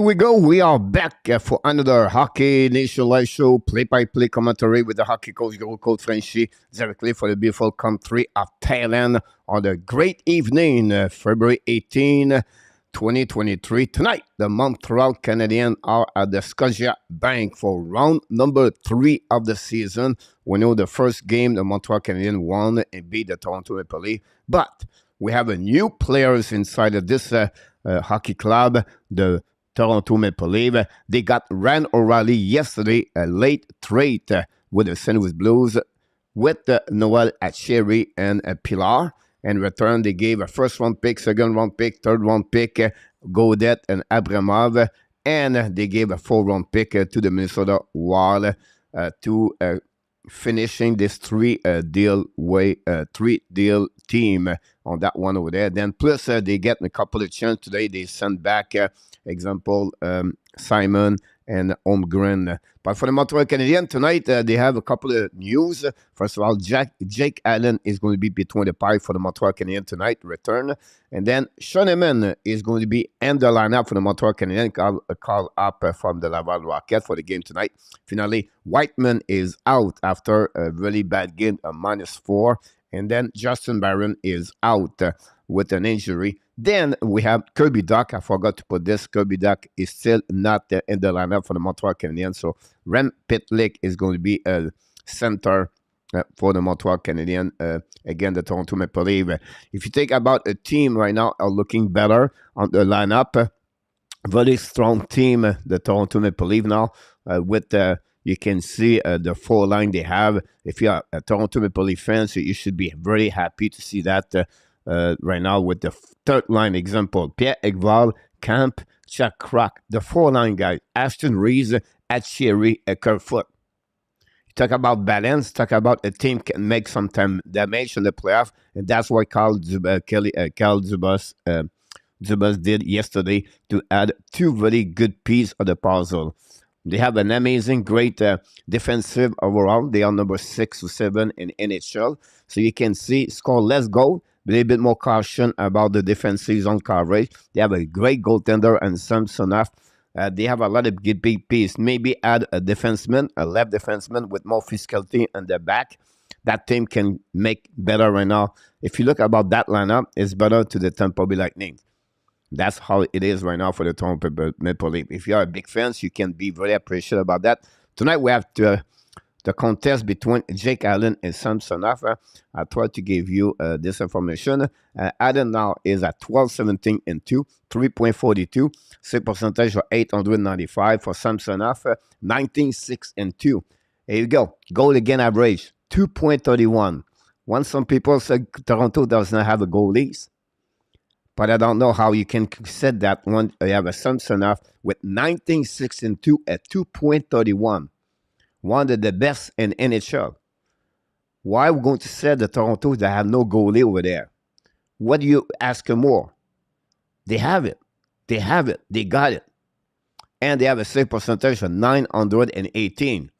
we go. We are back for another Hockey Nation Live show, play-by-play commentary with the hockey coach, Coach Frenchy, directly for the beautiful country of Thailand on the great evening, February 18, 2023. Tonight, the Montreal Canadiens are at the Scotia Bank for round number 3 of the season. We know the first game, the Montreal Canadiens won and beat the Toronto Maple Leafs, but we have a new players inside of this hockey club, the Toronto Maple Leafs. They got Rand O'Reilly yesterday, a late trade with the St. Louis Blues with NOEL HABS and Pilar. In return, they gave a first-round pick, second-round pick, third-round pick, Godet and Abramov, and they gave a 4th-round pick to the Minnesota Wild to finishing this three-deal team on that one over there. Then plus they get a couple of chances today. They send back, example, Simon and Holmgren. But for the Montreal Canadiens tonight, they have a couple of news. First of all, Jake Allen is going to be between the pipe for the Montreal Canadiens tonight, return. And then Schoenemann is going to be in the lineup for the Montreal Canadiens, call up from the Laval Rocket for the game tonight. Finally, Whiteman is out after a really bad game, a -4. And then Justin Barron is out with an injury. Then we have Kirby Dach. I forgot to put this. Kirby Dach is still not in the lineup for the Montreal Canadiens. So Rem Pitlick is going to be a center for the Montreal Canadiens. Again, the Toronto Maple Leafs. If you think about a team right now are looking better on the lineup, very strong team, the Toronto Maple Leafs now with you can see the 4 line they have. If you are a Toronto Maple Leafs fan, so you should be very happy to see that right now with the 3rd line example. Pierre Ekval, Camp, Jack Kroc, the 4 line guys, Ashton Reeves, HACCIARI, Kerfoot. You talk about balance, talk about a team can make some damage in the playoff, and that's what Carl Dubas did yesterday to add 2 very good pieces of the puzzle. They have an amazing, great defensive overall. They are number 6 or 7 in NHL. So you can see score less goal, a little bit more caution about the defensive zone coverage. They have a great goaltender and SAMSONOV. They have a lot of good big pieces. Maybe add a defenseman, a left defenseman with more physicality in the back. That team can make better right now. If you look about that lineup, it's better to the Tampa Bay Lightning. That's how it is right now for the Toronto Maple Leafs. If you are a big fan, you can be very appreciative about that. Tonight we have the contest between Jake Allen and Samsonov. I tried to give you this information. Allen now is at 12-17-2, 3.42. Save percentage for 895 for Samsonov, 19-6-2. There you go. Goal again average, 2.31. Once some people say Toronto does not have a goalies, but I don't know how you can set that one. You have a Samsonov with 19-6-2 at 2.31. One of the best in NHL. Why are we going to say the Toronto that have no goalie over there? What do you ask more? They have it. They have it. They got it. And they have a save percentage of 918.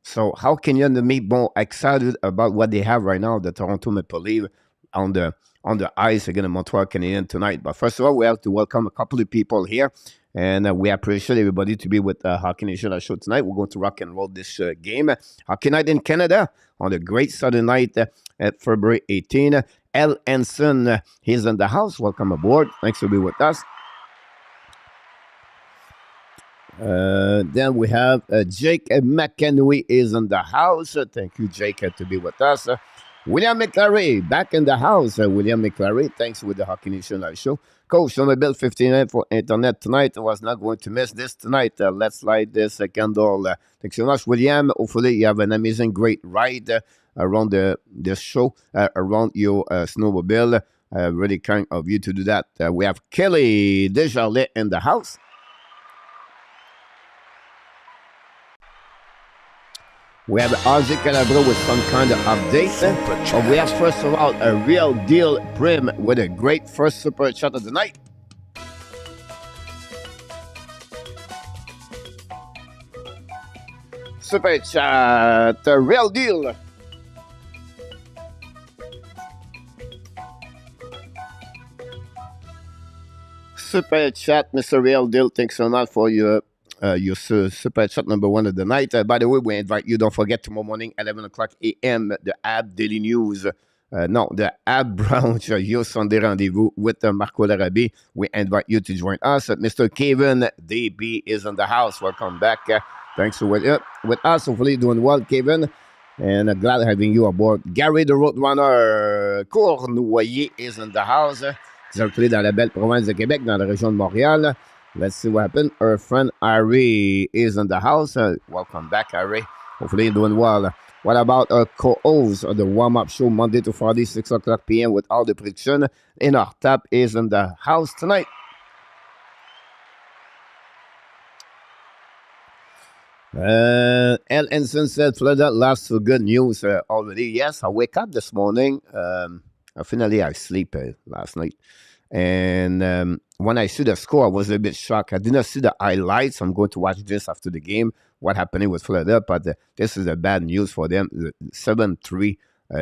So how can you be more excited about what they have right now, the Toronto Maple Leafs, on the ice against the Montreal Canadiens tonight? But first of all, we have to welcome a couple of people here. And we appreciate everybody to be with Hockey Nation show tonight. We're going to rock and roll this game. Hockey night in Canada on a great Saturday night at February 18. L. Ensign, he's in the house. Welcome aboard. Thanks for being with us. Then we have Jake McEnwee is in the house. Thank you, Jake, to be with us. William McClary back in the house. William McClary, thanks with the Hockey Nation Live show. Coach, on the bill 59 for internet tonight. I was not going to miss this tonight. Let's light this candle. Thanks so much, William. Hopefully, you have an amazing, great ride around this show, around your snowmobile. Really kind of you to do that. We have Kelly Desjardins in the house. We have RJ Calabro with some kind of update. But we have, first of all, a real deal Prim with a great first super chat of the night. Super chat, a real deal. super chat, Mr. Real Deal. Thanks so much for your super chat number one of the night. By the way, we invite you. Don't forget tomorrow morning, 11 o'clock a.m. The AB Daily News. No, the AB Branch, your Sunday rendezvous with Marco Larabi. We invite you to join us. Mr. Kevin DB is in the house. Welcome back. Thanks for with us. Hopefully, you're doing well, Kevin. And glad having you aboard. Gary the Roadrunner Cournoyer is in the house. Directly dans la belle province de Québec, dans la région de Montréal. Let's see what happened. Our friend Harry is in the house. Welcome back, Harry. Hopefully you're doing well. What about our co-host of the warm-up show Monday to Friday, 6 o'clock p.m. with all the prediction? And our tap is in the house tonight. L. Ensign said Florida lost for good news already. Yes, I wake up this morning. Finally, I sleep last night. And when I see the score, I was a bit shocked. I did not see the highlights. I'm going to watch this after the game, what happened with Florida. But this is a bad news for them. 7-3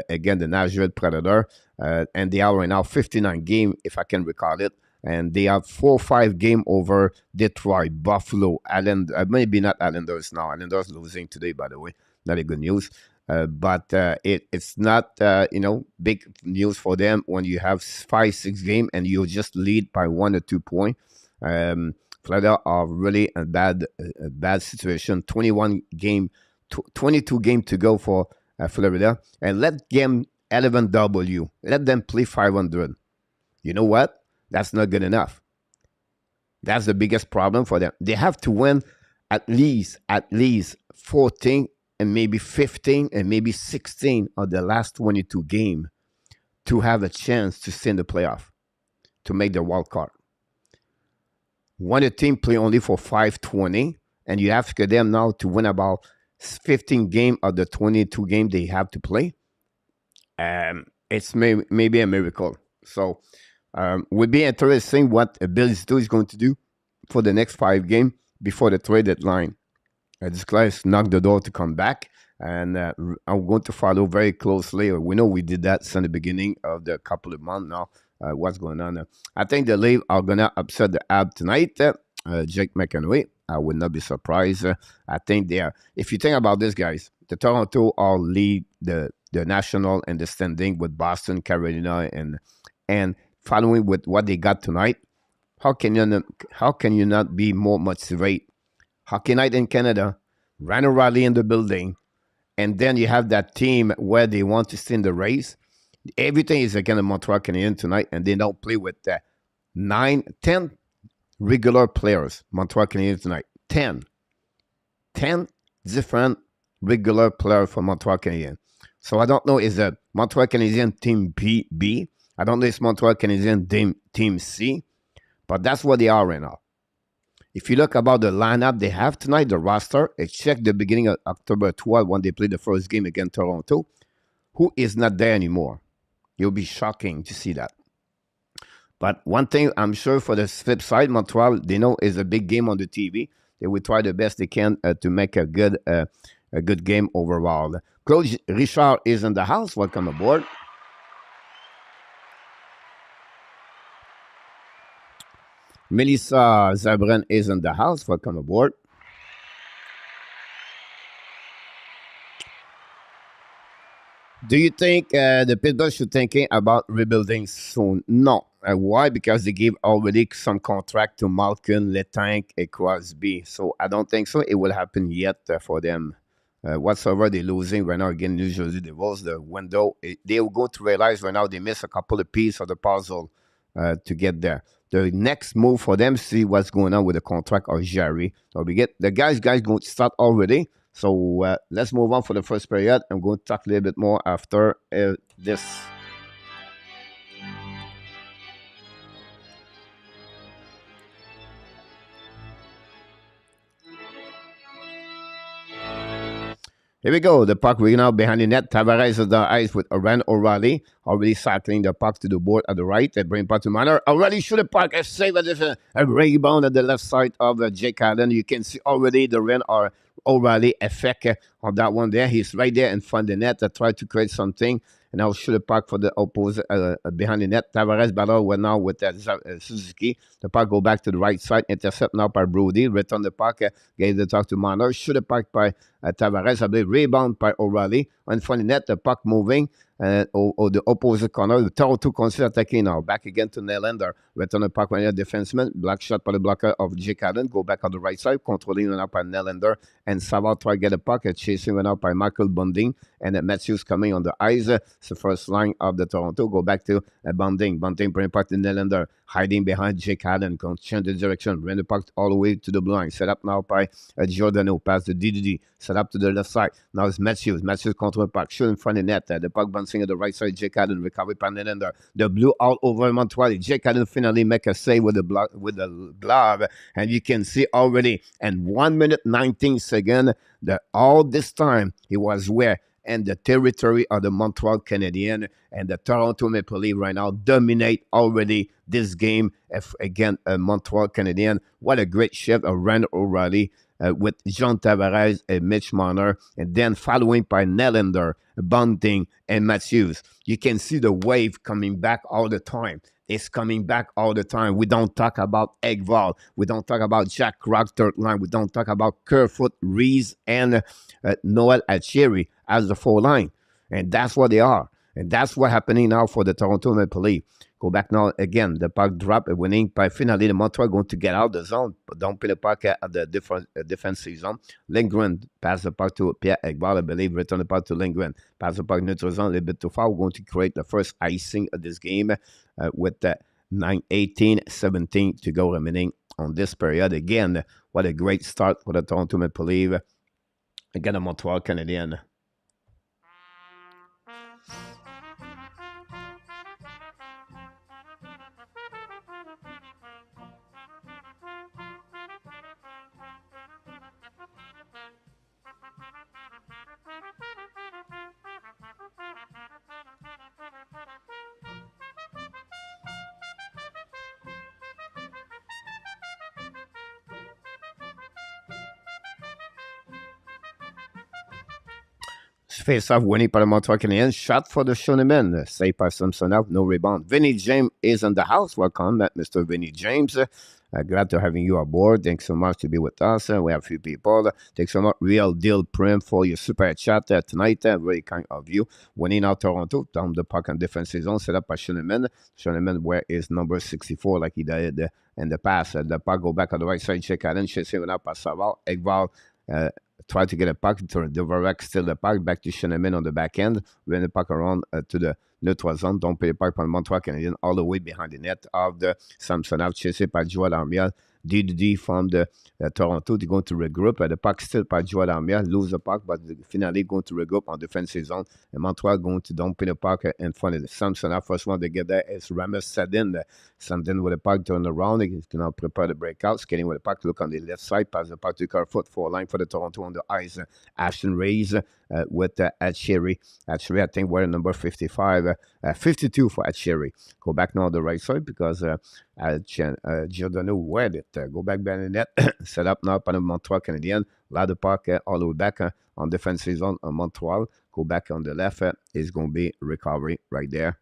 against the Nashville Predator. And they are right now 59 game, if I can recall it. And they have 4-5 game over Detroit, Buffalo, maybe not Islanders now. Islanders losing today, by the way. Not a good news. But it's not, big news for them when you have 5-6 game and you just lead by 1 or 2 points. Florida are really a bad situation. 22 game to go for Florida. And let them 11W. Let them play 500. You know what? That's not good enough. That's the biggest problem for them. They have to win at least 14 and maybe 15 and maybe 16 of the last 22 games to have a chance to stay in the playoff, to make the wild card. When a team play only for 520, and you ask them now to win about 15 games of the 22 games they have to play, it's maybe a miracle. So would be interesting what Bill is going to do for the next 5 games before the trade deadline. This guy has knocked the door to come back, and I'm going to follow very closely. We know we did that since the beginning of the couple of months now. What's going on? I think the Leafs are going to upset the AB tonight. Jake McEnroe, I would not be surprised. I think they are. If you think about this, guys, the Toronto all lead the national and the standing with Boston, Carolina, and following with what they got tonight. How can you not be more motivated? Hockey night in Canada, Ryan O'Reilly in the building, and then you have that team where they want to stay in the race. Everything is against the Montreal Canadiens tonight, and they don't play with 10 regular players. Montreal Canadiens tonight, 10 different regular players for Montreal Canadiens. So I don't know, is it Montreal Canadiens team B? I don't know if it's Montreal Canadiens team C, but that's what they are right now. If you look about the lineup they have tonight, the roster, check the beginning of October 12 when they played the first game against Toronto, who is not there anymore. You'll be shocking to see that. But one thing I'm sure for the flip side, Montreal, they know is a big game on the TV. They will try the best they can to make a good game overall. Claude Richard is in the house. Welcome aboard. Melissa Zabran is in the house. Welcome aboard. Do you think the Pittsburgh should thinking about rebuilding soon? No. Why? Because they gave already some contract to Malkin, Letang, and Crosby. So I don't think so. It will happen yet for them. Whatsoever they're losing right now again, New Jersey Devils, the window, they will go to realize right now they miss a couple of pieces of the puzzle to get there. The next move for them, see what's going on with the contract of Jerry. So we get the guys going to start already. So let's move on for the first period. I'm going to talk a little bit more after this. Here we go. The puck right now behind the net. Tavares is the ice with Ryan O'Reilly. Already cycling the puck to the board at the right. They bring puck to Manor. O'Reilly shoot the puck. A save. There's a rebound at the left side of Jake Allen. You can see already the Ryan O'Reilly effect on that one there. He's right there in front of the net. Try to create something. and now shoot the puck for the opposite behind the net. Tavares battle went now with Suzuki. The puck go back to the right side, intercept now by Brody, return the puck, gave the talk to Marner, shoot the puck by Tavares, I believe, rebound by O'Reilly. In front of the net, the puck moving, or the opposite corner. The Toronto consider attacking now. Back again to Nylander. Return the puck by the defenseman. Black shot by the blocker of Jake Allen. Go back on the right side. Controlling now by Nylander. And Savard try to get a puck. Chasing now by Michael Bunting. And Matthews coming on the ice. It's the first line of the Toronto. Go back to Bunting. Bunting bring puck to Nylander. Hiding behind Jake Allen. Change the direction. Bring the puck all the way to the blue line. Set up now by Giordano. Pass the DDD. Set up to the left side. Now it's Matthews. Matthews control the puck. Shoot in front of the net. The puck bouncing at the right side. Jake Allen recovered by Nylander. The blue all over Montreal. Jake Allen finally make a save with the glove. And you can see already in 1 minute 19 seconds that all this time he was where? In the territory of the Montreal Canadiens, and the Toronto Maple Leafs right now dominate already this game against Montreal Canadiens. What a great shift of Ryan O'Reilly with John Tavares and Mitch Marner, and then following by Nylander, Bunting, and Matthews. You can see the wave coming back all the time. It's coming back all the time. We don't talk about Ekval. We don't talk about Jack Rock third line. We don't talk about Kerfoot, Reese, and Noel HABS as the 4 line. And that's what they are. And that's what's happening now for the Toronto Maple Leafs. Go back now again. The puck drop, winning by finally the Montreal going to get out of the zone, but don't put the puck at the defensive zone. Lindgren pass the puck to Pierre Ekval, I believe, return the puck to Lindgren. Pass the puck neutral zone, a little bit too far. We're going to create the first icing of this game with 18-17 to go remaining on this period. Again, what a great start for the Toronto Maple Leafs. Again, the Montreal Canadiens. Face-off winning par le Montreal Canadiens. Shot for the Shonemen. Saved by Samsonov. No rebound. Vinny James is in the house. Welcome, Mr. Vinny James. Glad to having you aboard. Thanks so much to be with us. We have a few people. Thanks so much, Real Deal Prim, for your super chat tonight. Very kind of you. Winning out Toronto. Down the puck on defensive zone. Set up by Shonemen. Shonemen, where is number 64 like he did in the past. The puck go back on the right side. Check out and chasing up by Savard. Ekval try to get a puck. Dvorak still the puck. Back to Shonemen on the back end. Run the puck around to the neutral zone. Don't pay the puck on Montreal Canadiens all the way behind the net of the Samsonov. Chased by Joel Armia. DDD from the Toronto. They're going to regroup. The puck still by Joel Armia. Lose the puck, but finally going to regroup on defensive zone. And Montreal going to dump in the puck in front of the Samsonov. First one they get there is Ramis Sadin. Sadin with the puck turn around. He's going to prepare the breakout. Skating with the puck. Look on the left side. Pass the puck to Kerfoot. 4 line for the Toronto on the ice. Ashton Reyes with HABS. HABS, I think, we're number 55. 52 for HABS. Go back now on the right side because Giordano wed it. Go back behind the net. Set up now by the Montreal Canadiens. Lot of puck all the way back on defensive zone on Montreal. Go back on the left. Is going to be recovery right there.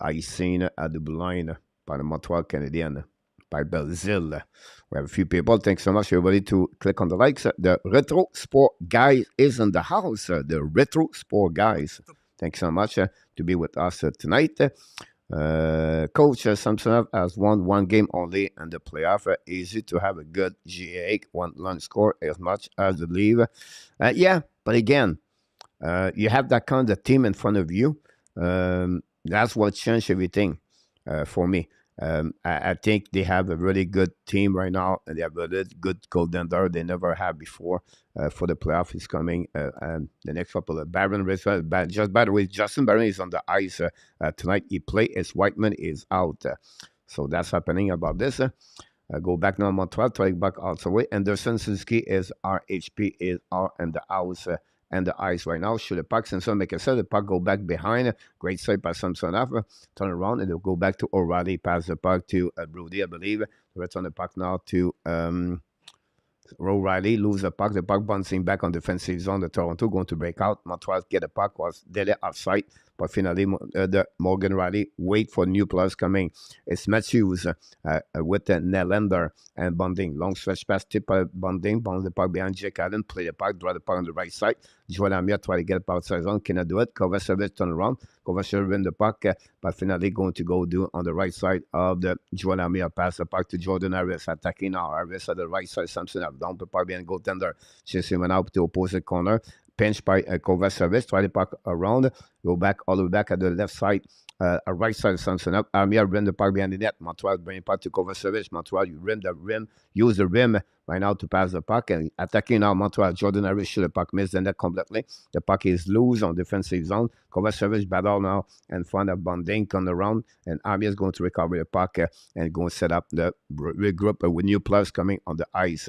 I seen at the blue line by the Montreal Canadiens. By Belzile. We have a few people. Thanks so much, everybody, to click on the likes. The Retro Sport Guys is in the house. The Retro Sport Guys. Thanks so much to be with us tonight. Coach Samsonov has won 1 game only in the playoff. Easy to have a good GA, 1 run score as much as the leave. Yeah, but again, you have that kind of team in front of you. That's what changed everything for me. I think they have a really good team right now, and they have a really good goaltender they never had before for the playoff is coming. And the next couple of Barron, just by the way, Justin Barron is on the ice tonight. He played as Whiteman is out. So that's happening about this. Go back now, Montreal, try back all the way. Anderson Suzuki is RHP is R in the house. And the ice right now. Shoot the puck. Samson make a set. The puck go back behind. Great save by Samsonov. Turn around and they'll go back to O'Reilly. Pass the puck to Brody, I believe. Return the puck now to O'Reilly. Lose the puck. The puck bouncing back on defensive zone. The Toronto going to break out. Montreal get the puck. Was dead outside. But finally, the Morgan Riley wait for new players coming. It's Matthews with the Nylander and Bunting. Long stretch pass tip by Bunting. Bounce the puck behind Jake Allen. Play the puck. Draw the puck on the right side. Joel Amir try to get it outside zone. Cannot do it. Kovacevic turn around. Kovacevic win the puck. But finally going to go do on the right side of the Joel Amir. Pass the puck to Jordan Harris. Attacking now. Harris at the right side. Samsonov down the puck behind goaltender. Chasing him out to opposite corner. Pinch by Kovacevic. Try the puck around. Go back all the way back at the left side. Right side of Samsonov. Armia rim the puck behind the net. Montreal bring puck to Kovacevic. Montreal, you rim the rim. Use the rim right now to pass the puck. And attacking now Montreal. Jordan Harris shoot the puck. Miss the net completely. The puck is loose on defensive zone. Kovacevic battle now in front of Bunting on the round. And Armia is going to recover the puck and going to set up the regroup with new players coming on the ice.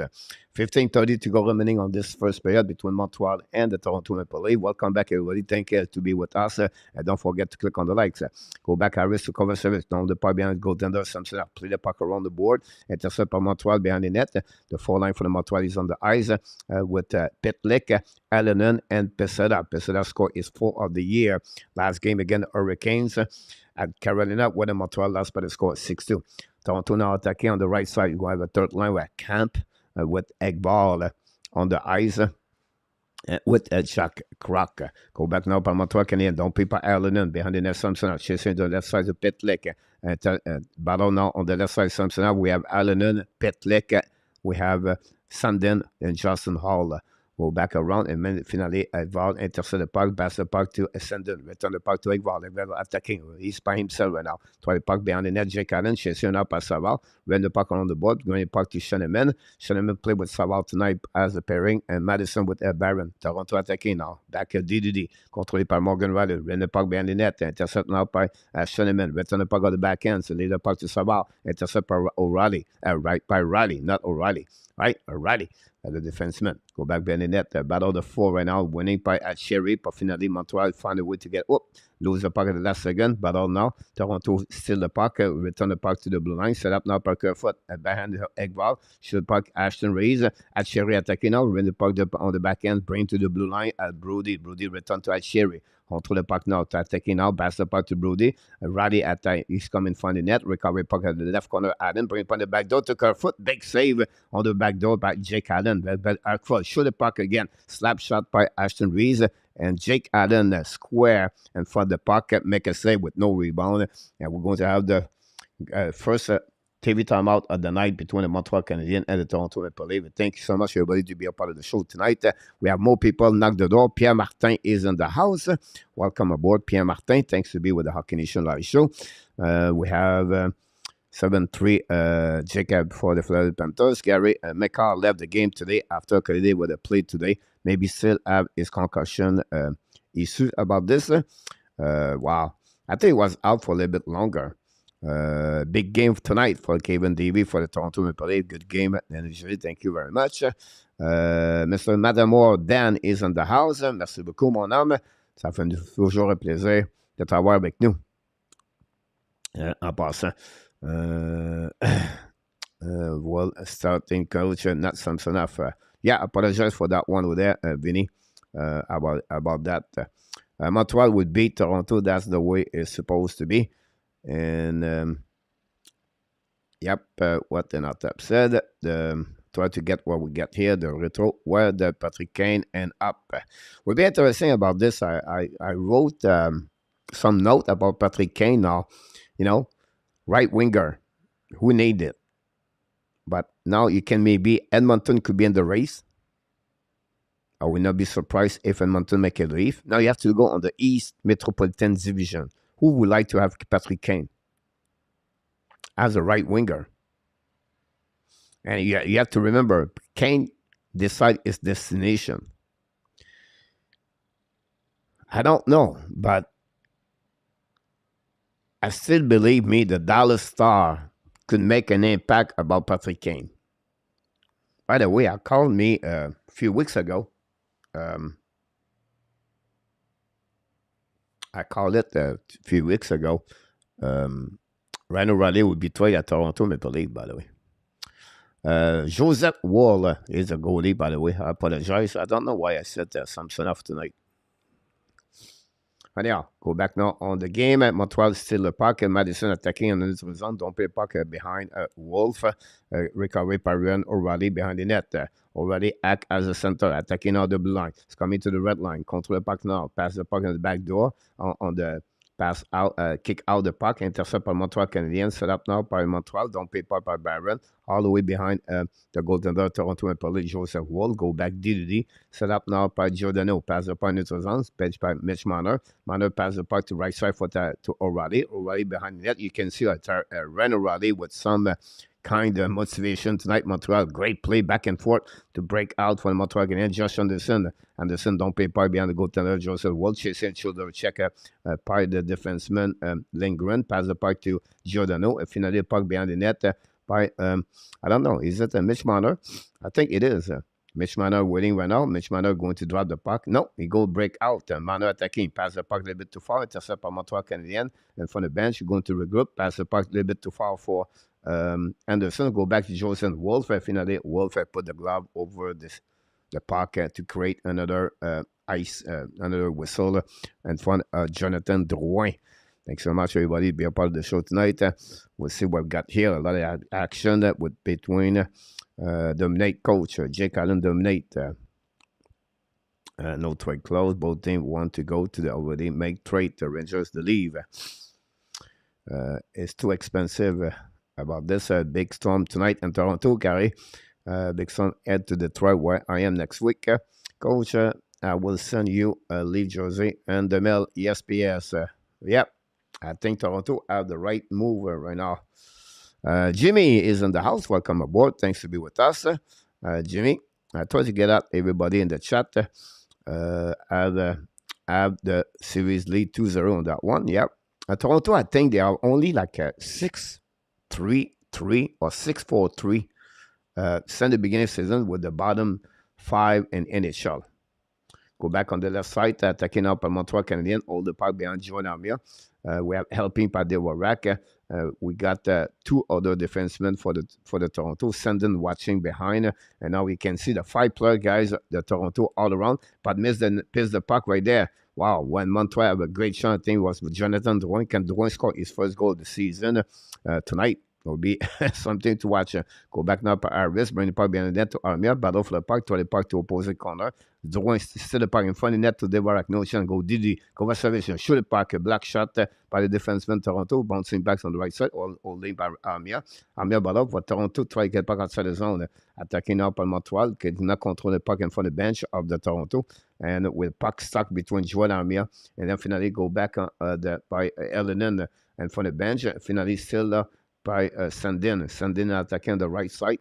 15:30 to go remaining on this first period between Montreal and the Toronto Maple Leafs. Welcome back, everybody. Thank you to be with us. And don't forget to click on the likes. Go back, Harris to Kovacevic. Down the puck behind goaltender. Samson play the puck around the board. Intercept by Montreal behind the net. The four line for the Montreal is on the ice with Pitlick, Allenan, and Peseda. Peseda's score is 4 of the year. Last game again, the Hurricanes at Carolina, where the Montreal lost by the score 6-2. Toronto now attacking on the right side. You have a third line with Camp with Egball on the ice. With Jack Croc. Go back now by Montreal Canadiens. Don't play by Allenan behind the net. Samson chasing the left side of Pitlick. Battle now on the left side of Samson. We have Allenan, Pitlick. We have Sandin and Justin Hall. Go back around and then finally Ekval intercept the puck, pass the puck to Sandin, return the puck to Ekval. Ekval attacking. He's by himself right now. Try the puck behind the net. Jake Allen chasing up by Saval. Run the puck around the board. Going the puck to Schoenemann. Schoenemann played with Saval tonight as a pairing and Madison with Barron. Toronto attacking now. Back at DDD. Controlled by Morgan Riley. Run the puck behind the net. Intercept now by Schoenemann. Return the puck on the back end. So lead the puck to Saval. Intercept by O'Reilly. By Riley, not O'Reilly. Right? O'Reilly. The defenseman. Go back behind the net. Battle the 4 right now. Winning by HABS. But finally, Montreal find a way to get up. Lose the puck at the last second. Battle now. Toronto steal the puck. Return the puck to the blue line. Set up now. Parker Foot. Behind Ekval. Shoot puck. Ashton Reeves. HABS attacking now. Win the puck on the back end. Bring to the blue line. Brody. Brody return to HABS. Control the puck now. Attacking now. Pass the puck to Brody. Riley attack. He's coming from the net. Recovery puck at the left corner. Allen. Bring it on the back door to Kerfoot. Big save on the back door by Jake Allen. Shoot the puck again. Slap shot by Ashton Reeves. And Jake Allen square in front of the puck. Make a save with no rebound. And we're going to have the first TV timeout of the night between the Montreal Canadiens and the Toronto Maple Leafs. Thank you so much, everybody, to be a part of the show tonight. We have more people knock the door. Pierre Martin is in the house. Welcome aboard, Pierre Martin. Thanks to be with the Hockey Nation Live Show. We have 7-3 Jacob for the Philadelphia Panthers. Gary McCarr left the game today after Canadiens would have played today. Maybe still have his concussion issue about this. Wow. I think he was out for a little bit longer. Big game tonight for Kevin Davey for the Toronto Maple Leafs. Good game. Thank you very much. Mr. Madamore Dan is in the house. Merci beaucoup, mon homme. Ça fait toujours un plaisir de travailler avec nous. En passant. Well, starting coach, not Samsonov. Yeah, I apologize for that one with there, Vinny, about that. Montreal would beat Toronto. That's the way it's supposed to be. And, yep, what the Notap said, try to get what we get here, the retro, where the Patrick Kane and up. Would be interesting about this. I wrote some note about Patrick Kane now, right winger, who need it. But now you can maybe, Edmonton could be in the race. I will not be surprised if Edmonton make a leave. Now you have to go on the East Metropolitan Division. Who would like to have Patrick Kane as a right winger? And you have to remember, Kane decide his destination. I don't know, but I still believe the Dallas Star could make an impact about Patrick Kane. By the way, I called me a few weeks ago. I called it a few weeks ago. Ryan O'Reilly would be traded at Toronto Maple Leafs, by the way. Joseph Wall is a goalie, by the way. I apologize. I don't know why I said Samsonov tonight. Anyhow, go back now on the game. Montreal still the puck. Madison attacking on the neutral zone. Don't play puck behind Wolf. Recovery by Ryan O'Reilly behind the net. O'Reilly act as a center, attacking out the blue line. It's coming to the red line. Control the puck now. Pass the puck in the back door on the pass out, kick out the puck, intercept by Montreal Canadiens, set up now by Montreal, don't pay puck by Barron, all the way behind the goaltender Toronto Maple Leafs, Joseph Woll, go back D2D, set up now by Giordano, pass the puck neutral zone, bench by Mitch Marner, Marner pass the puck to right side for to O'Reilly, O'Reilly behind the net, you can see Ren O'Reilly with some kind of motivation tonight. Montreal, great play back and forth to break out for the Montreal Canadiens. Josh Anderson don't pay part behind the goaltender Joseph Woll, chasing shoulder checker by the defenseman Lindgren, pass the puck to Giordano, finally puck behind the net by I don't know, is it Mitch Marner? I think it is. Mitch Marner waiting right now. Mitch Marner going to drop the puck. No, he go break out. Marner attacking. Pass the puck a little bit too far. Intercept by Montreal Canadiens. And from the bench, you're going to regroup. Pass the puck a little bit too far for Anderson. Go back to Joseph Wolf. Finally, Wolf put the glove over the puck to create another another whistle in front of Jonathan Drouin. Thanks so much, everybody. Be a part of the show tonight. We'll see what we've got here. A lot of action between dominate coach. Jake Allen dominate. No trade clause. Both teams want to go to the already make trade. The Rangers to leave. It's too expensive. About this big storm tonight in Toronto, Gary. Big storm head to Detroit where I am next week. Coach, I will send you a Leaf jersey and the mail ESPS. Yep. I think Toronto have the right move right now. Jimmy is in the house. Welcome aboard. Thanks to be with us. Jimmy, I tried to get out everybody in the chat. Have the series lead 2-0 on that one. Yep. Toronto, I think they are only like 6-3-3 or 6-4-3 since the beginning of the season with the bottom 5 in NHL. Go back on the left side, attacking up a Montreal Canadiens, hold the puck behind Joan Armia. We have helping by Warak. We got 2 other defensemen for the Toronto, Sandin watching behind, and now we can see the 5-player guys, the Toronto all around, but piss the puck right there. Wow, when Montreal have a great shot, I think it was with Jonathan Drouin. Can Drouin score his first goal of the season tonight? Will be something to watch. Go back now to Harris, bring the puck behind the net to Armia, battle for the puck, throw the puck to opposite corner. Drouin still the puck in front of the net to Devarak, no chance, go Didi, go Vassavich, shoot the puck, a black shot by the defenseman Toronto, bouncing back on the right side, holding by Armia. Armia battle for Toronto, try to get back outside the zone, attacking up on Montreal, qui did not control the puck in front of the bench of the Toronto, and with puck stuck between Joel and Armia, and then finally go back by Elenen and from the bench, finally still by Sandin attacking on the right side.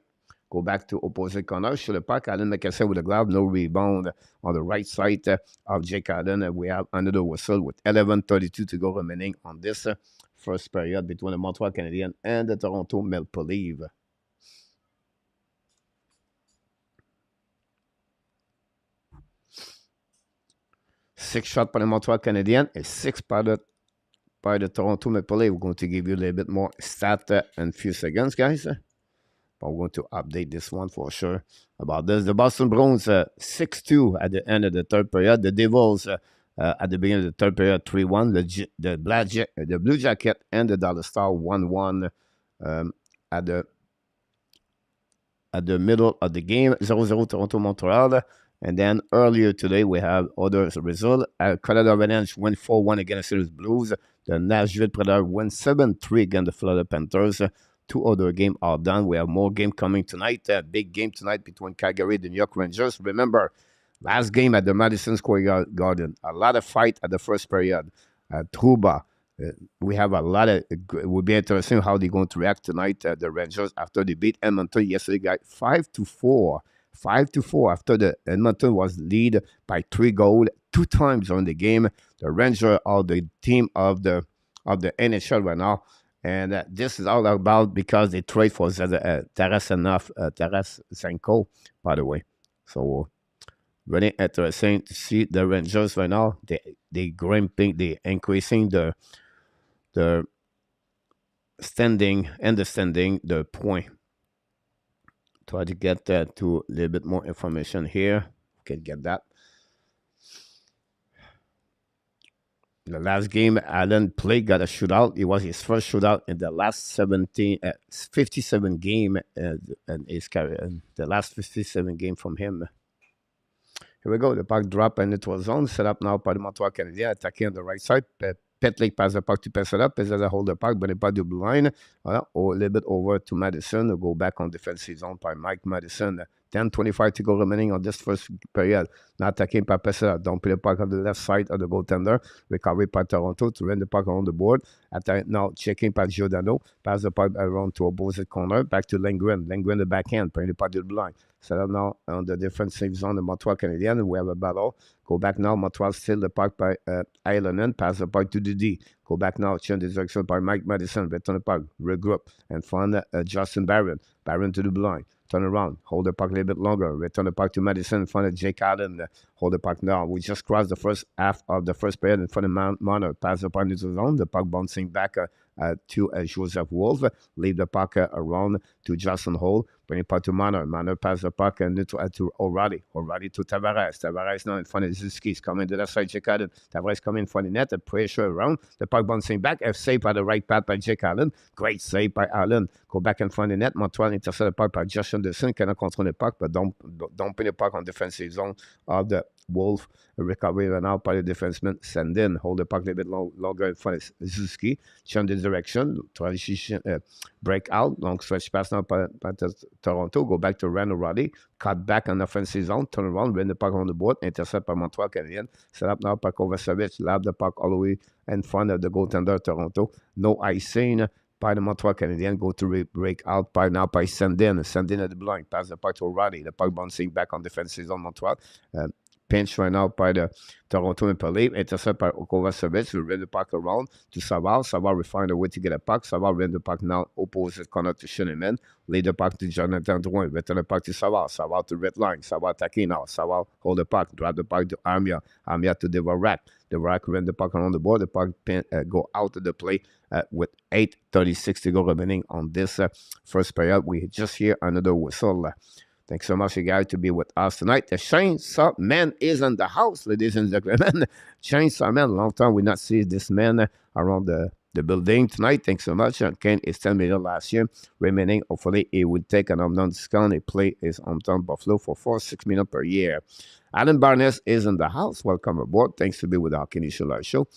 Go back to opposite corner. Shoot the puck. Allen McKesson with a glove. No rebound on the right side of Jake Allen. We have another whistle with 11:32 to go remaining on this first period between the Montreal Canadiens and the Toronto Maple Leafs. Six shots by the Montreal Canadiens and 6 by the Toronto Maple Leafs. We're going to give you a little bit more stat in a few seconds, guys. But we're going to update this one for sure about this. The Boston Bruins 6-2 at the end of the third period. The Devils at the beginning of the third period 3-1. The Blue Jacket and the Dallas Star 1-1 at the middle of the game. 0-0 Toronto Montreal. And then earlier today, we have other results. Colorado Avalanche win 4-1 against the Blues. The Nashville Predators win 7-3 against the Florida Panthers. 2 other games are done. We have more game coming tonight. Big game tonight between Calgary and the New York Rangers. Remember, last game at the Madison Square Garden. A lot of fight at the first period. Trouba. We have a lot of... It will be interesting how they're going to react tonight. The Rangers, after they beat Edmonton yesterday, got 5-4. 5-4 after the Edmonton was lead by 3 goals 2 times on the game. The Rangers are the team of the NHL right now, and this is all about because they trade for Tarasenko, by the way. So very interesting to see the Rangers right now. They increasing the standing, the point. Try to get to a little bit more information here. You can get that. The last game Allen played got a shootout. It was his first shootout in the last 57 game, and his career. And the last 57 game from him. Here we go. The puck drop and it was zone. Set up now par le Montreal Canadien. Attaqué on the right side. Petlik passe le puck to pass it up. Pezzetta hold the puck, but pas double line. Voilà. A little bit over to Madison. Go back on defensive zone by Mike Madison. 10:25 to go remaining on this first period. Now attacking by Pezzetta. Don't play the puck on the left side of the goaltender. Recovery by Toronto to run the puck on the board. Now checking by Giordano. Pass the puck around to opposite corner. Back to Lindgren. Lindgren the backhand. Playing the puck to the line. Set up now on the defensive zone of Montreal Canadiens. We have a battle. Go back now. Montreal still the puck by Ilonen. Pass the puck to the D. Go back now. Change the direction by Mike Madison. Return the puck. Regroup. And find Justin Barron. Barron to the blind. Turn around. Hold the puck a little bit longer. Return the puck to Madison. Find Jake Allen. Hold the puck now. We just crossed the first half of the first period in front of Marner. Pass the puck into the zone. The puck bouncing back to Joseph Wolf. Leave the puck around to Justin Hall. Bring the puck to Marner. Marner pass the puck to O'Reilly. O'Reilly to Tavares. Tavares now in front of Ziski. He's coming to that side. Jake Allen. Tavares coming in front of the net. The pressure around. The puck bouncing back. Save by the right path by Jake Allen. Great save by Allen. Go back in front of the net. Montreal intercept the puck by Josh Anderson. Cannot control the puck, but don't put the puck on defensive zone of the Wolf. Recovery run out by the defenseman. Send in. Hold the puck a little bit longer in front of Zuski. Change the direction. Transition. Break out. Long stretch pass now by Toronto. Go back to Randall Roddy. Cut back on offensive zone. Turn around. Win the puck on the board. Intercept by Montreal Canadiens. Set up now by Kovacevic. Lab the puck all the way in front of the goaltender Toronto. No icing by the Montreal Canadiens. Go to break out by Sandin. Sandin at the blind. Pass the puck to Roddy. The puck bouncing back on defensive zone Montreal. Pinch right now by the Toronto Maple Leaf. Intercept by Kovacevic. We ran the puck around to Savard. Savard will find a way to get a puck. Savard ran the puck now opposite corner to Shinneman. Lead the puck to Jonathan Drouin. Return the puck to Savard. Savard to red line. Savard attacking now. Savard hold the puck. Drop the puck to Armia. Armia to Dvorak. Dvorak ran the puck around the board. The puck go out of the play with 8:36 to go remaining on this first period. We just hear another whistle. Thanks so much, you guys, to be with us tonight. The Chainsaw Man is in the house, ladies and gentlemen. Chainsaw Man, long time we not see this man around the building tonight. Thanks so much. Kane is 10 million last year. Remaining, hopefully, he would take an hometown discount. He play his hometown Buffalo for $4-6 million per year. Alan Barnes is in the house. Welcome aboard. Thanks to be with our Kenny Live show.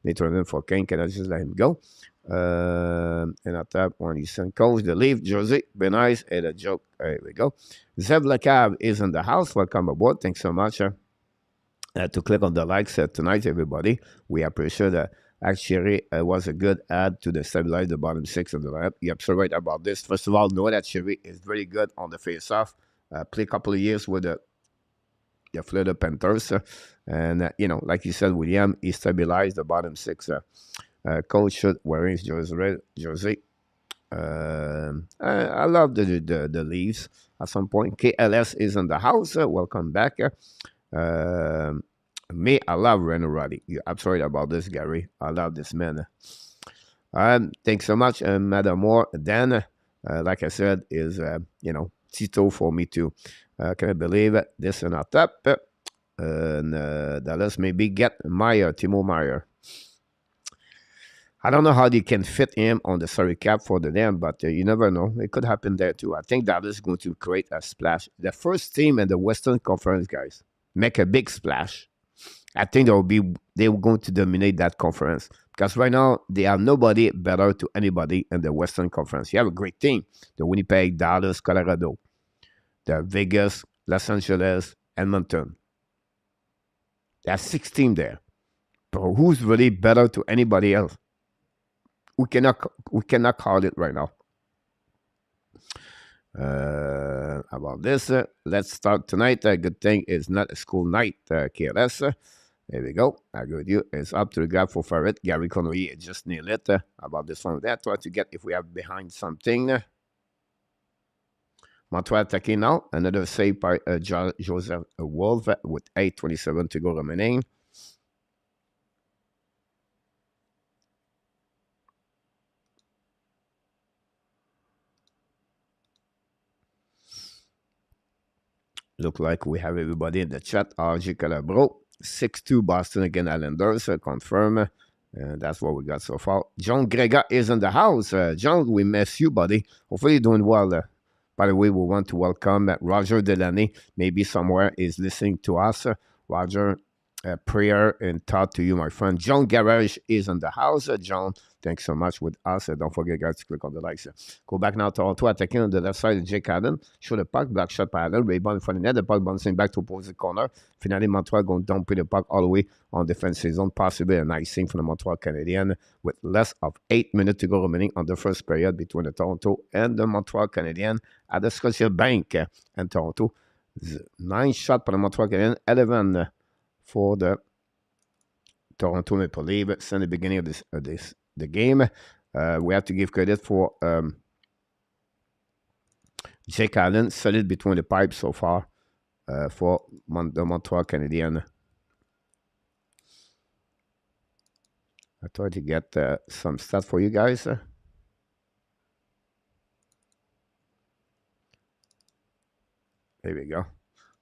They turn in for Kane. Can I just let him go? And I tap on his son coach, the Leaf jersey. Be nice. And a joke. There we go. Zev Lakav is in the house. Welcome aboard. Thanks so much to click on the likes tonight, everybody. We appreciate that. Actually, was a good add to the stabilize the bottom six of the lineup. You're absolutely right about this. First of all, know that Cherry is very good on the face-off. Play a couple of years with the Florida Panthers. And, like you said, William, he stabilized the bottom six. Coach should wearing his jersey. I love the Leafs at some point. KLS is in the house. Welcome back. Me, I love Reno Roddy. You're absolutely right about this, Gary. I love this man. Thanks so much, Madam Moore. Dan, like I said, is, Tito for me too. Can I believe it? This and not up. And Dallas maybe get Timo Meyer. I don't know how they can fit him on the salary cap for them, but you never know. It could happen there too. I think Dallas is going to create a splash. The first team in the Western Conference, guys, make a big splash. I think they're going to dominate that conference because right now they have nobody better to anybody in the Western Conference. You have a great team: the Winnipeg, Dallas, Colorado, the Vegas, Los Angeles, Edmonton. There are 6 teams there, but who's really better to anybody else? We cannot call it right now. About this, let's start tonight. Good thing it's not a school night, KLS. There we go. I agree with you. It's up to the guy for Ferret. Gary Conway just nailed it about this one. That try to get if we have behind something. Montreal attacking now. Another save by Joseph Wolf with 8:27 to go remaining. Look like we have everybody in the chat. RG Calabro. 6-2 Boston against Islanders, confirm. And that's what we got so far. John Grega is in the house. John, we miss you, buddy. Hopefully you're doing well. By the way, we want to welcome Roger Delaney. Maybe somewhere is listening to us. Roger, prayer and thought to you, my friend. John Garage is in the house. John, thanks so much with us. Don't forget, guys, to click on the likes. Go back now to Toronto, attacking on the left side of Jake Allen. Show the puck, black shot by Allen. Rebound in front of the net. The puck bouncing back to opposite corner. Finally, Montreal going to dump the puck all the way on defensive zone. Possibly a nice thing from the Montreal Canadiens with less of 8 minutes to go remaining on the first period between the Toronto and the Montreal Canadiens at the Scotiabank and Toronto. 9 shots for the Montreal Canadiens, 11 for the Toronto Maple Leafs since the beginning of the game. We have to give credit for Jake Allen, solid between the pipes so far for the Montreal Canadiens. I tried to get some stats for you guys. There we go.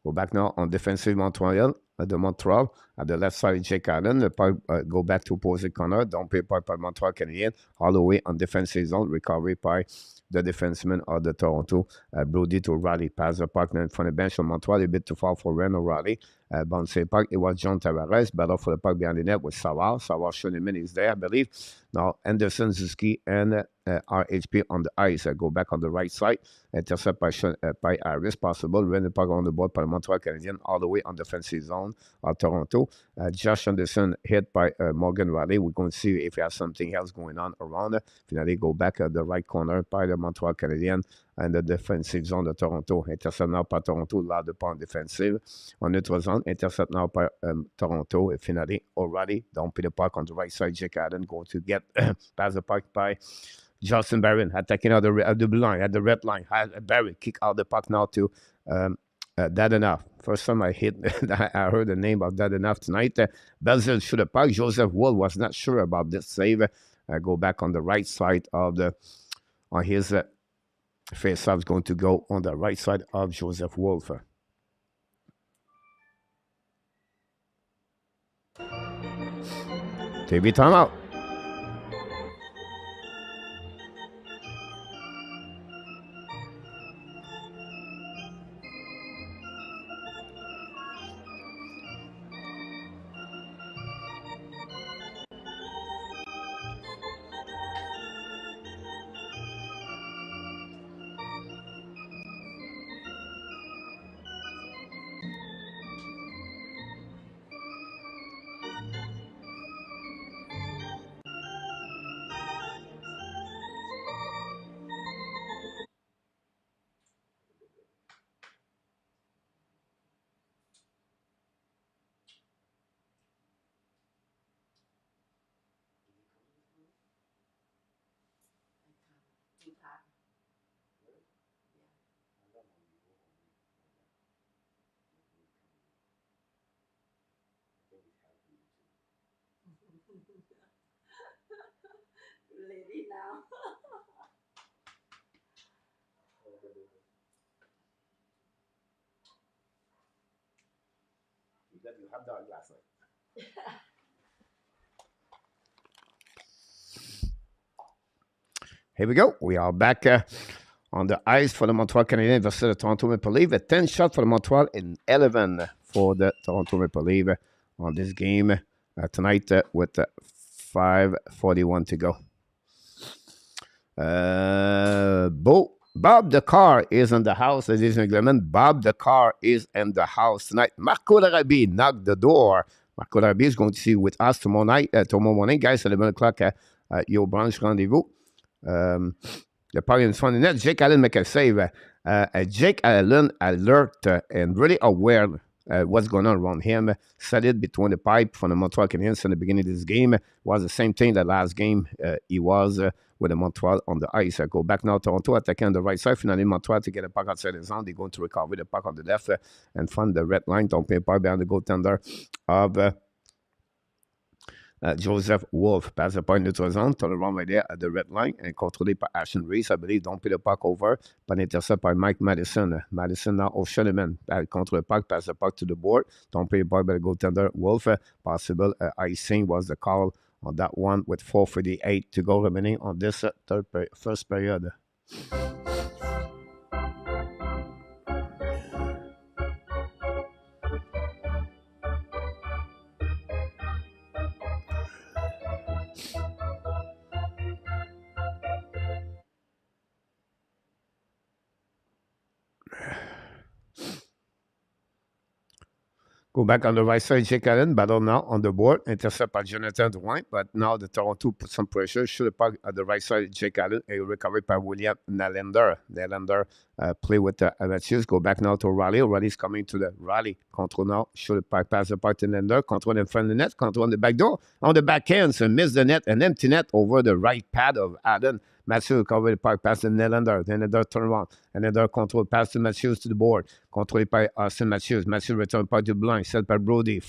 Go back now on defensive Montreal. The Montreal at the left side, Jake Allen. The puck go back to opposite corner. Don't pay puck by Montreal Canadiens. All the way on defensive zone. Recovery by the defenseman of the Toronto. Brody to Raleigh. Pass the puck in front of the bench of Montreal. A bit too far for Ren O'Reilly. Bouncing puck. It was John Tavares. Battle for the puck behind the net with Savard. Savard Schoenemann is there, I believe. Now Anderson, Zuski, and RHP on the ice. Go back on the right side. Intercept by Harris. Possible. Run the puck on the board by the Montreal Canadiens. All the way on defensive zone of Toronto. Josh Anderson hit by Morgan Riley. We're going to see if he has something else going on around. Finally, go back at the right corner by the Montreal Canadiens and the defensive zone de Toronto. Intercept now par Toronto, là de pas en défensive. En neutral zone, intercept now par Toronto. And finally, O'Reilly, don't pay the puck on the right side. Jake Allen going to get pass the puck by Justin Barron, attacking out the blue line, at the red line. Barron kick out the puck now to Dadonov. First time I heard the name of Dadonov tonight. Belzil shoot the puck. Joseph Wool was not sure about this save. Go back on the right side of on his face-off is going to go on the right side of Joseph Wolf. TV timeout. Lady now. You have done last night. Here we go. We are back on the ice for the Montreal Canadiens versus the Toronto Maple Leafs. A 10 shot for the Montreal and 11 for the Toronto Maple Leafs on this game tonight with 5:41 to go. Bob the Car is in the house, ladies and gentlemen. Bob the Car is in the house tonight. Marco Larabie knocked the door. Marco Larabie is going to see with us tomorrow morning, guys, at 11 o'clock at your branch rendezvous. The party in front of the net. Jake Allen make a save. Jake Allen alert and really aware what's going on around him. Set it between the pipe from the Montreal Canadiens in the beginning of this game. Was the same thing the last game he was with the Montreal on the ice. Go back now, Toronto attacking on the right side. Finally, Montreal to get a puck outside the zone. They're going to recover the puck on the left and front the red line. Don't pay puck behind the goaltender of Joseph Wolf pass the puck neutral zone, turn around right there at the red line, and contrôlé par Ashton Reese, I believe. Don't pay the puck over. Pas d'intercept par Mike Madison. Madison now au Shulman. Contre le puck, pass the puck to the board. Don't pay the puck by the goaltender Wolf. Possible icing was the call on that one with 4:48 to go remaining on this first period. Go back on the right side, Jake Allen, battle now on the board, intercept by Jonathan Drouin, but now the Toronto put some pressure, shoot the puck at the right side, Jake Allen, a recovery by William Nylander. Nylander play with Matthews, go back now to Riley. Riley's coming to the Riley, control now, shoot the puck, pass the puck to Nylander, control in front of the net, control on the back door, on the back end, so miss the net, an empty net over the right pad of Allen. Matthews recover the puck, pass to Nylander, Nylander turn around, Nylander control, pass to Matthews to the board, controlé by Austin Matthews. Matthews return the puck to Blanc, set by Brody,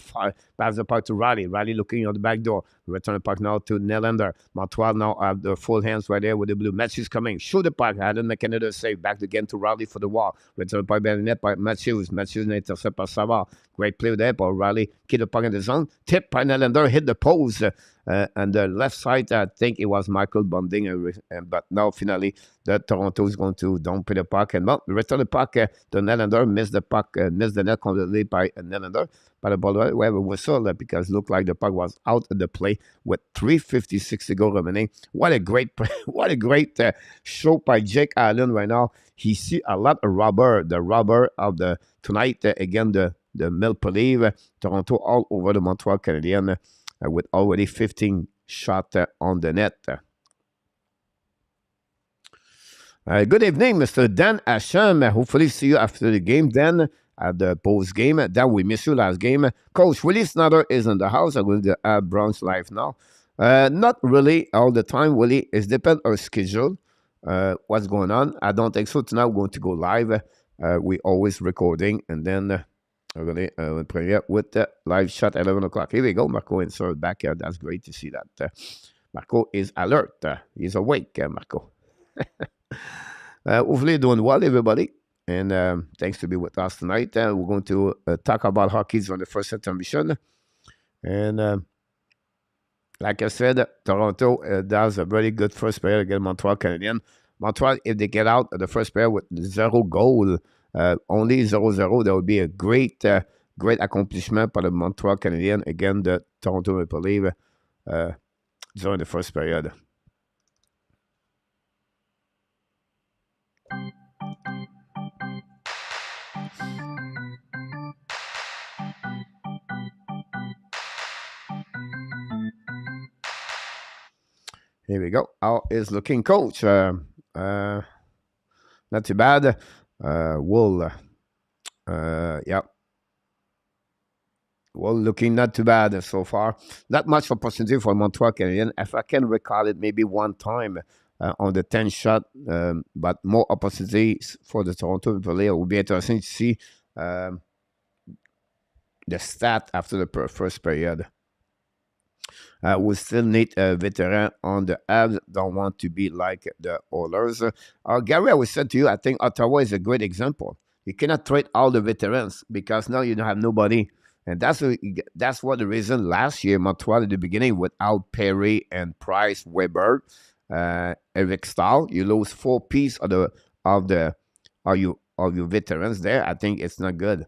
pass the puck to Riley. Riley looking on the back door, return the puck now to Nylander. Montreal now have the full hands right there with the blue. Matthews coming, shoot the puck, Adam McKenna save, back again to Riley for the wall. Return the puck by the net by Matthews. Matthews intercept by Savard. Great play there by Riley. Keep the puck in the zone. Tip by Nylander, hit the post. And the left side, I think it was Michael Bunting. But now, finally, the Toronto is going to dump the puck. And well, return the puck to Nylander. Miss the puck, miss the net completely by Nylander. But the ball, we have a whistle because it looked like the puck was out of the play with 3:56 to go remaining. What a great show by Jake Allen right now. He see a lot of rubber, the rubber of the tonight, again, the Maple Leaf, Toronto all over the Montreal Canadiens with already 15 shots on the net. Good evening, Mr. Dan Asham. Hopefully see you after the game, Dan, at the post game. Dan, we missed you last game. Coach Willie Snyder is in the house. I'm going to have Browns live now. Not really all the time, Willie. It depends on our schedule. What's going on? I don't think so. Tonight we're going to go live. We always recording, and then we're going to premiere with the live shot at 11 o'clock. Here we go. Marco insert back. That's great to see that. Marco is alert. He's awake, Marco. Hopefully doing well, everybody. And thanks to be with us tonight. We're going to talk about hockey on the first intermission. And like I said, Toronto does a very good first period against Montreal Canadiens. Montreal, if they get out of the first period with 0 goal, only 0-0, that would be a great accomplishment for the Montreal Canadiens against the Toronto Maple Leafs during the first period. Here we go. How is looking, coach? Not too bad. Wool. Yeah. Well, looking not too bad so far. Not much opportunity for Montreal Canadiens. If I can recall it, maybe one time on the 10 shot, but more opportunities for the Toronto Maple Leafs. It will be interesting to see the stat after the first period. We still need a veteran on the Habs. Don't want to be like the Oilers. Gary, I was said to you, I think Ottawa is a great example. You cannot trade all the veterans because now you don't have nobody. And that's what the reason last year, Montreal at the beginning, without Perry and Price, Weber, Eric Stahl, you lose 4 pieces of your veterans there. I think it's not good.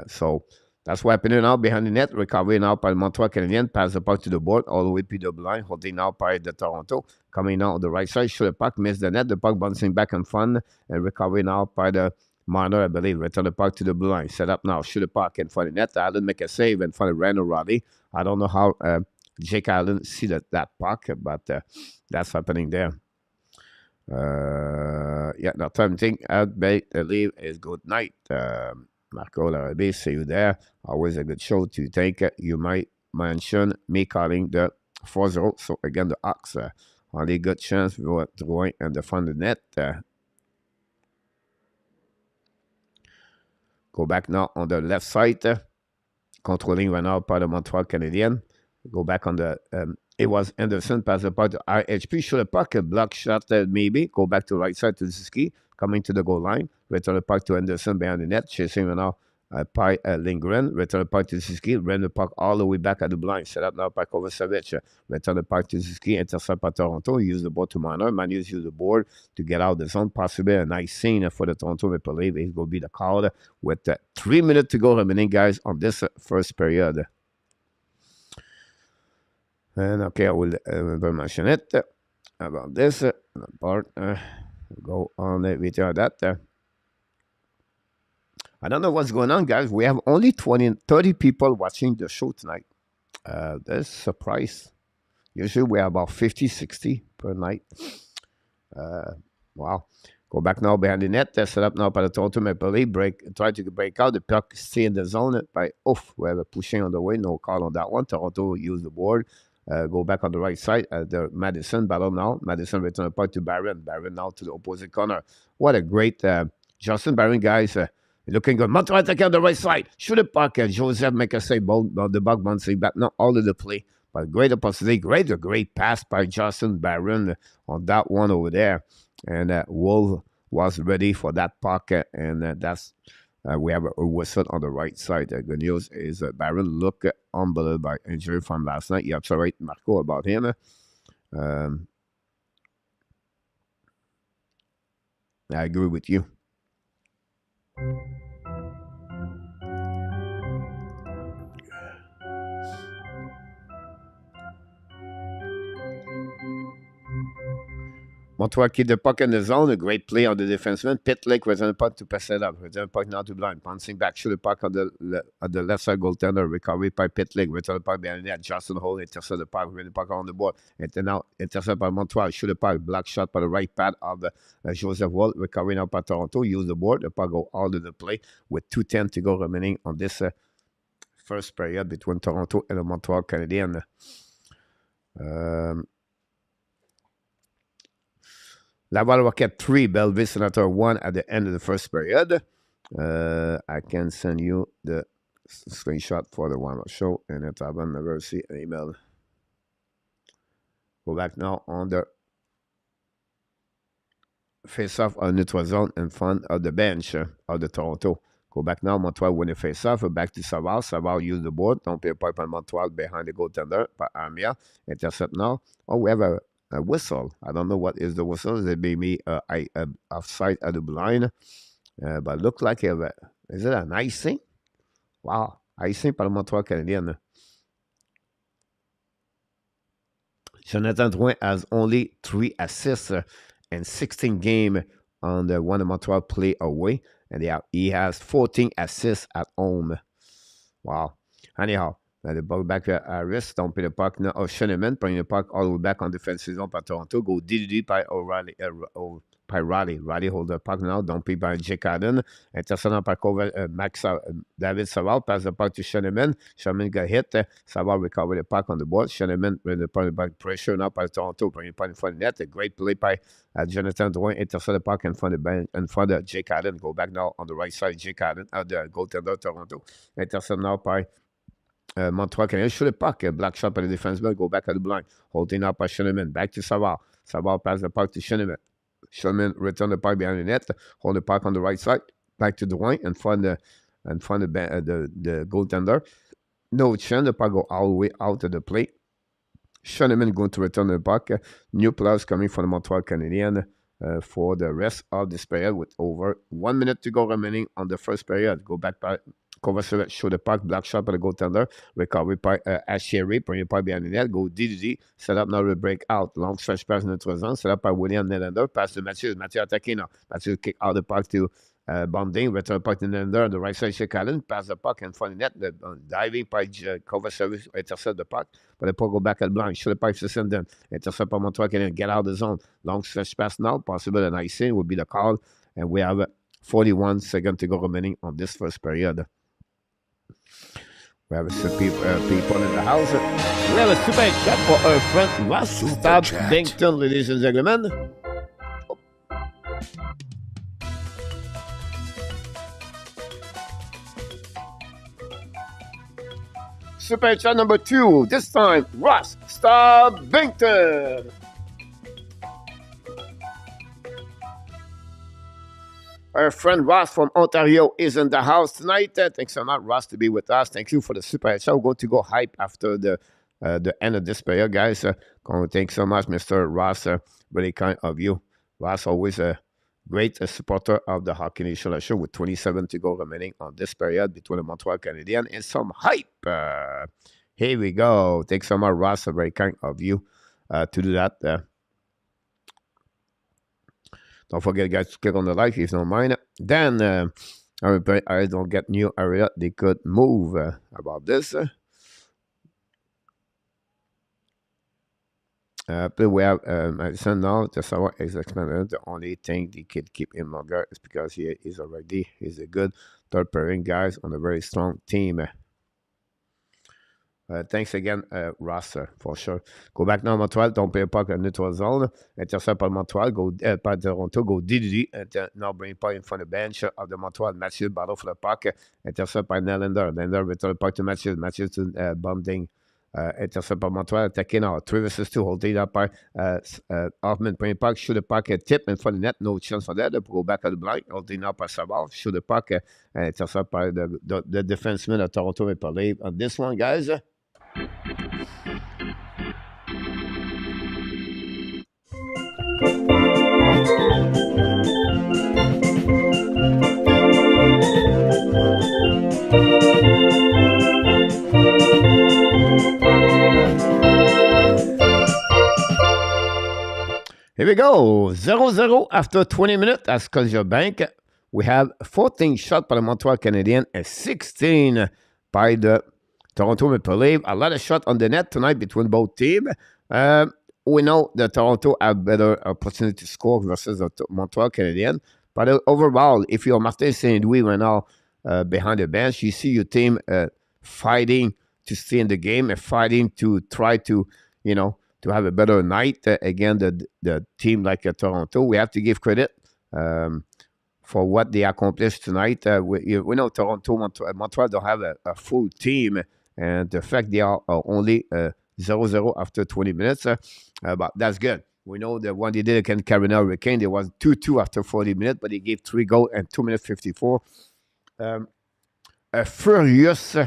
So that's what happening now behind the net. Recovery now by Montreal Canadiens. Pass the puck to the board all the way to the line. Holding now by the Toronto. Coming now on the right side. Shoot the puck. Miss the net. The puck bouncing back in front. And recovery now by the Marner, I believe. Return the puck to the blue line. Set up now. Shoot the puck in front of the net. Allen make a save in front of Randall Roddy. I don't know how Jake Allen see that puck, but that's happening there. Yeah, now time to think. Leave is good night. Marco Larrabee, see you there. Always a good show to take. You might mention me calling the 4-0. So again, the Ox. Only good chance for Drouin and the front of the net. Go back now on the left side. Controlling right now by the Montreal Canadiens. Go back on the, it was Anderson, pass the puck to RHP, shoot a puck, a block shot maybe, go back to right side to Suzuki, coming to the goal line, return the puck to Anderson behind the net, chasing him now by Lindgren, return the puck to Suzuki, ran the puck all the way back at the blind, set up now by Kovacevic, return the puck to Suzuki, intercept by Toronto, use the board to Manor, Manus use the board to get out of the zone, possibly a nice scene for the Toronto Maple Leafs. It's going to be the call with 3 minutes to go remaining, guys, on this first period. And okay, I will mention it about this part. Go on the video of that. I don't know what's going on, guys. We have only 30 people watching the show tonight. That's a surprise. Usually we have about 50, 60 per night. Wow. Go back now behind the net. Set up now by the Toronto Maple Leafs. Try to break out. The puck stay in the zone. We have a pushing on the way. No call on that one. Toronto use the board. Go back on the right side. The Madison battle now. Madison return the puck to Barron. Barron now to the opposite corner. What a great Justin Barron, guys. Looking good. Montreal attacking on the right side. Shoot a puck. Joseph make a save. The buck bouncing back. Not all of the play, but great opportunity. Great pass by Justin Barron on that one over there. And Wolf was ready for that puck. And that's we have a whistle on the right side. Good news is Barron looked unbelievable by injury from last night. You absolutely right, Marco, about him. I agree with you. Montreal keep the puck in the zone. A great play on the defenseman. Pitlick return the puck to Pesedav. Return the puck now to Blind. Bouncing back. Shoot the puck on the left side goaltender. Recovery by Pitlick. Return the puck behind the net. Justin Hole intercept the puck. Bring the puck on the board. And then now intercept by Montreal. Shoot the puck. Black shot by the right pad of Joseph Wall. Recovery now by Toronto. Use the board. The puck go all to the play with 2:10 to go remaining on this first period between Toronto and the Montreal Canadiens. Laval Rocket 3, Belleville Senator 1 at the end of the first period. I can send you the screenshot for the one show, and I haven't never see an email. Go back now on the face-off of neutral zone in front of the bench of the Toronto. Go back now, Montreal win the face-off. Back to Savard. Savard use the board. Don't pay a pipe on Montreal behind the goaltender by Armia. Intercept now. Oh, we have a whistle. I don't know what is the whistle. It may be offside at the blind. But look like is it an icing? Wow. Icing par le Montreal Canadien. Jonathan Drouin has only 3 assists and 16 games on the one of Montreal play away. And he has 14 assists at home. Wow. Anyhow. The ball back to Harris. Don't pay the puck now. Sheneman bring the puck all the way back on defensive zone by Toronto. Go DDD by O'Reilly. Riley hold the puck now. Don't pay by Jake Allen. Intercept by David Savard. Pass the puck to Sheneman. Sheneman got hit. Savard recover the puck on the board. Sheneman bring the puck back. Pressure now by Toronto. Bring the puck in front of the net. A great play by Jonathan Drouin. Intercept the puck in front of Jake Allen. Go back now on the right side. Jake Allen. The goaltender Toronto. Intercept now by Montreal Canadiens. Shoot the puck. Black shot by the defenseman. Go back at the blind. Holding up by Sheneman. Back to Savard. Savard pass the puck to Sheneman. Sheneman return the puck behind the net. Hold the puck on the right side. Back to Drouin in front of the goaltender. No chance. The puck go all the way out of the plate. Sheneman going to return the puck. New players coming from the Montreal Canadiens for the rest of this period with over 1 minute to go remaining on the first period. Go back by Kovacevic, show the puck, black shot by the goaltender, recovery by ACCIARI, bring the puck behind the net, go DDD, set up now the break out, long stretch pass in the zone, set up by William Nylander, pass to Mathieu attacking now, Mathieu kick out the puck to Bonding, return the puck to Nylander on the right side, Jake Allen, pass the puck in front of the net, the diving by Kovacevic, intercept the puck, but the puck go back at blind, show the puck to Senden, intercept by Montreal, and get out of the zone, long stretch pass now, possible an icing would be the call, and we have 41 seconds to go remaining on this first period. We have some people in the house. We have a super chat for our friend Ross Stabington, ladies and gentlemen. Super chat number 2. This time, Ross Stubbington. Our friend Ross from Ontario is in the house tonight. Thanks so much, Ross, to be with us. Thank you for the super chat. We're going to go hype after the end of this period, guys. Thanks so much, Mr. Ross. Really kind of you. Ross, always a great supporter of the Hockey Nation show with 27 to go remaining on this period between the Montreal Canadiens and some hype. Here we go. Thanks so much, Ross. Very kind of you to do that. Don't forget, guys, to click on the like if you don't mind. Then, I don't get new area. They could move about this. We have Madison now. The Sawa is expanded. The only thing they could keep him longer is because he's a good third pairing guys on a very strong team. Thanks again, Ross, for sure. Go back now, Montreal. Don't pay a puck à neutral zone. Intercept par Montreal. Par Toronto. Go DDD. Now bring puck in front of the bench of the Montreal. Matthews battle for the puck. Intercept by Nylander. Nylander return the puck to Matthews. Matthews to Bunding. Intercept par Montreal. Attacking now. 3 versus 2. Holding up by Hoffman. Bring puck. Shoot the puck. Tip in front of the net. No chance for that. Go back at the blind. Holding up by Savard. Shoot the puck. Intercept by the defenseman of Toronto Maple Leafs. On this one, guys. Here we go. 0-0 after 20 minutes at Scotiabank. We have 14 shots by the Montreal Canadiens and 16 by the Toronto Maple Leafs. A lot of shots on the net tonight between both teams. We know that Toronto have better opportunity to score versus the Montreal Canadiens. But overall, if you're Martin Saint-Louis right now behind the bench, you see your team fighting to stay in the game and fighting to try to, to have a better night against the team like Toronto. We have to give credit for what they accomplished tonight. We know Montreal don't have a full team, and the fact they are only 0-0 after 20 minutes, but that's good. We know that when they did against Carolina Hurricane, there was 2-2 after 40 minutes, but they gave 3 goals and 2 minutes 54. A furious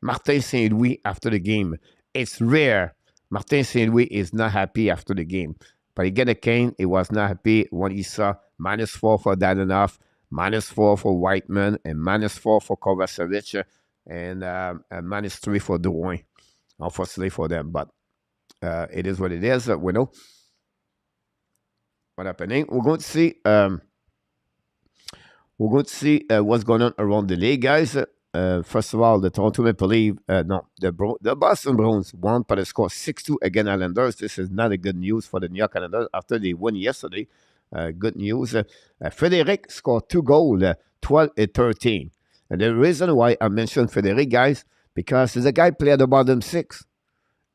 Martin Saint-Louis after the game. It's rare. Martin Saint-Louis is not happy after the game. But again, Kane, he was not happy when he saw -4 for Dadonov, -4 for Whiteman, and -4 for Kovacevic, and -3 for Drouin. Unfortunately for them, but it is what it is. We know what's happening. We're going to see. What's going on around the league, guys. First of all, the Toronto Maple Leafs, the Boston Bruins won by the score 6-2 against Islanders. This is not a good news for the New York Islanders after they won yesterday. Good news. Frederic scored 2 goals, 12 and 13. And the reason why I mentioned Frederic, guys, because the guy played at the bottom 6,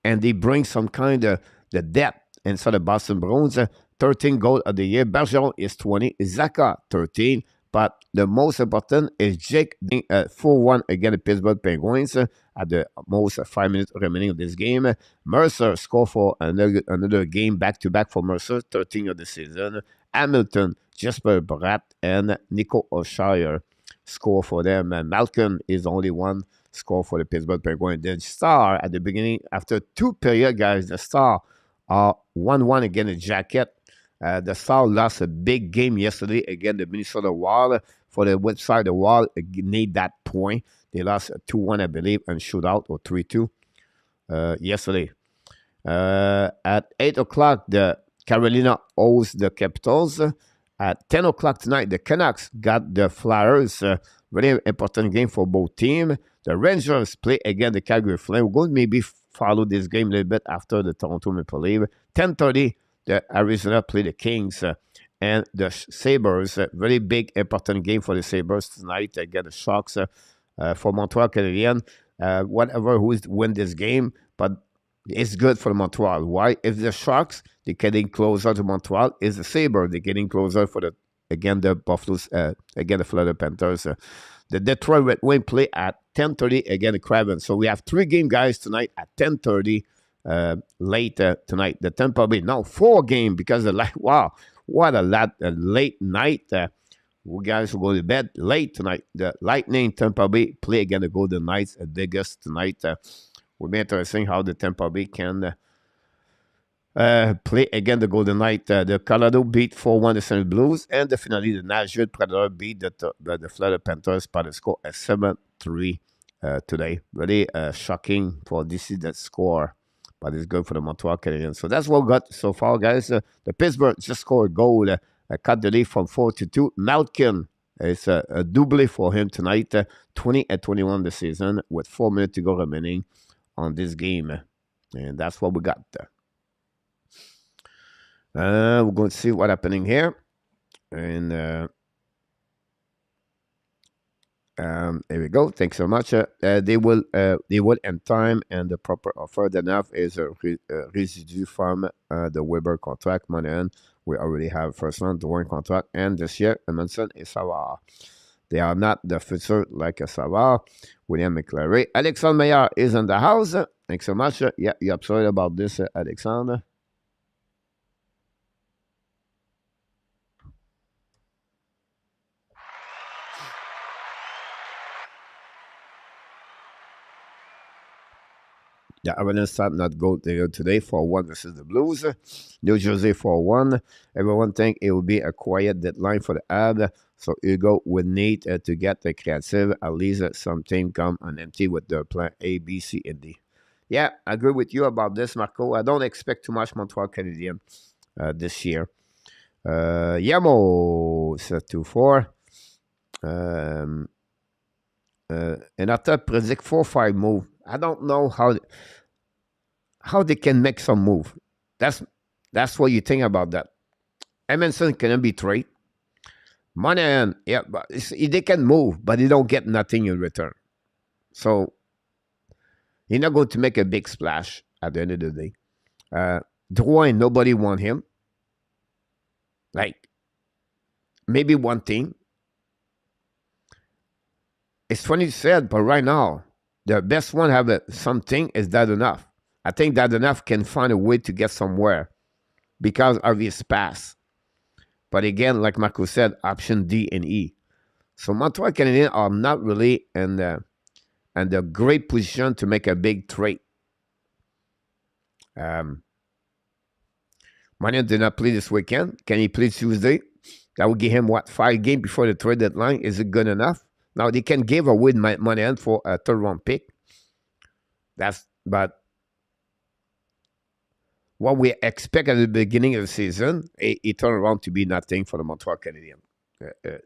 and they bring some kind of the depth inside the Boston Bruins. 13 goals of the year. Bergeron is 20. Zaka 13. But the most important is Jake 4-1 against the Pittsburgh Penguins at the most 5 minutes remaining of this game. Mercer scored for another game back-to-back for Mercer, 13 of the season. Hamilton, Jesper Bratt, and Nico O'Shire score for them. And Malcolm is only one score for the Pittsburgh Penguins. The Star at the beginning, after 2 periods, guys, the Star are 1-1 against the Jacket. The Star lost a big game yesterday against the Minnesota Wild. For the website, the Wild need that point. They lost 2-1, I believe, and shootout, or 3-2 yesterday. At 8 o'clock, the Carolina owes the Capitals. At 10 o'clock tonight, the Canucks got the Flyers. Very important game for both teams. The Rangers play against the Calgary Flames. We're going to maybe follow this game a little bit after the Toronto Maple Leafs. 10:30. The Arizona play the Kings and the Sabres. Very big, important game for the Sabres tonight. Get the Sharks for Montreal Canadiens. Whatever who win this game, but it's good for Montreal. Why? If the Sharks, they're getting closer to Montreal. Is the Sabres, they're getting closer for the Buffaloes, again, the Florida Panthers. The Detroit Red Wings play at 10:30 again the Cravens. So we have 3 game, guys, tonight at 10:30 late tonight. The Tampa Bay, now 4 game because wow, what a late night. We guys will go to bed late tonight. The Lightning Tampa Bay play again the Golden Knights at Vegas tonight. Will be interesting how the Tampa Bay can play again the Golden Knights. The Colorado beat 4-1 the St. Blues, and the finale the Nashville Predators beat the Florida Panthers by the score at 7-3 today. Really shocking for DC that score, but it's good for the Montreal Canadiens. So that's what we got so far, guys. The Pittsburgh just scored a goal, cut the lead from 4-2. Malkin, it's a double for him tonight, 20-21 this season with 4 minutes to go remaining on this game, and that's what we got. We're going to see what's happening here, and here we go. Thanks so much. They will end time, and the proper offer. Enough is a residue from the Weber contract. Money in. We already have first round the one contract, and this year Emerson is Savard. They are not the future like a Savard. William McClary. Alexandre Meyer is in the house. Thanks so much. Yeah, you're upset about this, Alexandre. The Avalanche start not go there today 4-1 versus the Blues. New Jersey 4-1. Everyone think it will be a quiet deadline for the Habs. So Hugo would need to get the creative. At least some team come on empty with their plan A, B, C, and D. Yeah, I agree with you about this, Marco. I don't expect too much Montreal Canadiens this year. Yamo is 2-4. And after predict 4-5 move. I don't know how they can make some move. That's what you think about that. Emerson cannot be traded. Monahan, yeah, but they can move, but they don't get nothing in return. So he's not going to make a big splash at the end of the day. Drouin, nobody want him. Like maybe one team. It's funny said, but right now, the best one have something is that enough. I think that enough can find a way to get somewhere because of his pass. But again, like Marco said, option D and E. So Montreal Canadiens are not really in the great position to make a big trade. Manion did not play this weekend. Can he play Tuesday? That would give him, 5 games before the trade deadline? Is it good enough? Now, they can give away money for a third-round pick. But what we expect at the beginning of the season, it turned around to be nothing for the Montreal Canadiens.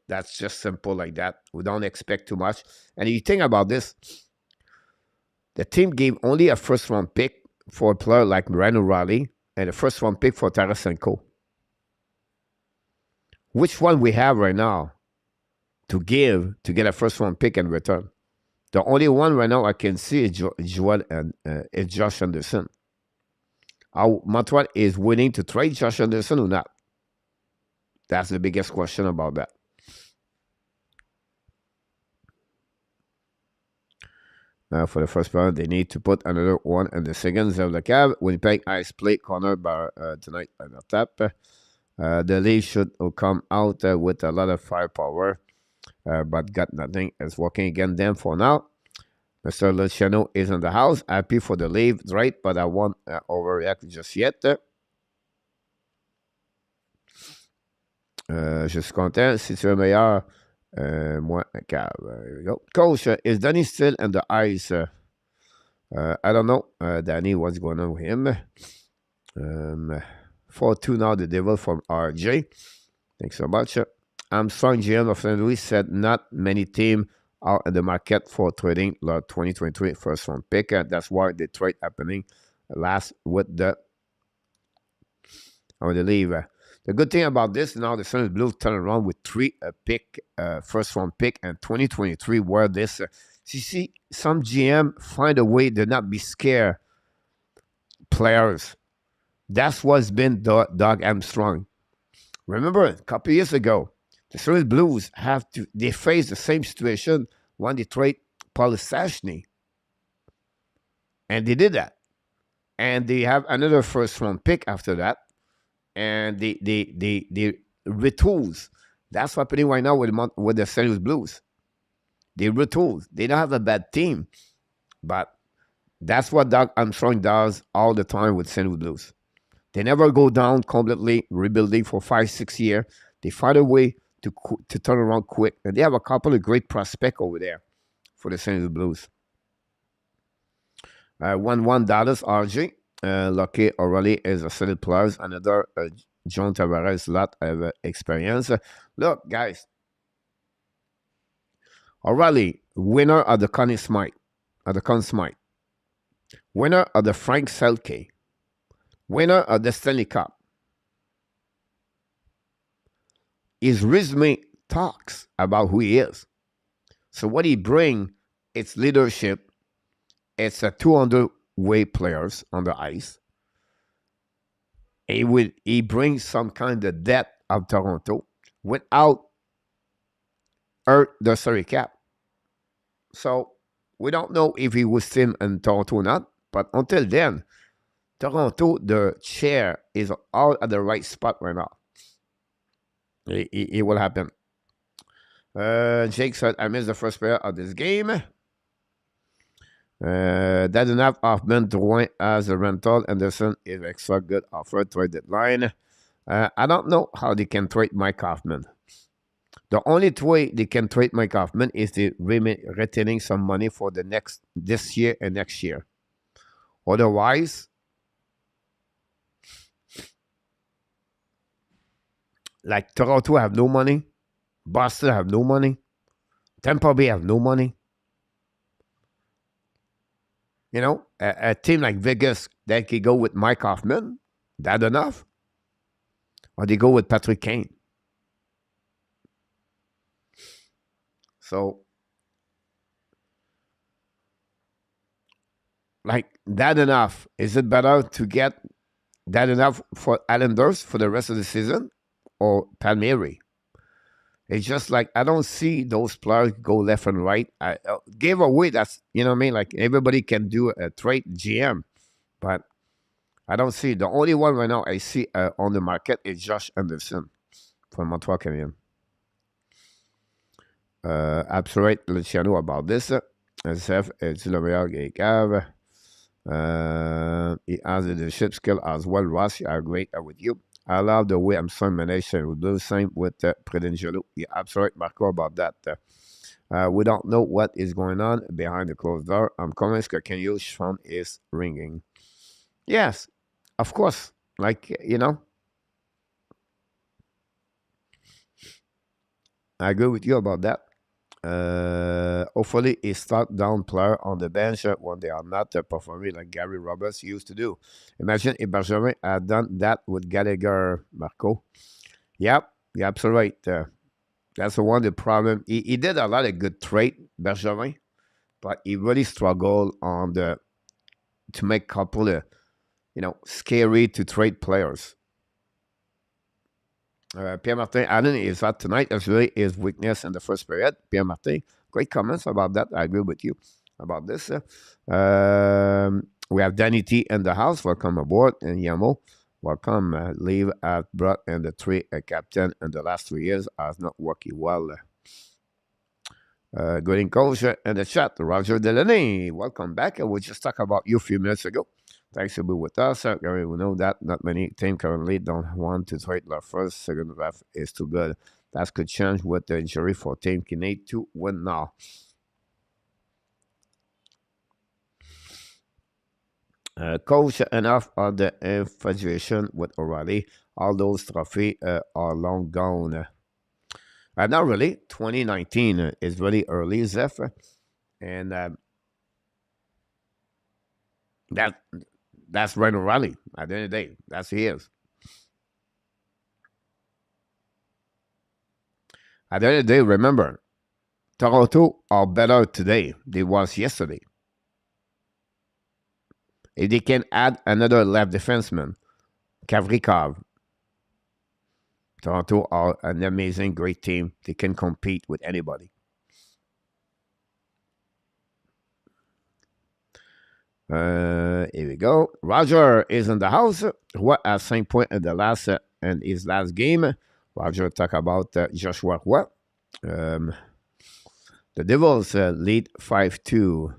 That's just simple like that. We don't expect too much. And if you think about this, the team gave only a first-round pick for a player like Ryan O'Reilly and a first-round pick for Tarasenko. Which one we have right now to give to get a first-round pick in return? The only one right now I can see is Joel and is Josh Anderson. How Montreal is willing to trade Josh Anderson or not? That's the biggest question about that. For the first round, they need to put another one in the second of the cab. Winnipeg Ice play corner bar tonight on the tap. The league should come out with a lot of firepower. But got nothing. It's working against them for now. Mr. Luciano is in the house. Happy for the leave, right? But I won't overreact just yet. Je suis content. Si tu es meilleur, moi, here we go. Coach, is Danny still in the ice? I don't know. Danny, what's going on with him? 4-2 now, the Devil from RJ. Thanks so much. Armstrong, GM of St. Louis, said not many teams are in the market for trading the 2023 first-round pick. That's why the trade happening last with the leave. The good thing about this now, the St. Louis Blues turn around with 3 first-round pick in 2023. Where this, you see, some GM find a way to not be scared players. That's what's been Doug Armstrong. Remember, a couple years ago, the St. Louis Blues they face the same situation when they trade Paul Stastny. And they did that. And they have another first round pick after that. And they retools. That's happening right now with the St. Louis Blues. They retools. They don't have a bad team. But that's what Doug Armstrong does all the time with St. Louis Blues. They never go down completely, rebuilding for 5-6 years. They find a way to turn around quick. And they have a couple of great prospects over there for the St. Louis Blues. 1-1 Dallas, RJ. Lucky O'Reilly is a solid player. Another John Tavares, lot of experience. Look, guys. O'Reilly, winner of the Conn Smythe. Winner of the Frank Selke. Winner of the Stanley Cup. His resume talks about who he is. So what he brings, it's leadership. It's a 200-way players on the ice. He brings some kind of depth of Toronto without hurt the salary cap. So we don't know if he will stay in Toronto or not. But until then, Toronto, the chair is all at the right spot right now. It will happen. Jake said, I missed the first player of this game. That enough Hoffman Drouin as a rental. Anderson is extra good offer trade deadline. I don't know how they can trade Mike Hoffman. The only way they can trade Mike Hoffman is they retaining some money for this year and next year. Otherwise, like Toronto have no money, Boston have no money, Tampa Bay have no money. You know, a team like Vegas, they can go with Mike Hoffman. That enough? Or they go with Patrick Kane. So, like, that enough? Is it better to get that enough for Islanders for the rest of the season or Palmieri? It's just like, I don't see those players go left and right. I gave away, that's, you know what I mean? Like, everybody can do a trade GM, but I don't see. The only one right now I see on the market is Josh Anderson from Montreal Canadiens. Absolute Luciano about this. SF, est-il le meilleur cave? He has the leadership skill as well. Ross, I agree with you. I love the way I'm saying management. We do the same with Predangelo. Yeah, absolutely, Marco, about that. We don't know what is going on behind the closed door. I'm convinced that Kenyo's phone is ringing. Yes, of course. Like, you know, I agree with you about that. Hopefully, a start down player on the bench when they are not performing like Gary Roberts used to do. Imagine if Bergevin had done that with Gallagher, Marco. Yep, you're absolutely right. That's the one the problem. He did a lot of good trade, Bergevin, but he really struggled on to make a couple of, you know, scary to trade players. Pierre-Martin Allen is out tonight. That's really his weakness in the first period. Pierre-Martin, great comments about that. I agree with you about this. We have Danny T in the house. Welcome aboard. And Yamo, welcome. Leave at brought and the three captain in the last 3 years has not working well. Good in coach in the chat. Roger Delaney, welcome back. We just talked about you a few minutes ago. Thanks for being with us. We know that not many teams currently don't want to trade their first. Second half is too good. That could change with the injury for team can need to win now. Coach, enough of the infatuation with O'Reilly. All those trophies are long gone. Not really. 2019 is really early, Zeph. And that's Ryan O'Reilly. At the end of the day, that's who he is. At the end of the day, remember, Toronto are better today than was yesterday. If they can add another left defenseman, Kavrikov, Toronto are an amazing, great team. They can compete with anybody. Here we go. Roger is in the house. What has 5 points in the last in his last game? Roger talk about Joshua What. The Devils lead 5-2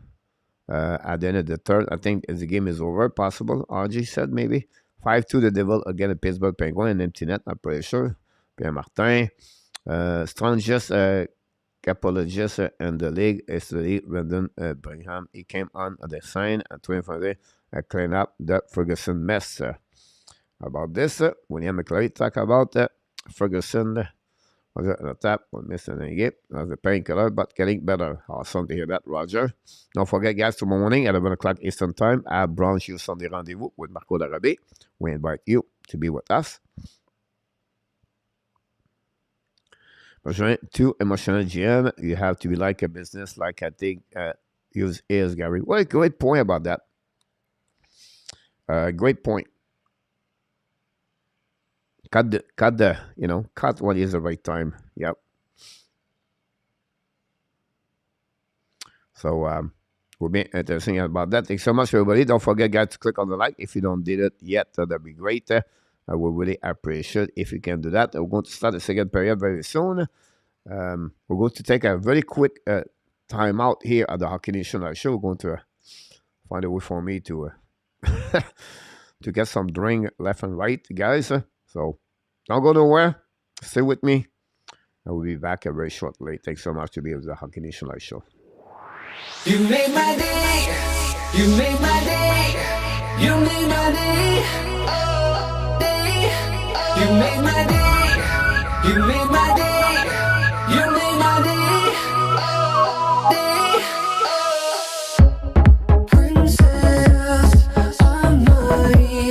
at the end of the third. I think as the game is over, possible. RG said maybe 5-2 the Devil against the Pittsburgh Penguins, an empty net. I'm pretty sure. Pierre Martin, strongest capologist in the league is the Brendan Brigham. He came on the sign at 25 clean up the Ferguson mess. About this, William McClary talk about Ferguson. Was at the top, we'll miss an game. That's the painkiller, but getting better. Awesome to hear that, Roger. Don't forget, guys, tomorrow morning at 11 o'clock Eastern Time at Brown Shoe Sunday Rendezvous with Marco Darabé. We invite you to be with us. To emotional GM, you have to be like a business, like I think use is Gary. What a great point about that. Great point. Cut what is the right time. Yep. So we'll be interesting about that. Thanks so much, everybody. Don't forget, guys, to click on the like if you don't did it yet. That'd be great. I will really appreciate if you can do that. We're going to start the second period very soon. We're going to take a very quick time out here at the Hockey Nation Live Show. We're going to find a way for me to to get some drink left and right, guys. So don't go nowhere. Stay with me. I will be back very shortly. Thanks so much to be with the Hockey Nation Live Show. You made my day. You made my day. You made my day. You made my day. You made my day. You made my day. Princess of mine,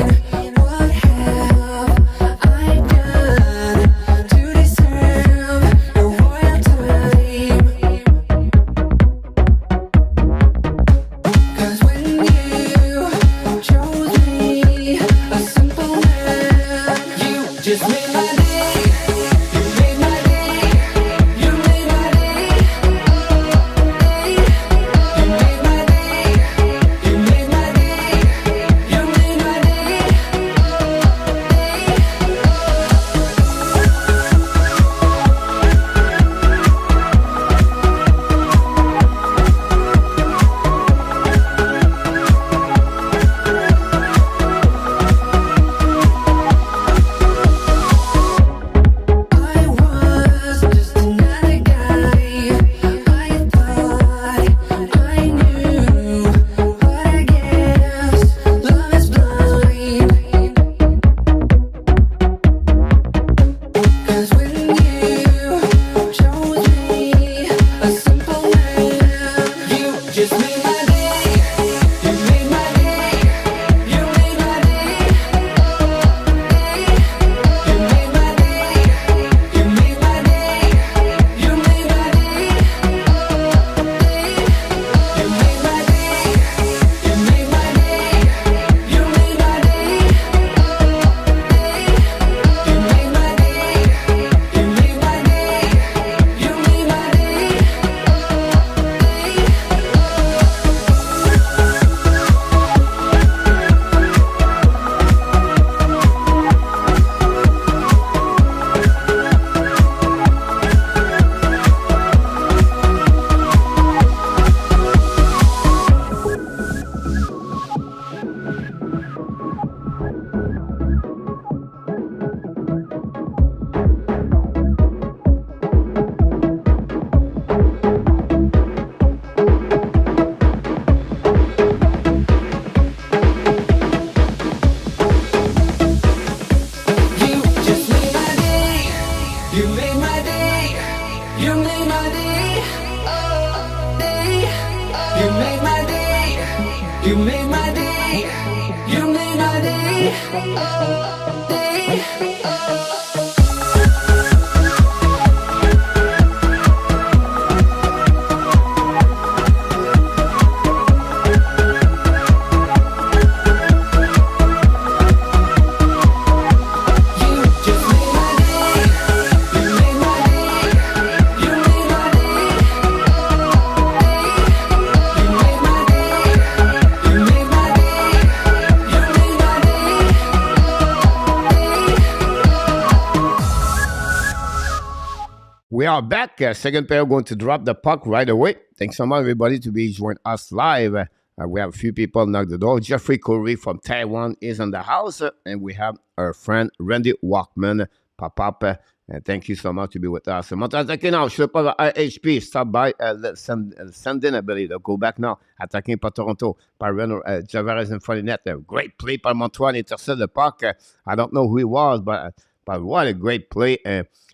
what have I done to deserve your royal time? 'Cause when you chose me, a simple man, you just made my day. You made my day. You made my day. You made my day. You made my day. You made my day. I was just another guy. I thought I knew, but I guess love is blind. 'Cause when you chose me, a simple man, you just made my day. You made my day. You made my day. You made my day. You made my day. You made my day. You made my day. You made my day. You made my day. You made my day. You made my day. You made my day. You just made my day. You made my day. You made my day. You made my day. You made my day. You made my day. You made my we are back. Second pair going to drop the puck right away. Thanks so much, everybody, to be joining us live. We have a few people knock the door. Jeffrey Curry from Taiwan is in the house. And we have our friend Randy Walkman pop up. Thank you so much to be with us. Maintenant, attaquer now. Je ne sais pas HP. Stop by. Send in, I believe. Go back now. Attacking par Toronto. Par Renner. Javares in front of the net. Great play par Montreal. Intercept the puck. I don't know who he was, but what a great play.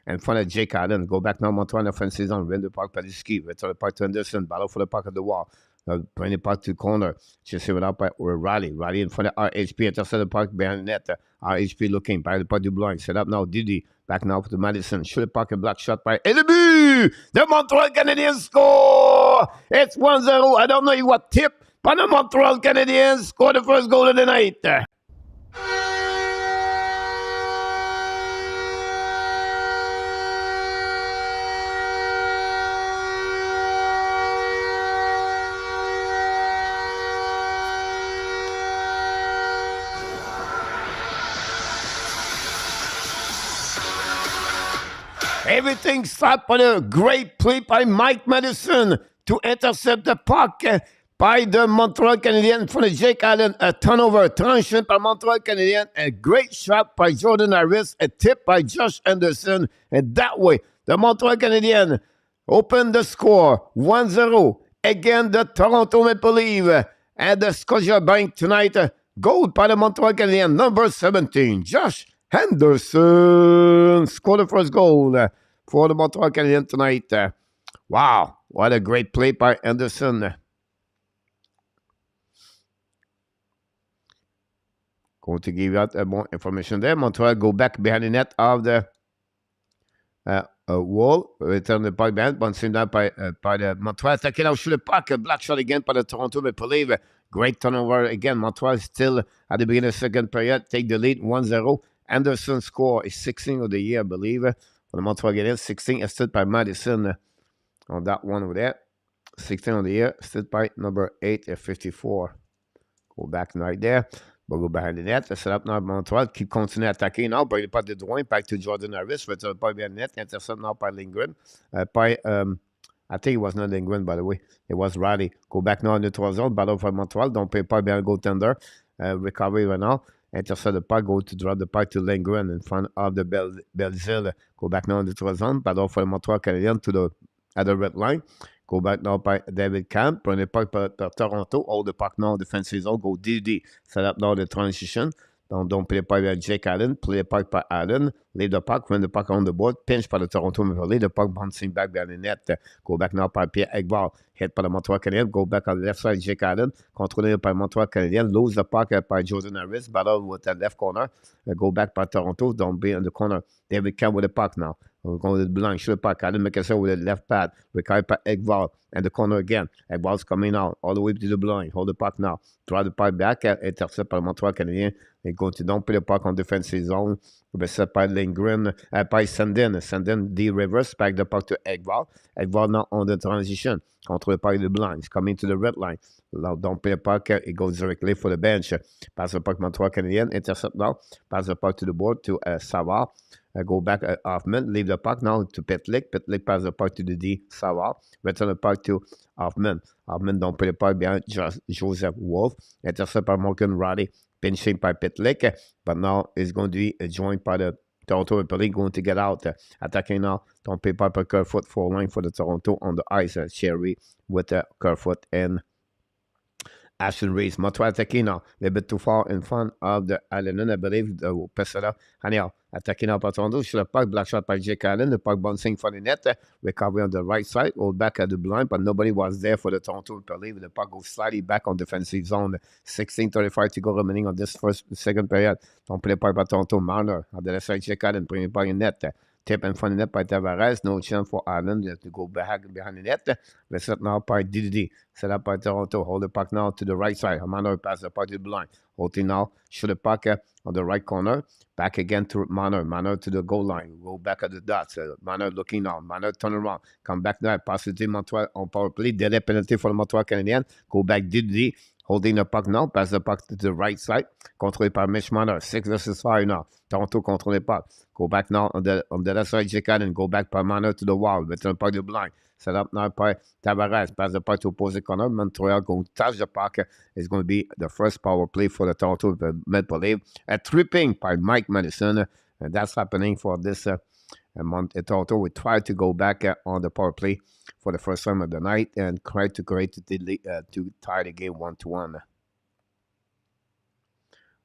In front of Jake Allen. Go back now. Montreal offensive zone. Win the puck. Padiski. Return the puck to Anderson. Battle for the puck at the wall. Bring the puck to the corner. Just it up by Riley. Riley in front of RHP. Intercept the puck behind the net. RHP looking. By the puck to blind. Set up now. Didi. Back now to Madison. Shoot the puck and block shot by Eleby. The Montreal Canadiens score. It's 1-0. I don't know what tip. But the Montreal Canadiens score the first goal of the night. Everything stopped by a great play by Mike Madison to intercept the puck by the Montreal Canadiens from Jake Allen. A turnover, transition by Montreal Canadiens. A great shot by Jordan Harris. A tip by Josh Anderson. And that way, the Montreal Canadiens opened the score 1-0. Again, the Toronto Maple Leafs and the Scotiabank tonight. Goal by the Montreal Canadiens, number 17, Josh Henderson scored the first goal for the Montreal Canadiens tonight. Wow, what a great play by Henderson. Going to give you out more information there. Montreal go back behind the net of the wall. Return the puck behind. Bouncing down by the Montreal. Attacking out, shoot the puck. A block shot again by the Toronto Maple Leafs. Great turnover again. Montreal still at the beginning of the second period. Take the lead 1-0. Anderson score is 16 of the year, I believe. For the Montreal Canadiens, 16 assisted by Madison on that one over there. 16 of the year, assisted by number 8 at 54. Go back right there. We'll go behind the net. Set up now Montreal. Keep continuing attacking now. Bring the puck to Drouin. Back to Jordan Harris. Return the puck behind the net. Intercept now by Lindgren. I think it was not Lindgren, by the way. It was Riley. Go back now in the 3 zone. Battle for Montreal. Don't pay puck behind the goaltender. Recovery right now. Intercept the puck, go to drop the puck to Lindgren in front of the Belzile. Go back now in the 3 zone. Battle for the Montreal Canadiens to the other red line. Go back now by David Camp. Bring the puck by Toronto. Hold the puck now defensive zone. Go DD. Set up now the transition. Don't play the puck by Jake Allen. Play the puck by Allen. Leave the puck. Run the puck on the board. Pinch by the Toronto Maple Leafs. The puck bouncing back behind the net. Go back now by Pierre Egbar. Hit by the Montreal Canadiens. Go back on the left side. Jake Allen. Controlled by Montreal Canadiens. Lose the puck by Jordan Harris. Battle with the left corner. Go back by Toronto. Don't be in the corner. David Camp with the puck now. We're going to the blind. Shoot the puck. Allen make a with the left pad. Recovered by Egbar. And the corner again. Egbar's coming out. All the way to the blind. Hold the puck now. Draw the puck back. Intercept by Montreal Canadiens. They go to don't put the puck on defensive zone. Be set by Lindgren. By Sandin. Sandin the reverse. Back the puck to Egbar. Egbar now on the transition. Control the puck the blind. It's coming to the red line. Now don't play the puck. It goes directly for the bench. Pass the puck Montreal Canadiens. Intercept now. Pass the puck to the board to Savard. Go back Hoffman. Leave the puck now to Petlik. Petlik pass the puck to the D. Savard. Return the puck to Hoffman. Hoffman don't play the puck behind Joseph Wolf. Intercept by Morgan Riley. Pinching by Petlik. But now it's going to be joined by the Toronto Maple Leafs going to get out. Attacking now. Don't pay by Kerfoot. 4 line for the Toronto on the ice. Sherry with Kerfoot and Ashton Reese. Montreal attacking now. A little bit too far in front of the Allen, I believe. Pesada. Anyhow, attacking now by Toronto. Shoot the puck. Black shot by Jake Allen. The puck bouncing for the net. Recovery on the right side. Hold back at the blind, but nobody was there for the Toronto Maple Leafs. The puck goes slightly back on defensive zone. 16:35 to go remaining on this second period. Don't play the puck by Toronto. Marner. On the left side, Jake Allen. Bring the puck in net. Tip in front of the net by Tavares. No chance for Allen to go back behind the net. Reset now by DDD. Set up by Toronto. Hold the puck now to the right side. Manor pass the puck to the blind. Holding now. Shoot the puck on the right corner. Back again to Manor. Manor to the goal line. Go back at the dots. Manor looking now. Manor turn around. Come back now. Pass it to Montreal on power play. Delay penalty for the Montreal Canadiens. Go back DDD. holding the puck now, pass the puck to the right side, controlé par Mitch Marner, 6 versus 5 now. Toronto contrôle le puck. Go back now on the other side, Jake Allen, go back par Marner to the wall, return the puck to the blind. Set up now by Tavares, pass the puck to opposite corner. Montreal going to touch the puck. It's going to be the first power play for the Toronto Maple Leaf. A tripping by Mike Madison, and that's happening for this Toronto. We try to go back on the power play for the first time of the night and try to create to tie the game 1-1.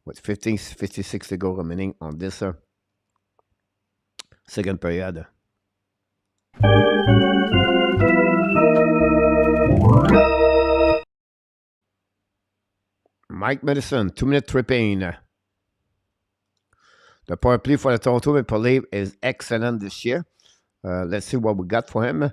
With 56 to go remaining on this second period. Mike Madison, 2-minute tripping. The power play for the Toronto Maple Leaf is excellent this year. Let's see what we got for him.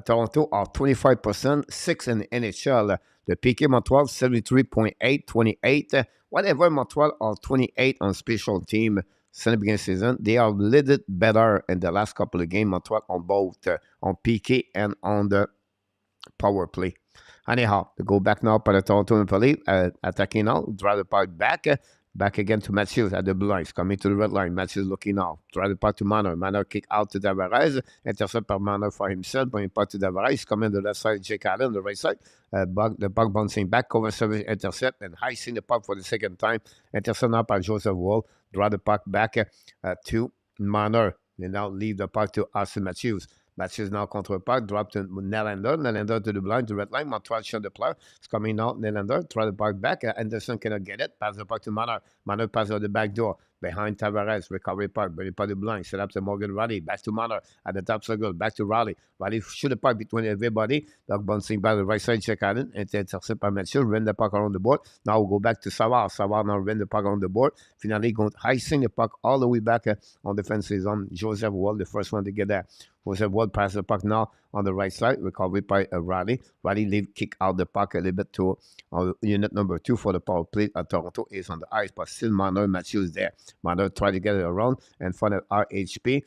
Toronto are 25%, 6 in the NHL. The PK Montreal, 73.8, 28. Whatever, Montreal are 28 on special team since the beginning of the season. They are a little bit better in the last couple of games, Montreal, on both on PK and on the power play. Anyhow, to go back now by the Toronto Maple Leaf, attacking now, drive the puck back. Back again to Matthews at the blue line. He's coming to the red line. Matthews looking now. Drive the puck to Marner. Marner kick out to Tavares. Intercept by Marner for himself. Bring puck to Tavares. He's coming to the left side. Jake Allen on the right side. The puck bouncing back. Cover service intercept. And heisting the puck for the second time. Intercept now by Joseph Woll. Drive the puck back to Marner. They now leave the puck to Austin Matthews. Matthews now contre puck, drop to Nylander. Nylander to the blind, to red line. Montreal shot the player. It's coming out. Nylander, try the puck back. Anderson cannot get it. Pass the puck to Marner. Marner pass out the back door. Behind Tavares, recovery puck, bring the puck to the blind. Set up to Morgan Rielly. Back to Marner. At the top circle. Back to Rielly. Rielly shoot the puck between everybody. Puck bouncing by the right side. Check out it. Intercept by Matthews. Run the puck around the board. Now we'll go back to Savard. Savard now run the puck around the board. Finally, going to icing the puck all the way back on defensive zone. Joseph Woll, the first one to get there. Joseph Woll pass the puck now on the right side. Recovery by Rielly. Rielly kick out the puck a little bit to unit number 2 for the power play. Toronto is on the ice, but still Marner Matthews there. Marner try to get it around in front of RHP.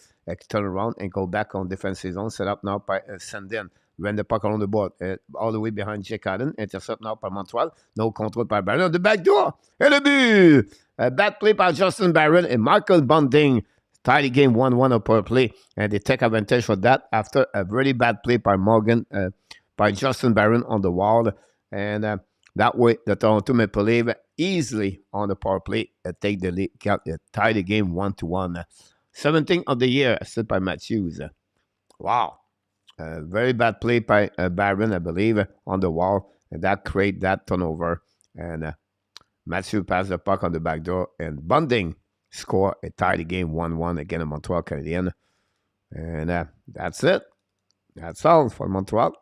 Turn around and go back on defensive zone. Set up now by Sandin. Run the puck around the board. All the way behind Jake Allen. Intercept now by Montreal. No control by Barron on the back door. Et le but! A bad play by Justin Barron and Michael Bunting. Tie the game 1-1 on power play, and they take advantage for that after a very bad play by by Justin Barron on the wall, and that way the Toronto Maple Leaf easily on the power play take the lead, tie the game 1-1. 17th of the year, set by Matthews. Wow, very bad play by Barron, I believe, on the wall, and that create that turnover, and Matthews passed the puck on the back door, and Bunting score a tie the game 1-1 again in Montreal Canadiens. And that's it. That's all for Montreal.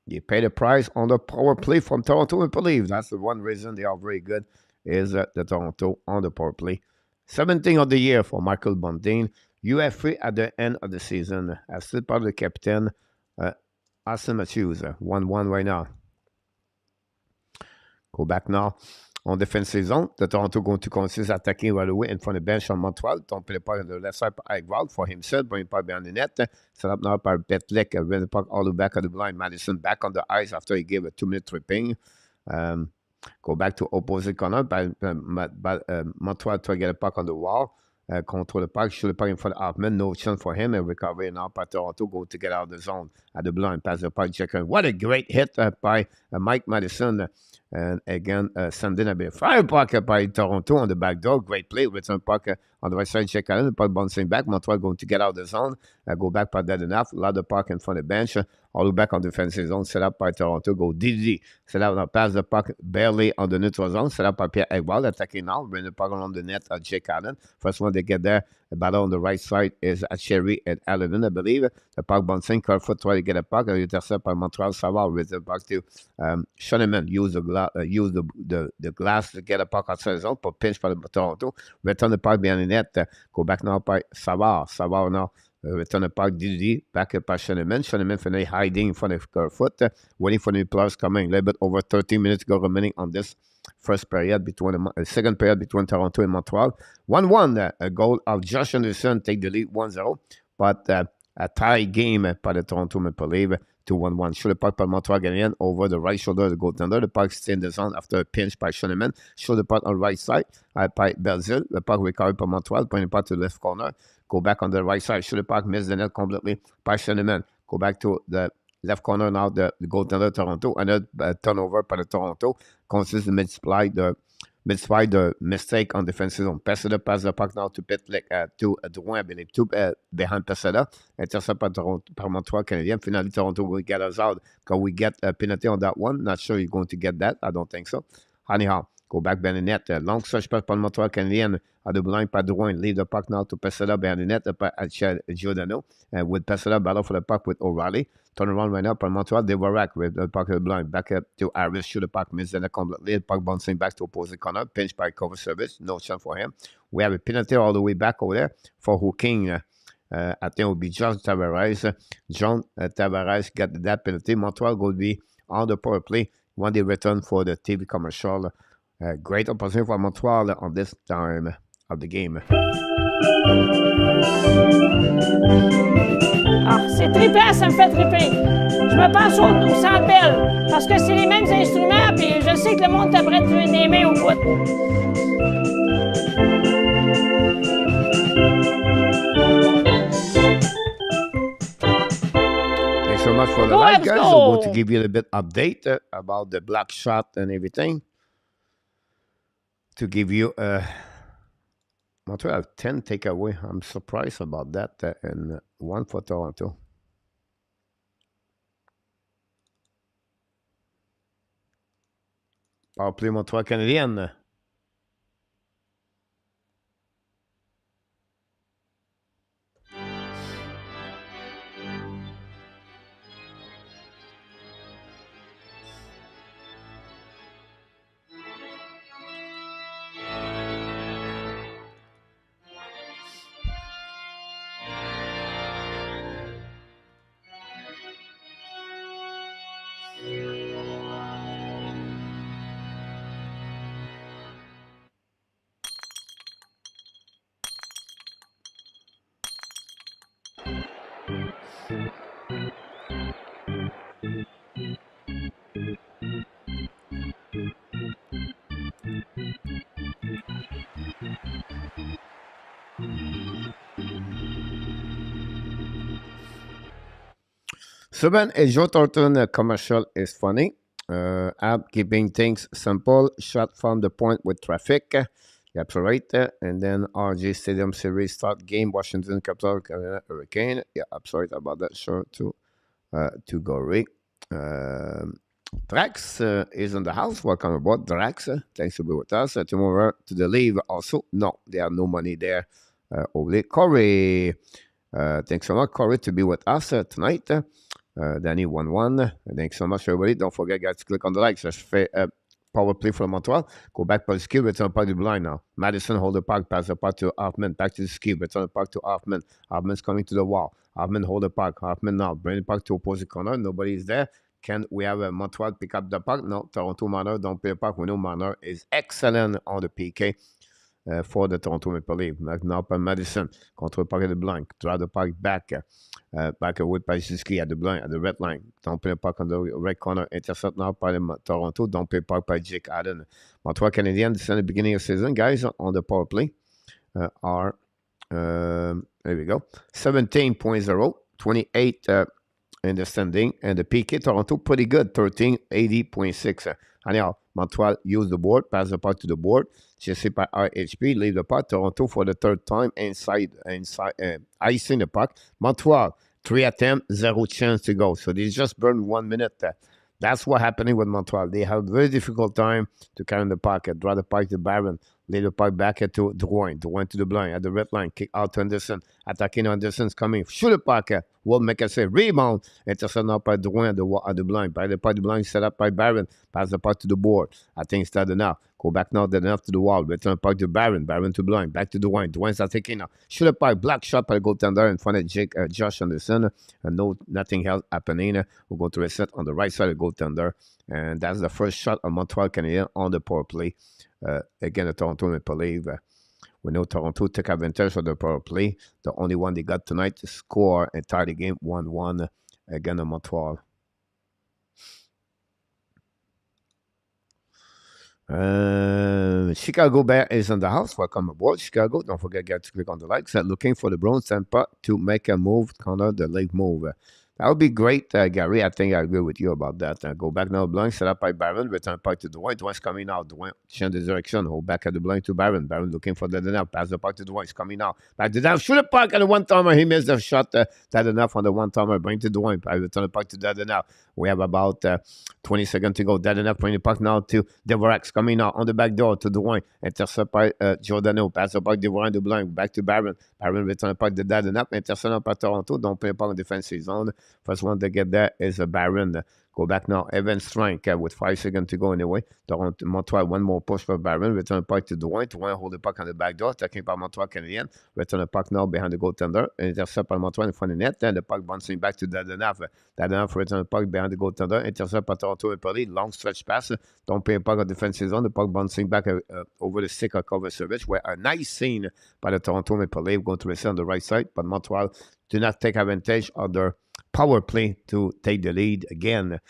You pay the price on the power play from Toronto Maple Leaf. That's the one reason they are very good is the Toronto on the power play. 17th of the year for Michael Bunting. UFA at the end of the season. As still part of the captain, Austin Matthews. 1-1 right now. Go back now. On defensive zone, the Toronto going to consist attacking right away in front of the bench on Montreal. Don't play the puck on the left side by Eichwald for himself, bring the puck behind the net. Set up now by Betlek, run the puck all the way back of the blind. Madison back on the ice after he gave a 2-minute tripping. Go back to opposite corner, but Montreal try to get a puck on the wall. Control the puck, shoot the puck in front of Hartman. No chance for him, and recovery now by Toronto go to get out of the zone at the blind. Pass the puck, checker. What a great hit by Mike Madison. And again, Sandin a bit fire puck by Toronto on the back door. Great play. Return puck on the right side. Check out the puck bouncing back. Montreal going to get out of the zone. Go back by that enough. Allow the puck in front of the bench. All the way back on the defensive zone. Set up by Toronto. Go DD. Set up now. Pass the puck barely on the neutral zone. Set up by Pierre Eichwald. Attacking now. Bring the puck on the net at Jake Allen. First one they get there. The battle on the right side is ACCIARI and Allen, I believe. The puck bouncing. Kerfoot try to get a puck. Intercept by Montreal. Savard with the puck to Schoenemann. Use the glass to get a puck outside the zone. But pinch by Toronto. Return the puck behind the net. Go back now by Savard. Savard now. Return the puck, DD, back up by Schoenemann. Schoenemann finally hiding in front of Kerfoot, waiting for the players coming. A little bit over 13 minutes go remaining on this first period between the second period between Toronto and Montreal. 1-1, a goal of Josh Anderson take the lead 1-0, but a tie game by the Toronto Maple Leaf to 1-1. Shoulder puck by Montreal Canadiens over the right shoulder of the goaltender. The puck stay in the zone after a pinch by Schoenemann. Shoulder puck on the right side by Belzile. The puck recovered by Montreal, pointing puck to the left corner. Go back on the right side. Shoulder puck miss the net completely by Schoenemann. Go back to the left corner now, the goaltender of Toronto. Another turnover by the Toronto. Consists to multiply the mistake on defensive zone. Pesada pass the puck now to Pitlick, to Drouin, I believe, two behind Pesada. Intercept par Montreal Canadiens. Finally, Toronto will get us out. Can we get a penalty on that one? Not sure you're going to get that. I don't think so. Anyhow, go back behind the net. Long search pass par Montreal Canadiens. À the blind par Drouin. Leave the puck now to Pesada behind the net at Giordano. With Pesada battle for the puck with O'Reilly. Turn around right now par Montreal. Dvorak with the puck at the blind. Back up to Harris. Shoot the puck. Miss the net completely. The puck bouncing back to opposite corner. Pinch by cover service. No chance for him. We have a penalty all the way back over there for hooking. I think it will be John Tavares. John Tavares got that penalty. Montreal will be on the power play when they return for the TV commercial. Great opportunity for Montreal on this time of the game. Ah, c'est trippant, ça me fait tripper. Je me pense au Centre Bell, parce que c'est les mêmes instruments, puis je sais que le monde t'apprête des mains au bout. Thanks so much for the like, guys. I'm going to give you a bit update about the black shot and everything. To give you Montreal have 10 takeaway. I'm surprised about that, and 1 for Toronto. Power play Montreal Canadiens. So Ben, a Joe Thornton commercial is funny. App keeping things simple. Shot from the point with traffic. That's right. And then RJ Stadium Series start game. Washington Capital Hurricane. Yeah, I'm sorry about that. Sure to go Ray. Drax is in the house. Welcome aboard, Drax. Thanks for being with us. Tomorrow to the leave also. No, there are no money there. Over there. Corey. Thanks so much, Corey, to be with us tonight. Danny 1-1. Thanks so much, everybody. Don't forget, guys, to click on the like. Ça fait power play for Montreal. Go back to the skill. Return the puck to the blind now. Madison hold the puck. Pass the puck to Hoffman. Back to the skill. Return the puck to Hoffman. Hoffman's coming to the wall. Hoffman hold the puck. Hoffman now. Bring the puck to opposite corner. Nobody's there. Can we have a Montreal pick up the puck? No. Toronto Marner don't play the puck. We know Marner is excellent on the PK. For the Toronto Maple Leafs. Now by Madison. Control puck at the blind. Drive the puck back. Back with Pajiski at the blind, at the red line. Don't play the puck on the right corner. Intercept now by Toronto. Don't play the puck by Jake Allen. Montreal Canadiens, since the beginning of the season, guys, on the power play are, there we go, 17.0, 28 in the standing. And the PK, Toronto, pretty good, 13, 80.6. Anyhow, Montreal use the board, pass the puck to the board. Chased by RHP, leave the puck. Toronto for the third time inside icing the puck. Montreal, 3 attempts, 0 chance to go. So they just burned 1 minute. That's what happening with Montreal. They have a very difficult time to carry the puck. Draw the puck to Barron. Leave the puck back to Drouin. Drouin to the blind at the red line. Kick out to Anderson. Attacking Anderson's coming. Shoot the puck. Will make a save. Rebound. Intercept now by Drouin at the blind. By the puck, the blind set up by Barron. Pass the puck to the board. I think it's started now. Go back now, then enough to the wall. Return the puck to Barron. Barron to blind. Back to Drouin. Drouin's attacking now. Shoot the puck. Black shot by the goaltender in front of Josh Anderson. And nothing else happening. We're going to reset on the right side of the goaltender. And that's the first shot of Montreal Canadiens on the power play. Again, the Toronto Maple Leafs. We know Toronto took advantage of the power play. The only one they got tonight to score and tie the game 1-1 again in Montreal. Chicago Bear is in the house. Welcome aboard, Chicago. Don't forget to click on the likes. Looking for the Bruins Tampa to make a move, counter the late move. That would be great, Gary. I think I agree with you about that. Go back now, blind, set up by Barron, return puck to Dwayne. Dwayne's coming out. Dwayne change the direction. Hold back at the blind to Barron. Barron looking for that enough. Pass the puck to Dwayne. He's coming out. Back to down. Shoot the puck at the one timer. He missed the shot. That enough on the one timer. Bring to Dwayne. I return the puck to that enough. We have about 20 seconds to go. That enough. Bring the puck now to Devorak's coming out on the back door to Dwayne. Intercept by Giordano. Pass the puck Devorak to blind. Back to Barron. Barron return the puck to that enough. Intercept by Toronto. Don't play a puck in defensive zone. First one to get there is a Barron. Go back now. Evan Strike with 5 seconds to go anyway. Toronto, Montreal, one more push for Barron. Return the puck to Dwayne. Dwayne hold the puck on the back door. Taking by Montreal Canadiens. Return the puck now behind the goaltender. Intercept by Montreal in front of the net. Then the puck bouncing back to Dadonov. Dadonov return the puck behind the goaltender. Intercept by Toronto and Paris. Long stretch pass. Don't pay a puck on defensive zone. The puck bouncing back over the stick of cover service. Where a nice scene by the Toronto Maple Leafs going to reset on the right side. But Montreal do not take advantage of their power play to take the lead again.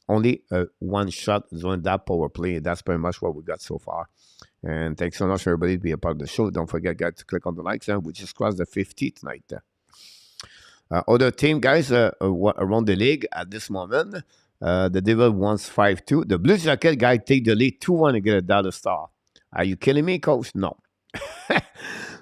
Only one shot during that power play. That's pretty much what we got so far. And thanks so much, everybody, to be a part of the show. Don't forget, guys, to click on the likes. And we just crossed the 50 tonight. Other team, guys, around the league at this moment. The Devil wants 5-2. The Blue Jacket guy take the lead 2-1 and get a dollar star. Are you kidding me, coach? No.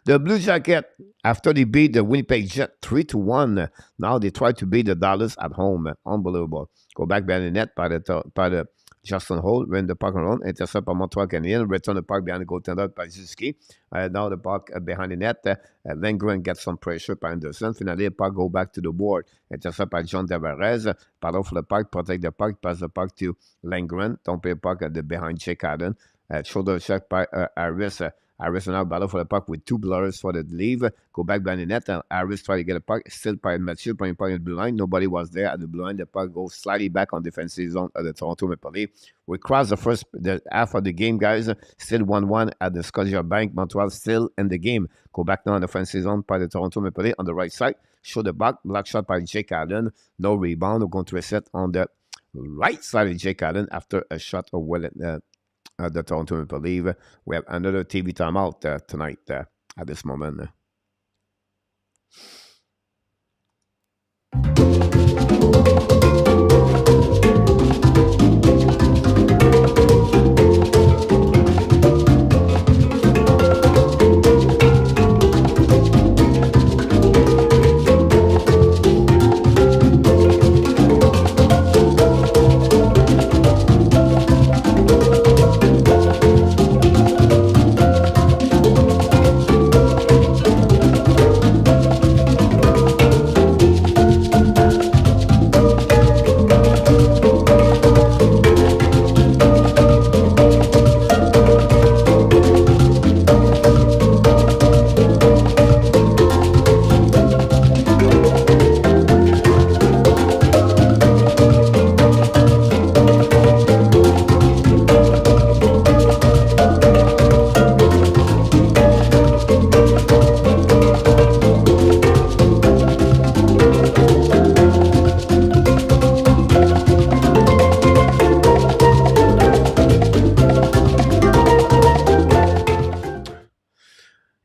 The Blue Jacket, after they beat the Winnipeg Jet 3-1, now they try to beat the Dallas at home. Unbelievable. Go back behind the net by the Justin Holt, win the puck around, intercept by Montreal Canadiens, return the puck behind the goaltender by Ziski. Now the puck behind the net. Lindgren gets some pressure by Anderson. Finally, the puck go back to the board. Intercept by John Tavares. Battle for the puck, protect the puck, pass the puck to Lindgren. Don't play the puck at the behind Jake Allen. Shoulder check by Harris. Harris now battle for the puck with 2 blurs for the leave. Go back behind the net. And Harris try to get a puck. Still by Mathieu playing puck in the blue line. Nobody was there at the blue line. The puck goes slightly back on defensive zone of the Toronto Maple Leafs. We cross the half of the game, guys. Still 1-1 at the Scotia Bank. Montreal still in the game. Go back now on the defensive zone by the Toronto Maple Leafs on the right side. Show the back. Block shot by Jake Allen. No rebound. We're going to reset on the right side of Jake Allen after a shot of the Toronto Maple Leafs. We have another TV timeout tonight at this moment.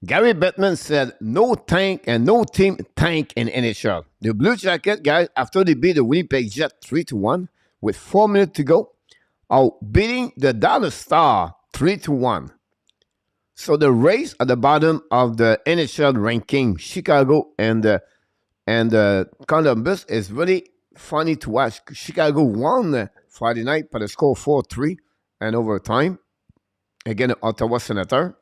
Gary Bettman said, no tank and no team tank in NHL. The Blue Jacket, guys, after they beat the Winnipeg Jet 3-1 with 4 minutes to go, are beating the Dallas Star 3-1. So the race at the bottom of the NHL ranking, Chicago and Columbus, is really funny to watch. Chicago won Friday night by the score 4-3 and overtime against the Ottawa Senators.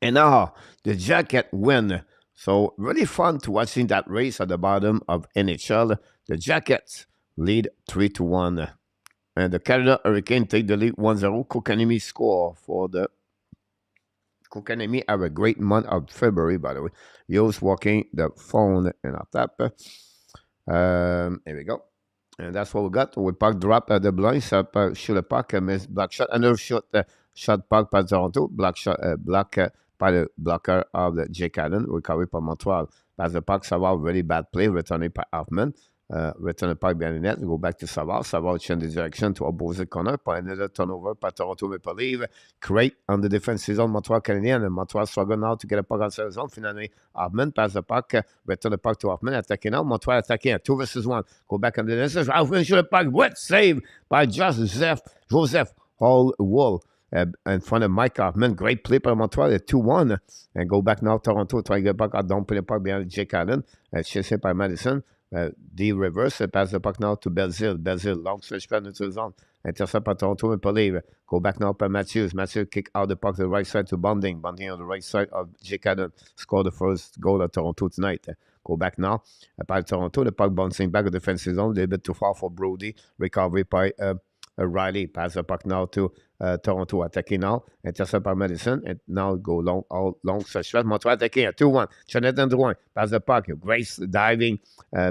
And now the Jacket win. So really fun to watching that race at the bottom of NHL. The Jackets lead 3-1. And the Canada Hurricane take the lead 1-0. Kokanemi score for the Kokanemi have a great month of February, by the way. Yo's walking the phone in our tap. Here we go. And that's what we got. We puck drop at the blind. Shoot a puck, miss block shot. Another shot puck by Toronto. Block shot, by the blocker of the Jake Allen. Recovery by Montreal. As the puck, Savard, really bad play. Returning by Hoffman. return the puck behind the net, go back to Savard. Savard change the direction to opposite corner. Pas another turnover par Toronto Maple Leaf. Great on the defensive zone, Montreal Canadiens. And Montreal struggle now to get a puck outside the zone. Finally, Hoffman pass the puck, return the puck to Hoffman, attacking now. Montreal attacking 2 versus 1. Go back on the net. Hoffman shoot the puck. Wet save by Joseph Hall-Wool. In front of Mike Hoffman. Great play by Montreal at 2-1. And go back now, Toronto, try to get back out, don't put the puck behind Jake Allen. Chased by Madison. The reverse, pass the puck now to Belzile. Belzile, long switch pass into the zone. Intercept by Toronto Maple Leaf. Go back now by Matthews. Matthews kick out the puck to the right side to Bunting. Bunting on the right side of Jake Allen. Score the first goal of Toronto tonight. Go back now by Toronto. The puck bouncing back to the defensive zone. A little bit too far for Brody. Recovery by Riley. Pass the puck now to Toronto. Attacking now. Intercept by Madison. And now go long stretch. Montreal attacking at 2-1. Jonathan Drouin. Pass the puck. Grace diving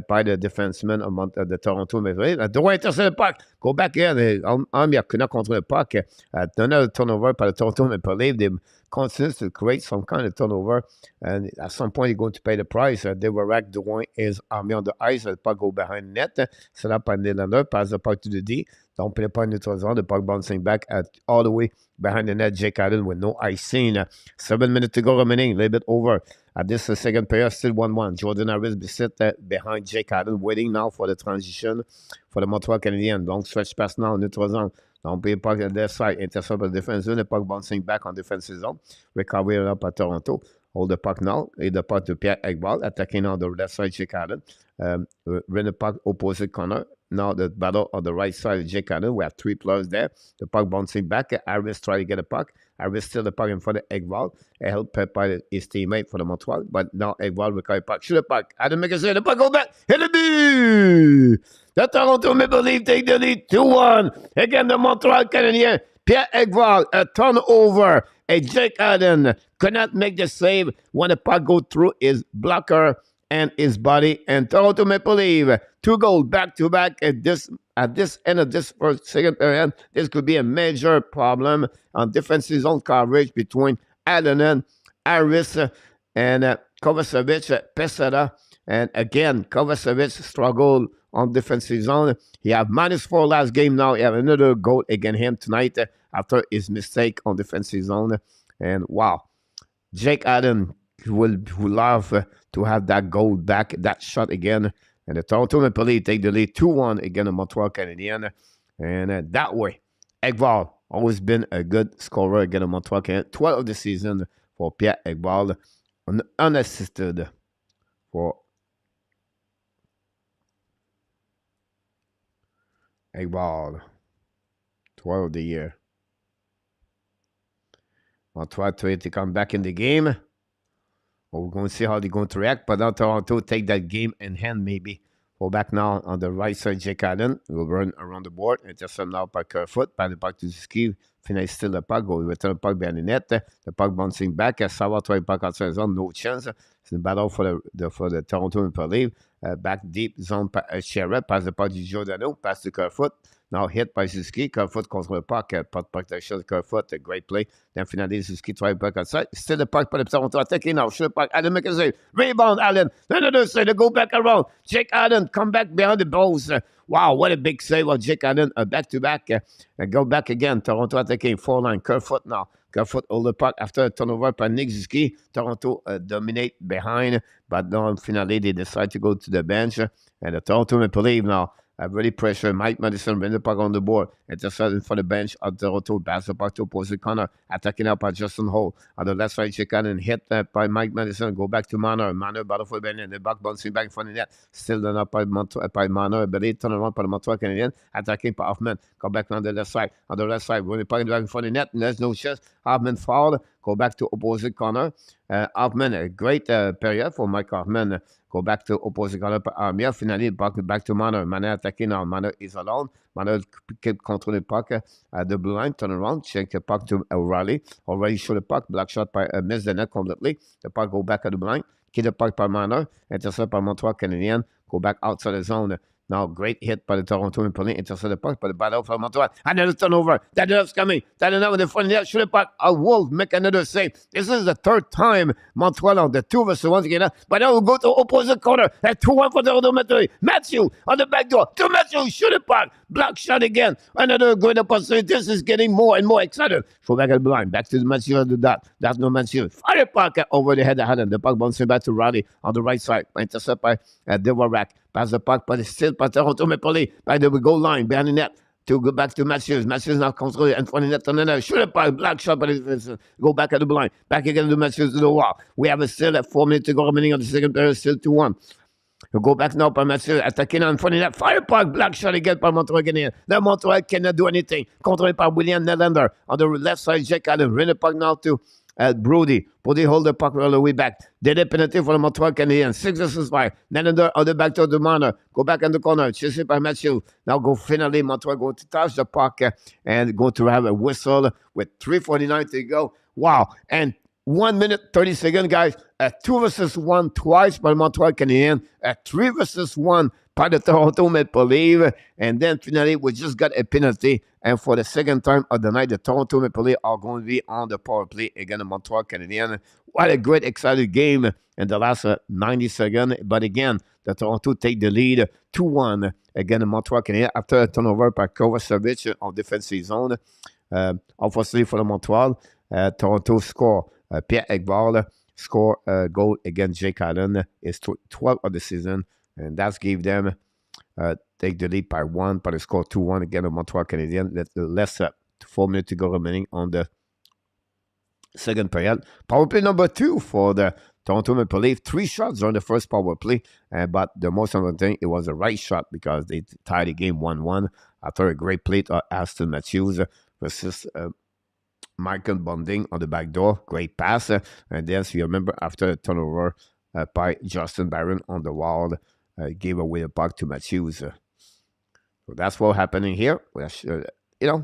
by the defenseman of the Toronto Maple Leafs. Drouin intercept the puck. Go back here. Armia could not control the puck. Another turnover by the Toronto Maple Leafs. They continue to create some kind of turnover. And at some point, you're going to pay the price. They were racked. Drouin is Armia on the ice. The puck go behind the net. Set up by Nylander. Pass the puck to the D. Don't put the puck in the zone. The puck bouncing back all the way behind the net. Jake Allen with no icing. 7 minutes to go remaining. A little bit over. At this second period, still 1-1. Jordan Harris sit behind Jake Allen, waiting now for the transition for the Montreal Canadiens. Long stretch pass now, neutral zone. Don't put the puck on their side. Intercept by the defense zone. The puck bouncing back on defensive zone. Recovery up at Toronto. Hold the puck now. Lead the puck to Pierre Ekbal. Attacking on the left side, Jake Allen. Run the puck opposite corner. Now the battle on the right side of Jake Allen. We have 3 players there. The puck bouncing back. Harris try to get a puck. Harris still the puck in front of Ekbal. Helped by his teammate for the Montreal. But now Ekbal recover puck. Shoot the puck. Adam McKesson. The puck go back. Hit the B. The Toronto Maple Leafs take the lead 2-1. Again, the Montreal Canadiens. Pierre Ekbal, a turnover. And Jake Allen could not make the save when the puck go through his blocker and his body. And Toronto Maple Leafs, 2 goals back-to-back at this end of this second period. This could be a major problem on defensive zone coverage between Allen and Harris and Kovacevic, Pesada. And again, Kovacevic struggled on defensive zone. He have -4 last game now. He have another goal against him tonight after his mistake on defensive zone. And wow, Jake Allen would love to have that goal back, that shot again. And the Toronto Maple Leafs take the lead 2-1 against the Montreal Canadiens. And that way, Ekbal always been a good scorer against the Montreal Canadiens. 12 of the season for Pierre Ekbal, unassisted for Ekbal. 12 of the year. Montreal to come back in the game. Well, we're going to see how they're going to react. But now Toronto take that game in hand maybe. Go back now on the right side, Jake Allen. Will run around the board. Intercept now by Kerfoot. Pass the puck to Ski. Finish still the puck. Go return the puck behind the net. The puck bouncing back. Savard try puck outside the zone. No chance. It's the battle for the Toronto Maple Leafs. Back deep zone. Sherrod. Pass the puck to Giordano. Pass to Kerfoot. Now hit by Suzuki. Kerfoot control the puck. Puck protection. Kerfoot. A great play. Then finally, Suzuki try to puck outside. Still the puck. But the Toronto attacking now. Shoot the puck. Allen make a save. Rebound. Allen. Another save. They go back around. Jake Allen come back behind the balls. Wow, what a big save of Jake Allen. Back-to-back. And go back again. Toronto attacking 4-line. Kerfoot now. Kerfoot hold the puck after a turnover by Nick Suzuki. Toronto dominate behind. But then finally, they decide to go to the bench. And the Toronto Maple Leafs now really pressure. Mike Madison bring the puck on the board. Intercepted for the bench of Toronto. Pass the puck to opposite corner. Attacking up by Justin Hall. On the left side, Jake Allen hit by Mike Madison. Go back to Manor. Manor battle for the bench. And the back bouncing back in front of the net. Still done up by Manor. But they turn around by the Montreal Canadiens. Attacking by Hoffman. Go back on the left side. On the left side, when the puck back in front of the net. And there's no chance. Hoffman fouled. Go back to opposite corner. Hoffman, a great period for Mike Hoffman. Go back to opposite corner. Armia finally back to Manor. Manor attacking now. Manor is alone. Manor keep controlling the puck at the blue line. Turn around. Check the puck to O'Reilly. Already show the puck. Black shot by miss the net completely. The puck go back at the blue line. Keep the puck by Manor. Intercept by Montreal Canadiens. Go back outside the zone Now, great hit by the Toronto Maple Leafs. Intercept the puck by the battle for Montreal. Another turnover. Danelov's coming. Danilov in the front net. Shoot the puck. A Wolf make another save. This is the third time Montreal on the 2 versus 1 again. But now we'll go to opposite corner. At 2-1 for Toronto Maple Leafs. Matthew on the back door. To Matthew. Shoot the puck. Block shot again. Another good opportunity. This is getting more and more excited. Throw back at the blind. Back to the Matthew on the dot. That's no Matthew. Fire the puck over the head of Haddon. The puck bouncing back to Riley on the right side. Intercept by Devorak. Pass the puck, but it's still by Toronto Maple Leafs by the goal line behind the net to go back to Matthews. Matthews now control in front of the net on the net. Shoot it by black shot, but it's go back at the blind. Back again to Matthews to the wall. We have a still at 4 minutes to go remaining on the second period, still 2-1. We'll go back now by Matthews, attacking in front of the net. Fire puck, black shot again by Montreal Canadiens. Now Montreal cannot do anything. Controlled by William Nylander. On the left side, Jack Allen. Ring the puck now to Brody. Brody hold the puck all the way back. Dead penalty for the Montreal Canadiens. 6 versus 5. Nylander on the back to the Marner. Go back in the corner. Chase it by Matthew. Now go finally. Montreal go to touch the puck and go to have a whistle with 3:49 to go. Wow. And 1 minute 30 seconds, guys. 2 versus 1 twice by Montreal Canadiens. 3 versus 1 by the Toronto Maple Leafs. And then finally, we just got a penalty. And for the second time of the night, the Toronto Maple Leafs are going to be on the power play against the Montreal Canadiens. What a great, exciting game in the last 90 seconds. But again, the Toronto take the lead 2-1 against the Montreal Canadiens after a turnover by Kovacevic on defensive zone. Unfortunately for the Montreal, Toronto score. Pierre Ekblad score a goal against Jake Allen. It's 12 of the season, and that's gave them take the lead by 1, but they score 2-1 against the Montreal Canadiens. That's less 4 minutes to go remaining on the second period. Power play number 2 for the Toronto Maple Leafs. 3 shots on the first power play, but the most important thing, it was the right shot because they tied the game 1-1 after a great play of Aston Matthews versus Michael Bunting on the back door. Great pass. And then, so you remember, after a turnover by Justin Barron on the wall, gave away the puck to Matthews. So that's what's happening here.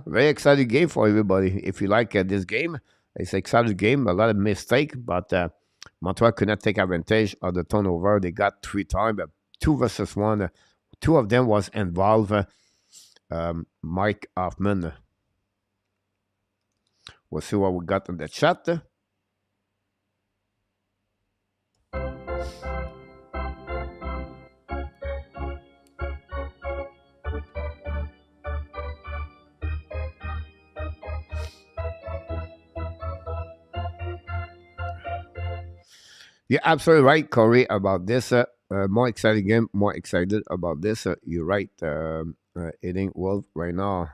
Very exciting game for everybody. If you like this game, it's an exciting game. A lot of mistake, but Montreal could not take advantage of the turnover. They got 3 times, 2 versus 1. 2 of them was involved. Mike Hoffman. We'll see what we got in the chat. You're absolutely right, Corey, about this. More exciting game, more excited about this. You're right. Hitting Wolf right now.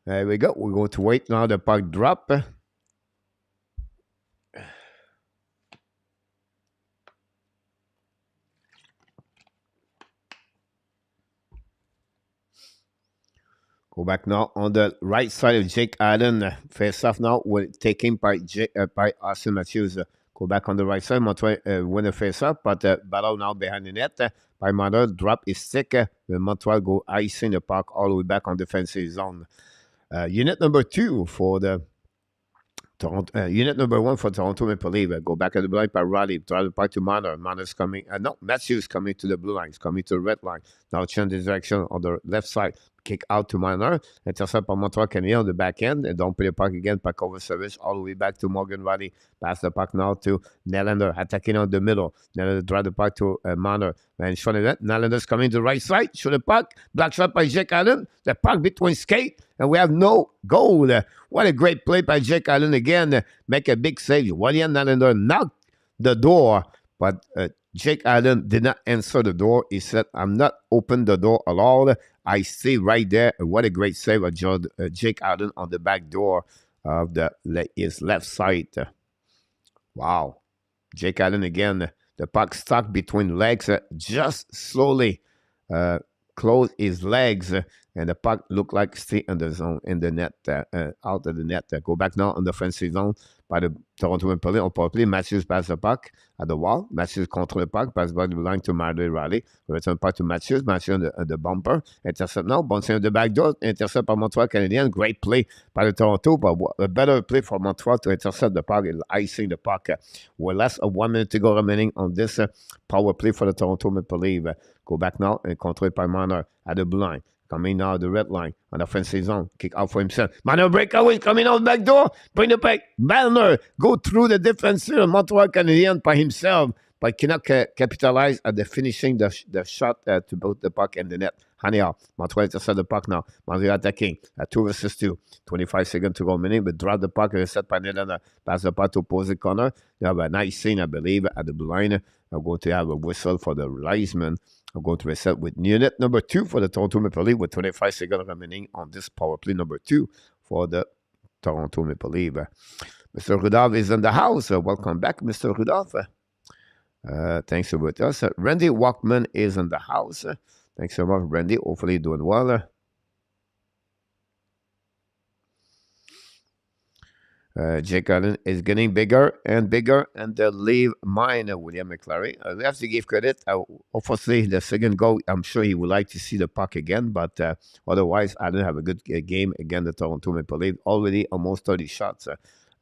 There we go. We're going to wait now. The puck drop. Go back now on the right side of Jake Allen. Face off now. Will taken by Austin Matthews. Go back on the right side. Montreal win the face off, but battle now behind the net. By Marner, drop is stick. Montreal go icing the puck all the way back on defensive zone. Unit number 2 for the Toronto. Unit number 1 for Toronto Maple Leafs. Go back at the blind by Riley. Drive the puck to Marner. Marner's coming. Matthews coming to the blue line. He's coming to the red line. Now change the direction on the left side. Kick out to Marner. Intercept by Montreal Canadiens on the back end. And don't play the puck again. Puck over service all the way back to Morgan Riley. Pass the puck now to Nylander. Attacking on the middle. Nylander drive the puck to Marner. And shot it. Nylander's coming to the right side. Shoot the puck. Black shot by Jake Allen. The puck between skate. And we have no goal. What a great play by Jake Allen again. Make a big save. William Nylander knocked the door. But Jake Allen did not answer the door. He said, I'm not open the door at all. I stay right there. What a great save of Jake Allen on the back door of his left side. Wow. Jake Allen again. The puck stuck between legs. Just slowly close his legs. and the puck looked like stay in the zone, in the net, out of the net. Go back now on the offensive zone by the Toronto Maple Leafs. On peut play. Matthews passe the puck at the wall. Matthews contre le puck, passe by the line to Marty Riley. Return puck to Matthews. Matthews the bumper. Intercept now. Bon signe de backdoor. Intercept par Montreal Canadiens. Great play by the Toronto, but a better play for Montreal to intercept the puck, icing the puck. With less of 1 minute to go remaining on this power play for the Toronto Maple Leafs. Go back now and control by Marner at the blue line. Coming now the red line on the offensive zone. Kick out for himself. Marner breakaway coming out back door. Bring the back. Marner go through the defensive of Montreal Canadiens by himself, but cannot capitalize at the finishing the shot to both the puck and the net. Anyhow, Montreal intercept the puck now. Montreal attacking at 2 versus 2. 25 seconds to go minute, but drop the puck. Reset by Netherlands. Pass the puck to opposite corner. They have a nice scene, I believe, at the blue line. I'm going to have a whistle for the linesman. I'm going to reset with unit number 2 for the Toronto Maple Leafs with 25 seconds remaining on this power play number 2 for the Toronto Maple Leafs. Mr. Rudolph is in the house. Welcome back, Mr. Rudolph. Thanks for with us. Randy Walkman is in the house. Thanks so much, Randy. Hopefully doing well. Jake Allen is getting bigger and bigger, and the leave mine, William McClary. We have to give credit. Obviously, the second goal, I'm sure he would like to see the puck again, but otherwise, Allen have a good game against the Toronto Maple Leafs. Already almost 30 shots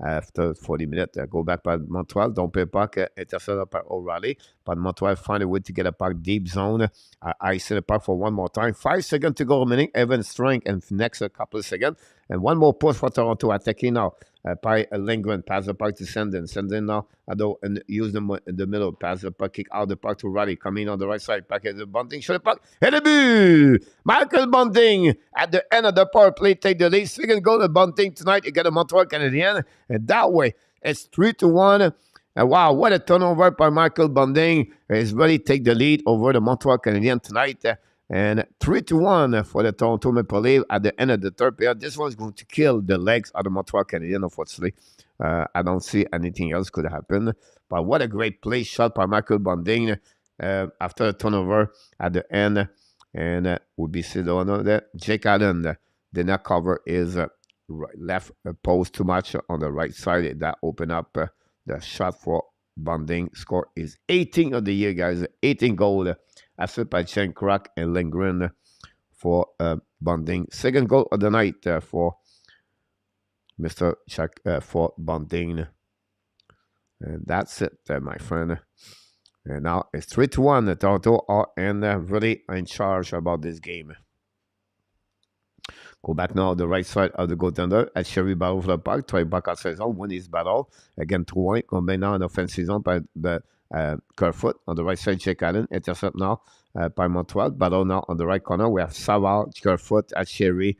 after 40 minutes. Go back by Montreal. Don't pay puck. Intercepted by O'Reilly. But Montreal find a way to get a puck deep zone. I see the puck for one more time. 5 seconds to go remaining. Evan Strength and next a couple of seconds. And one more push for Toronto attacking now. By Lindgren, pass the puck to Sandin. Sandin now, and use them in the middle. Pass the puck, kick out the puck to Riley. Coming on the right side. Back at the Bunting. Shoot the puck. Hit the boo! Michael Bunting at the end of the power play. Take the lead. Second goal of Bunting tonight. You get a Montreal Canadiens. And that way, it's 3-1. And wow, what a turnover by Michael Bunting. He's really take the lead over the Montreal Canadiens tonight. And 3-1 for the Toronto Maple Leafs at the end of the third period. This one's going to kill the legs of the Montreal Canadiens, unfortunately. I don't see anything else could happen. But what a great play shot by Michael Bunting after a turnover at the end. And we'll be sitting on there. Jake Allen did not cover his left post too much on the right side. That opened up the shot for Bunting. Score is 18 of the year, guys. 18 goal. Assisted by Chen Kroc and Lindgren for Bunting. Second goal of the night for Mr. Chuck for Bunting. And that's it, my friend. And now it's 3-1. Toronto are really in charge about this game. Go back now on the right side of the goaltender. HABS battle for the puck. Try back at saison. Win his battle. Again, 3-1. Come back now in offensive zone by the Kerfoot on the right side. Jake Allen. Intercept now by Montreal. Battle now on the right corner. We have Savard, Kerfoot, HABS,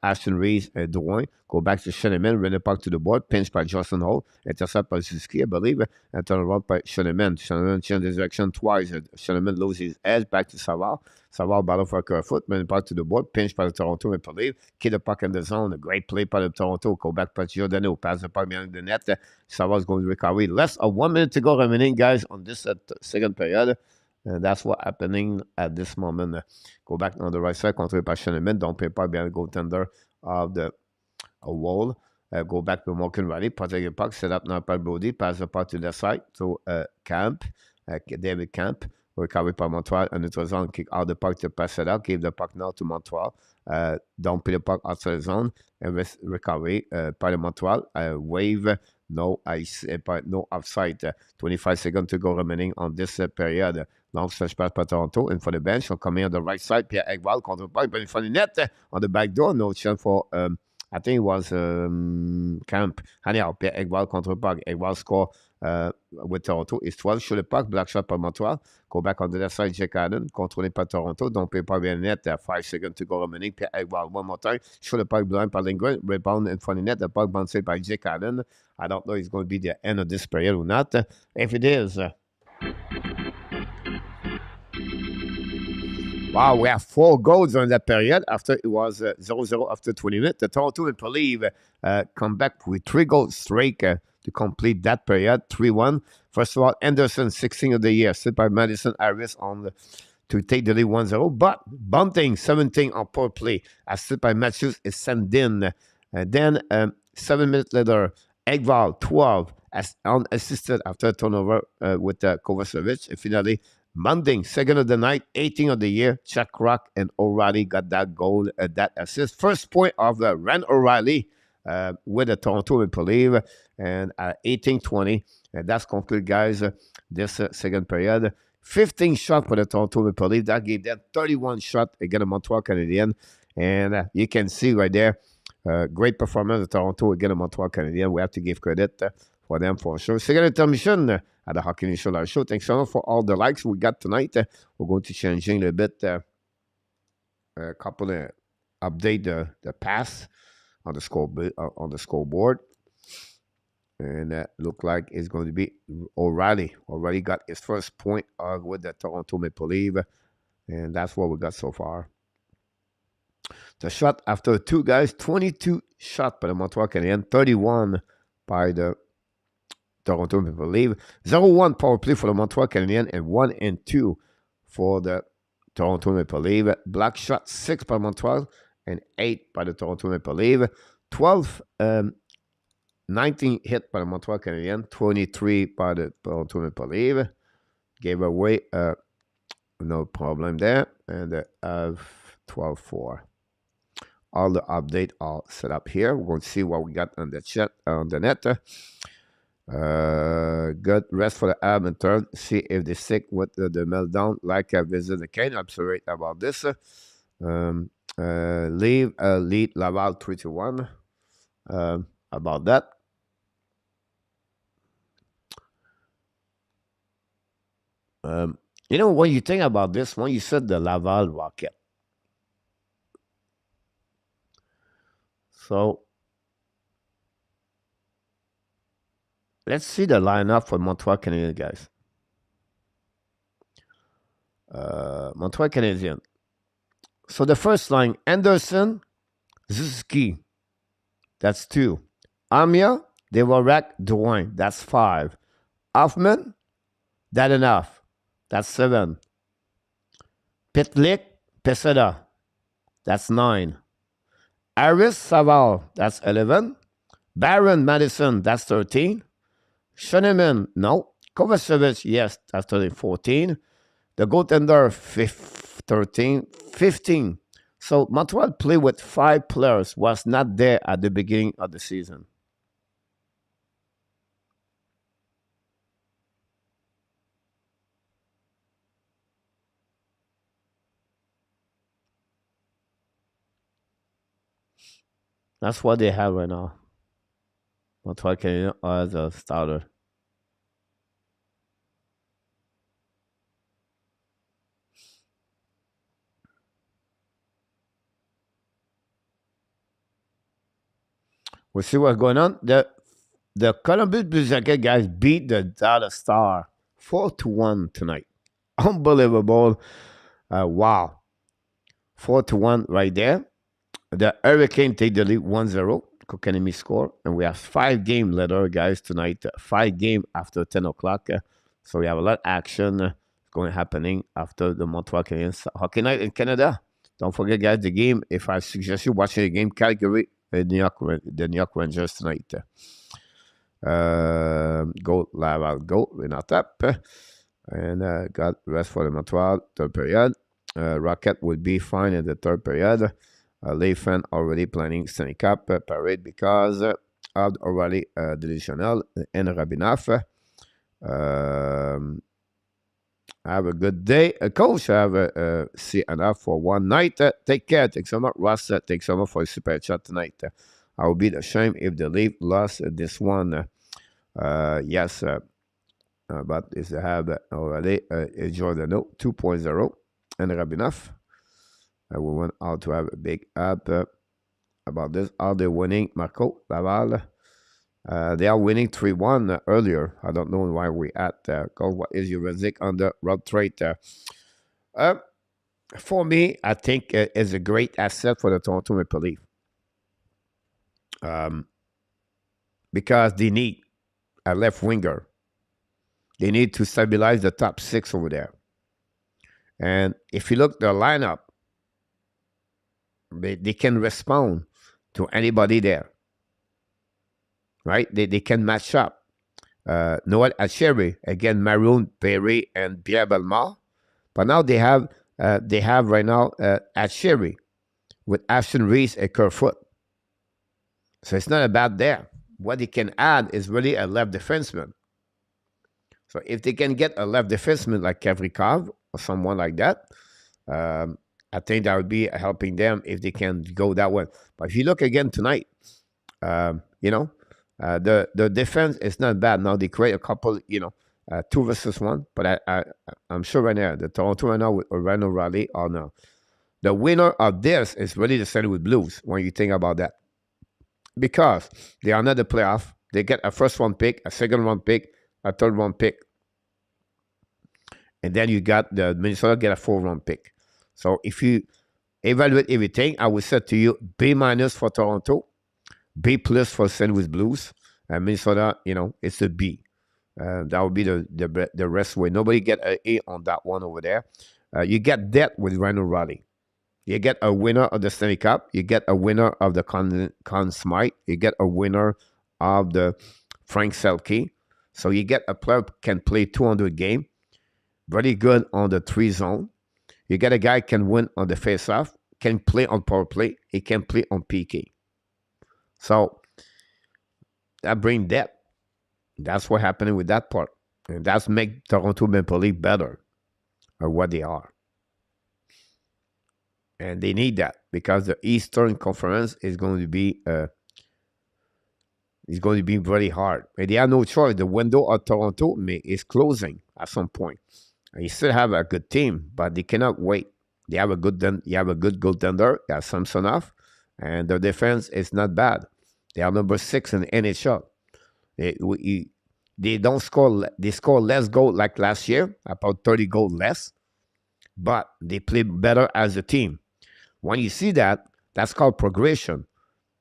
Ashton Reeves, and Drouin. Go back to Schoenemann. Run the puck to the board. Pinch by Justin Hall. Intercept by Suzuki, I believe. And turn around by Schoenemann. Schoenemann changed his direction twice. Schoenemann loses his edge back to Savard. Savard battle for Kerfoot. Run the puck to the board. Pinch by the Toronto Maple Leafs. Keep the puck in the zone. A great play by the Toronto. Go back by Giordano. Pass the puck behind the net. Savard's going to recover. Less of 1 minute to go remaining, guys, on this second period. And that's what's happening at this moment. Go back on the right side, controlled by Schoenemann. Don't pay part behind the goaltender of the wall. Go back to Morgan Riley. Protect the puck. Set up now by Brody. Pass the puck to the side. To Camp. David Camp. Recovery by Montreal. And neutral zone. Kick out the puck to pass it out. Give the puck now to Montreal. Don't put the puck outside the zone. And recovery by the Montreal. Wave. No ice, no offside. 25 seconds to go remaining on this period. Long stretch pass by Toronto. And for the bench, will come in on the right side. Pierre Engvall contre puck, but in front of the net on the back door. No chance for, I think it was Camp. Anyhow, Pierre Engvall contre puck. Engvall score with Toronto. It's 12. Shoot the puck. Black shot by Montreal. Go back on the left side. Jake Allen. Contrôlé par Toronto. Don't pay pas bien net. 5 seconds to go remaining. Pierre Engvall one more time. Shoot the puck blind by Lindgren. Rebound in front of the net. The puck bounced by Jake Allen. I don't know if it's going to be the end of this period or not. If it is, wow, we have 4 goals on that period. After it was 0-0 after 20 minutes. The Toronto Maple Leafs come back with 3 goals straight to complete that period. 3-1. First of all, Anderson, 16 of the year, set by Madison Harris on the to take the lead 1-0. But Bunting, 17 on power play, assisted by Matthews, is sent in. And then 7 minutes later, Ekval, 12, as unassisted after a turnover with Kovacevic. And finally, Bunting, second of the night, 18 of the year. Chuck Rock and O'Reilly got that goal, that assist. First point of Ran O'Reilly with the Toronto Maple Leafs, and 18-20. And that's concluded, guys, this second period. 15 shots for the Toronto Maple Leafs. That gave them 31 shots against the Montreal Canadiens. And you can see right there, great performance of Toronto against the Montreal Canadiens. We have to give credit for them for sure. Second intermission at the Hockey News Show Live Show. Thanks so much for all the likes we got tonight. We're going to change a little bit, a couple of update the pass on the scoreboard. And that look like it's going to be O'Reilly. O'Reilly got his first point with the Toronto Maple Leafs. And that's what we got so far. The shot after 2 guys, 22 shots by the Montreal Canadiens, 31 by the Toronto Maple Leafs. 0-1 power play for the Montreal Canadiens and 1-2 for the Toronto Maple Leafs. Black shot, 6 by Montreal and 8 by the Toronto Maple Leafs. 19 hit by the Montreal Canadiens, 23 by the Toronto Maple Leafs. Gave away, no problem there. And 12-4. All the update all set up here. We're going to see what we got on the chat, on the net. Good rest for the Habs in turn. See if they stick with the meltdown like I visited the Canadiens. I'm sorry about this. Lead Laval 3-1. About that. You know, when you think about this, when you said the Laval Rocket. So, let's see the lineup for Montreal Canadiens, guys. Montreal Canadiens. So, the first line, Anderson, Zuski. That's 2. Amia, Devorak, Drouin. That's 5. Hoffman, that enough. That's 7. Pitlick, Peseda. That's 9. Harris, Saval. That's 11. Barron, Madison. That's 13. Schoenemann, no. Kovacevic, yes. That's 14. The goaltender, 13. 15. So Montreal played with 5 players, was not there at the beginning of the season. That's what they have right now. Montreal Canadiens as a starter. We'll see what's going on. The Columbus Blue Jackets guys beat the Dallas Star 4-1 tonight. Unbelievable. Wow. 4-1 right there. The Hurricane take the lead 1-0. Kokanemi score. And we have 5 games later, guys, tonight. 5 games after 10 o'clock. So we have a lot of action going happening after the Montreal Canadiens Hockey Night in Canada. Don't forget, guys, the game. If I suggest you watching the game, Calgary, the New York Rangers tonight. Goal, Laval, goal. We're not up. And got rest for the Montreal, third period. Rocket would be fine in the third period. Leafan already planning Stanley Cup parade because of already delusional and Rabinoff. Have a good day. Coach, have a see enough for one night. Take care. Take some up. Ross, take some up for a super chat tonight. I would be ashamed if the Leaf lost this one. Yes, but is to have already enjoy the note 2.0 and Rabinoff. We went out to have a big app about this. Are they winning, Marco Laval? They are winning 3-1 earlier. I don't know why we at call what is your verdict on the road trade. For me, I think it's a great asset for the Toronto Maple Leafs. Because they need a left winger. They need to stabilize the top 6 over there. And if you look their lineup, they can respond to anybody there, right? They can match up. Noel HABS, again, Maroon, Perry, and Pierre Belmar. But now they have right now HABS with Ashton Reese and Kerfoot. So it's not a bad there. What they can add is really a left defenseman. So if they can get a left defenseman like Kavrikov or someone like that, I think that would be helping them if they can go that way. But if you look again tonight, the defense is not bad. Now they create a couple, 2 versus 1. But I'm sure right now, the Toronto right now with Reno Raleigh or no. The winner of this is really the St. Louis Blues when you think about that. Because they are not the playoff. They get a first round pick, a second round pick, a third round pick. And then you got the Minnesota get a 4th round pick. So if you evaluate everything, I would say to you B- for Toronto, B+ for St. Louis Blues, and Minnesota, it's a B. That would be the rest way. Nobody get an A on that one over there. You get that with Reno Raleigh. You get a winner of the Stanley Cup. You get a winner of the Conn Smythe. You get a winner of the Frank Selke. So you get a player who can play 200 games. Very good on the 3 zone. You get a guy who can win on the face-off, can play on power play. He can play on PK. So that brings depth. That's what happening with that part. And that's make Toronto Maple Leafs better or what they are. And they need that because the Eastern Conference is going to be very hard. And they have no choice. The window of Toronto is closing at some point. And you still have a good team, but they cannot wait. You have a good goaltender, you have Samsonov, and their defense is not bad. They are number 6 in the NHL. They don't score. They score less goals like last year, about 30 goals less, but they play better as a team. When you see that, that's called progression.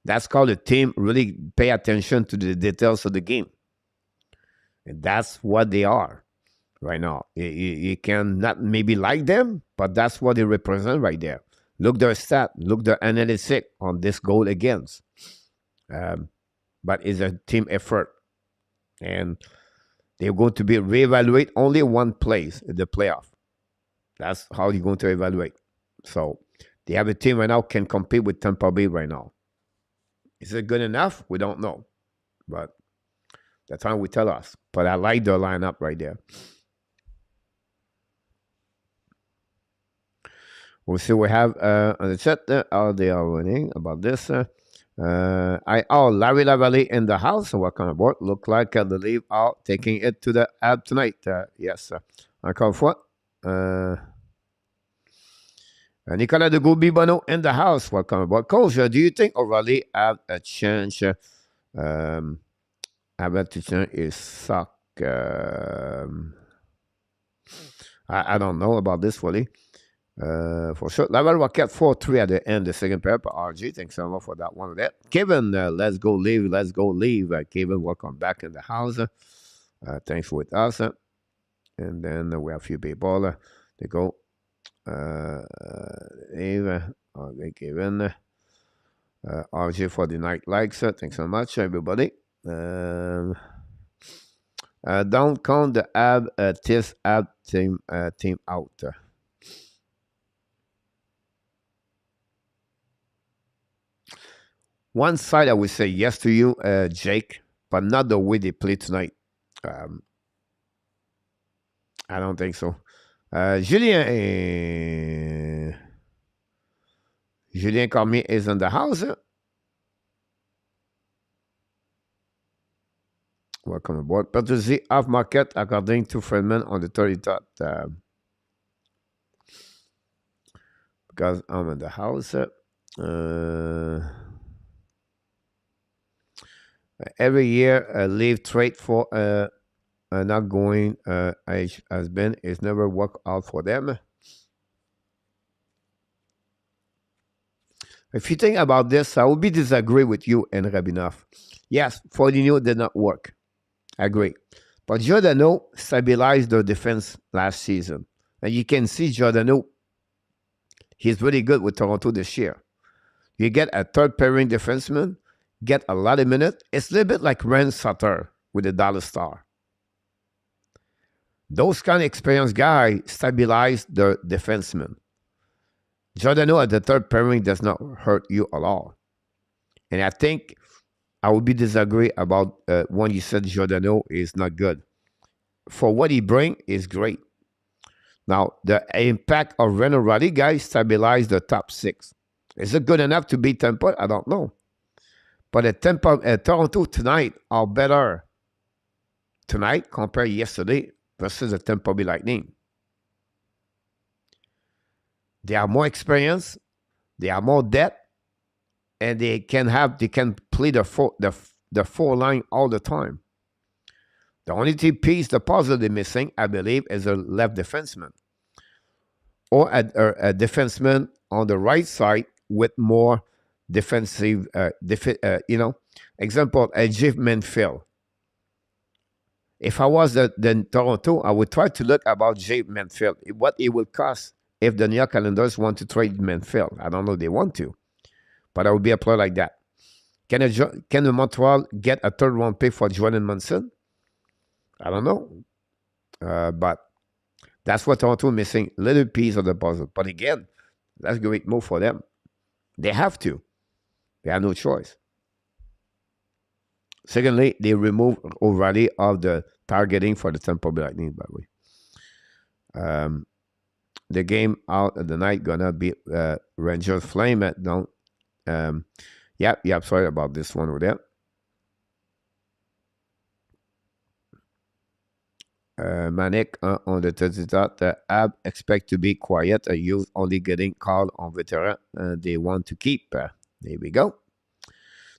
That's called a team really pay attention to the details of the game. And that's what they are right now. You can not maybe like them, but that's what they represent right there. Look their stat, look their analytics on this goal against. But it's a team effort. And they're going to be reevaluate only one place in the playoff. That's how you're going to evaluate. So they have a team right now can compete with Tampa Bay right now. Is it good enough? We don't know. But that's how we tell us. But I like the lineup right there. We'll see what we have on the chat. How they are winning about this. Larry Lavallee in the house. Welcome aboard. Look like the Leafs are taking it to the AB tonight. Yes. Encore une fois. Nicolas de Goubi-Bono in the house. Welcome aboard. Coach, do you think O'Reilly have a chance? Have a chance is suck. I don't know about this, Wally. For sure. Laval Rocket 4-3 at the end, the second period. RG, thanks so much for that one. There. Kevin, let's go leave. Let's go leave. Kevin, welcome back in the house. Thanks with us. And then we have a few people. They go. Eve, okay, Kevin. RG for the night likes. Thanks so much, everybody. Don't count the this AB team out. One side I would say yes to you, Jake, but not the way they play tonight. I don't think so. Julien Cormier is in the house. Welcome aboard. Petruzzi off market according to Friedman on the 33rd. Because I'm in the house. Every year, a leave trade for not going has been. It's never worked out for them. If you think about this, I would be disagree with you and Rabinov. Yes, Foligno did not work. I agree. But Giordano stabilized their defense last season. And you can see Giordano, he's really good with Toronto this year. You get a third pairing defenseman, get a lot of minutes. It's a little bit like Ren Sutter with the Dallas Star. Those kind of experienced guys stabilize the defenseman. Giordano at the third pairing does not hurt you at all. And I think I would be disagree about when you said Giordano is not good. For what he brings is great. Now, the impact of Ren O'Reilly guys stabilize the top 6. Is it good enough to beat Tampa? I don't know. But Toronto tonight are better tonight compared to yesterday versus the Tampa Bay Lightning. They are more experienced, they are more depth, and they can play the four line all the time. The only piece, the puzzle they're missing, I believe, is a left defenseman or a defenseman on the right side with more defensive, example, a Jeff Manfield. If I was the Toronto, I would try to look about Jeff Manfield, what it would cost if the New York Islanders want to trade Manfield. I don't know if they want to, but I would be a player like that. Can the Montreal get a third round pick for Jordan Munson? I don't know. But that's what Toronto is missing, little piece of the puzzle. But again, that's a great move for them. They have to. They have no choice. Secondly, they remove O'Reilly of the targeting for the Tampa Bay Lightning, by the way. The game out of the night gonna be Rangers Flame at down. Sorry about this one over there. Manic on the 30th. Ab expect to be quiet. Youth only getting called on veteran. They want to keep. There we go.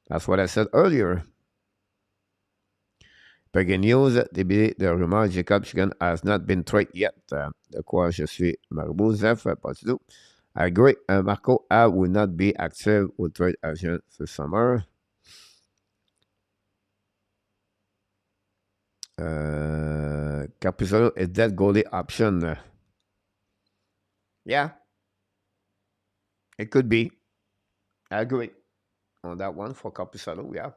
That's what I said earlier. Breaking news, the rumeur Jacob Chicken has not been traded yet. De quoi je suis Marbouzeff, pas du tout. I agree. Marco A will not be active with trade agent this summer. Capizolo is that goalie option. Yeah. It could be. I agree on that one for Capizolo, yeah.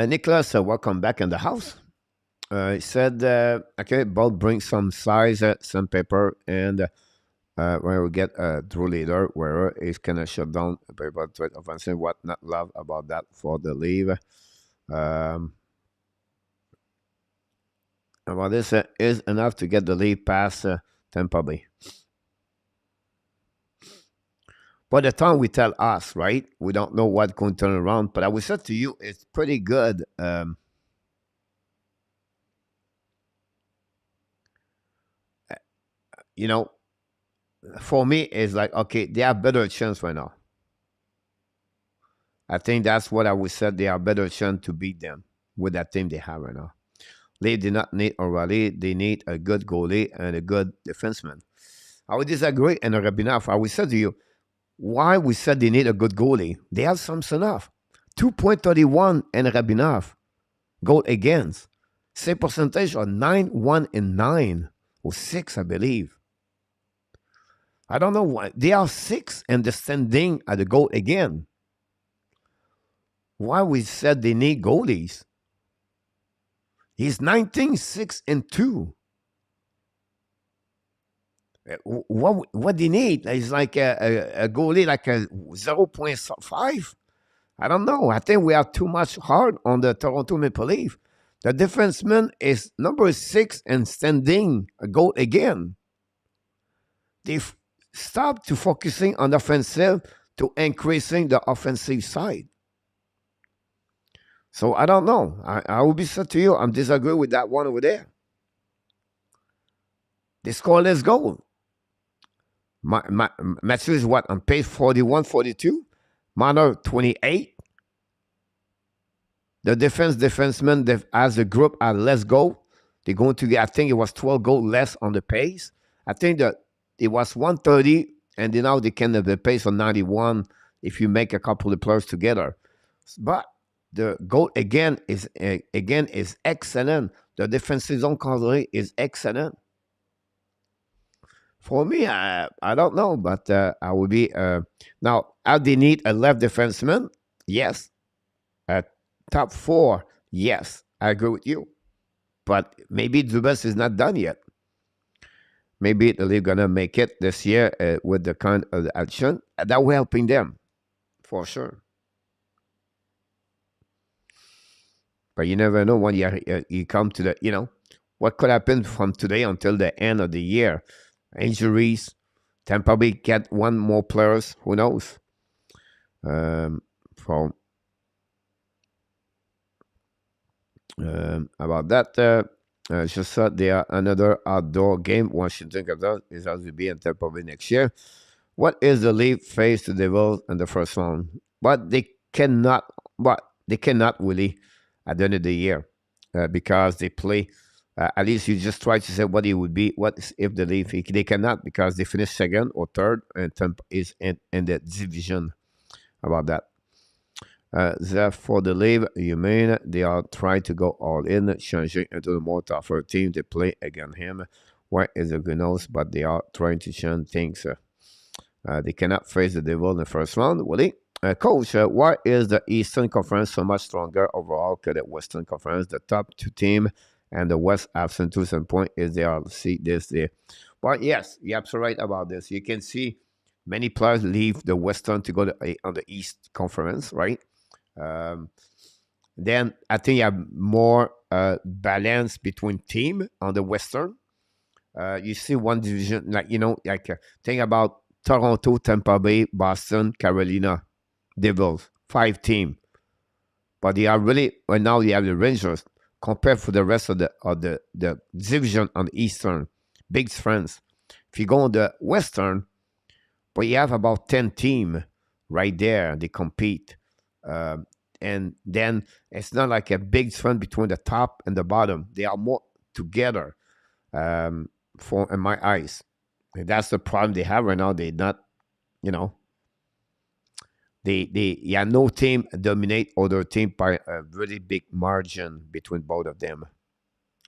Nicholas, welcome back in the house. He said, okay, Bolt brings some size, some paper, and when we get a true leader, where he's going to shut down paper trade offensive. What not love about that for the leave. About this is enough to get the lead past Tampa Bay. By the time we tell us, right, we don't know what's going to turn around. But I will say to you, it's pretty good. For me, it's like, okay, they have better chance right now. I think that's what I would say. They have better chance to beat them with that team they have right now. They do not need O'Reilly. They need a good goalie and a good defenseman. I would disagree, and Rabinov, I would say to you, why we said they need a good goalie? They have SAMSONOV. 2.31 and Rabinov. Goal against. Save percentage of 9-1 and 9. Or 6, I believe. I don't know why. They are 6 and the standing at the goal again. Why we said they need goalies? He's 19, 6, and 2. What they need is like a goalie like a 0.5. I don't know. I think we are too much hard on the Toronto Maple Leaf. The defenseman is number 6 and standing a goal again. They've stopped to focusing on offensive to increasing the offensive side. So I don't know. I will be said to you, I'm disagree with that one over there. They scoreless goal. Matthew is what? On page 41, 42? Marner 28. The defenseman as a group are less goal. They're going to get, I think it was 12 goals less on the pace. I think that it was 130, and then now they can have the pace on 91 if you make a couple of players together. But the goal again is excellent. The defensive zone coverage is excellent. For me, I don't know, but I would be now. How they need a left defenseman? Yes. Top four? Yes, I agree with you. But maybe Dubas is not done yet. Maybe they're gonna make it this year with the kind of action that will helping them for sure. But you never know when you come to the what could happen from today until the end of the year. Injuries, Tampa Bay get one more players. Who knows? From about that, just thought they are another outdoor game. One should think of that is as will be in Tampa Bay next year. What is the league face the Devils in the first round? But they cannot really at the end of the year because they play. At least you just try to say what it would be. What if the league they cannot because they finish second or third and Tampa is in the division. About that. For the league, you mean they are trying to go all in, changing into the more tougher team to play against him. Why is it good knows, but they are trying to change things. They cannot face the Devil in the first round, will they? Coach, why is the Eastern Conference so much stronger overall than the Western Conference? The top two team and the West have some 2 some point is they are see this there. But yes, you're absolutely right about this. You can see many players leave the Western to go on the East Conference, right? Then I think you have more balance between team on the Western. You see one division, think about Toronto, Tampa Bay, Boston, Carolina, Devils, 5 team. But they are really right now. You have the Rangers compared to the rest of the division on the Eastern, big difference. If you go on the Western, but you have about 10 team right there. They compete. And then it's not like a big difference between the top and the bottom. They are more together in my eyes. And that's the problem they have right now. They not, no team dominate other team by a really big margin between both of them.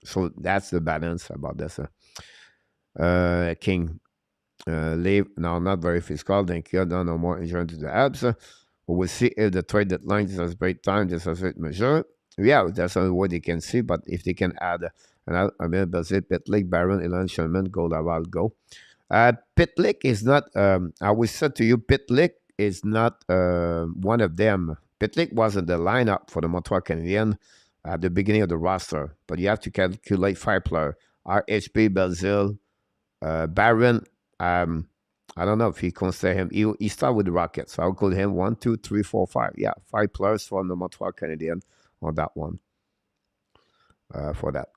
So that's the balance about this. King leave now, not very fiscal. Thank you. No more insurance to the HABS. We'll see if the trade deadline is a great time. This is a measure. Yeah, that's what they can see. But if they can add, I mean, Pitlick, Baron, Elan, Sherman, go Laval, go. Pitlick is not. I will say to you, Pitlick is not one of them. Pitlick was in the lineup for the Montreal Canadiens at the beginning of the roster, but you have to calculate 5 players: RHP, Belzil, Baron. I don't know if he consider him. He started with the Rockets, so I'll call him 1, 2, 3, 4, 5. Yeah, 5 players from the Montreal Canadiens on that one. For that,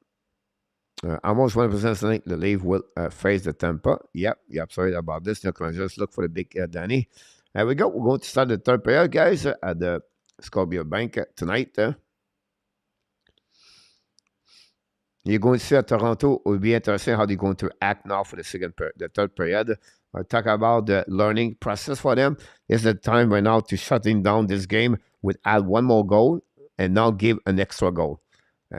almost 100% think the Leaf will face the Tampa. Yep, you're absolutely about this. Now, can I just look for the big Danny? There we go. We're going to start the third period, guys, at the Scotia Bank tonight. You're going to see at Toronto. It will be interesting how they're going to act now for the third period. I'll talk about the learning process for them. It's the time right now to shutting down this game with add one more goal and now give an extra goal.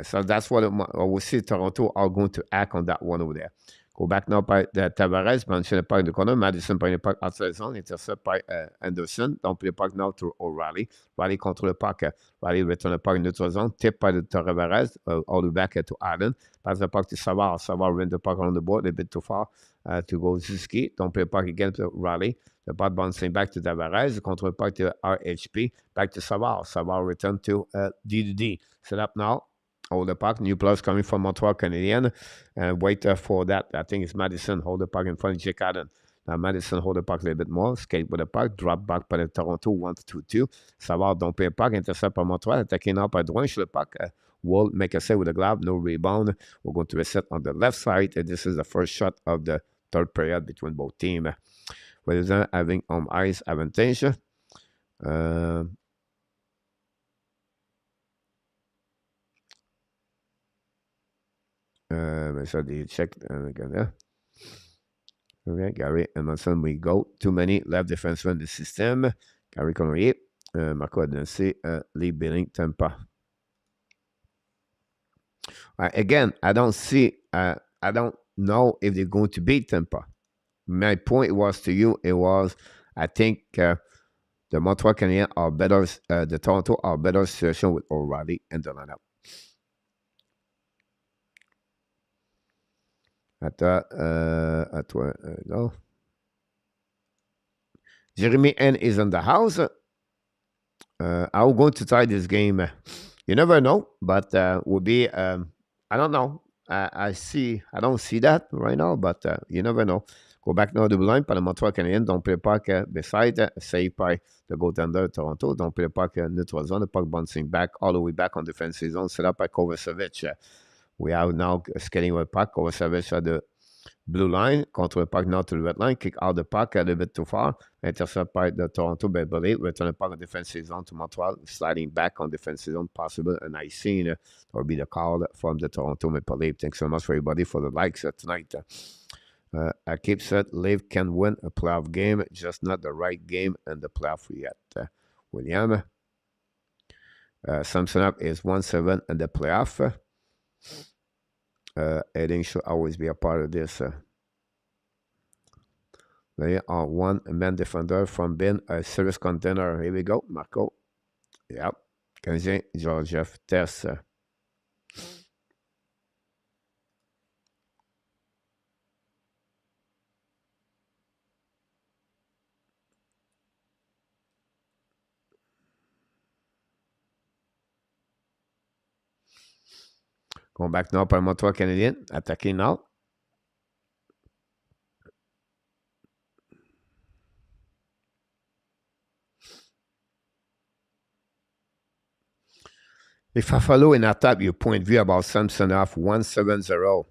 So that's what we see Toronto are going to act on that one over there. Go back now by Tavares, mentioned the park in the corner. Madison par le parc outside zone, intercept by Anderson. Donc le parc now to O'Reilly. Riley control le parc. Riley return le parc in neutral zone. Tip by the Tavares, all the way back to Allen. Pass the park to Savard. Savard win the park around the board, a bit too far to go Zuski. Don't play the park again to Riley. The park bouncing back to Tavares. Control the park to RHP. Back to Savard. Savard return to D. Set up now. Hold the puck. New players coming from Montreal Canadiens. And wait for that. I think it's Madison. Hold the puck in front of Jake Allen. Now Madison hold the puck a little bit more. Skate with the puck. Drop back by the Toronto 1-2-2. Savard don't pay a puck. Intercept by Montreal. Attacking now by Drouin. Sur le puck. Will make a save with the glove. No rebound. We're going to reset on the left side. And this is the first shot of the third period between both teams. With having on ice advantage. So they check again. Okay, Gary Emerson, we go. Too many left defensemen in the system. Gary Connery. Marco a donné les Billing Tampa. Again, I don't know if they're going to beat Tampa. My point was to you, I think the Montreal Canadiens are better, the Toronto are better situation with O'Reilly and the lineup. No. Jeremy N is in the house. I'm going to try this game. You never know, but will be. I don't know. I don't see that right now, but you never know. Go back now to the line par le Montreal Canadien. Donc, play le puck beside. Save by the goaltender Toronto. Donc, play le puck neutral zone. The puck bouncing back all the way back on defensive zone. Set up by Kovacevic. We are now skating with puck. Kovacevic at the blue line. Contre le puck now to the red line. Kick out the puck a little bit too far. Intercept by the Toronto Beverly. Return the puck on defensive zone to Montreal. Sliding back on defensive zone. Possible. And I seen or be the call from the Toronto Maple Leafs. Thanks so much for everybody for the likes tonight. I keep said Leaf can win a playoff game, just not the right game in the playoff yet. William. Samsonov is 1-7 in the playoff. Edding should always be a part of this. They are one man defender from being a serious contender. Here we go, Marco. Yep. Canadien, Georgiev, Tess. Going back now par le Montreal Canadien. Attacking now. If I follow in attack your point of view about Samsonov 1-7-0,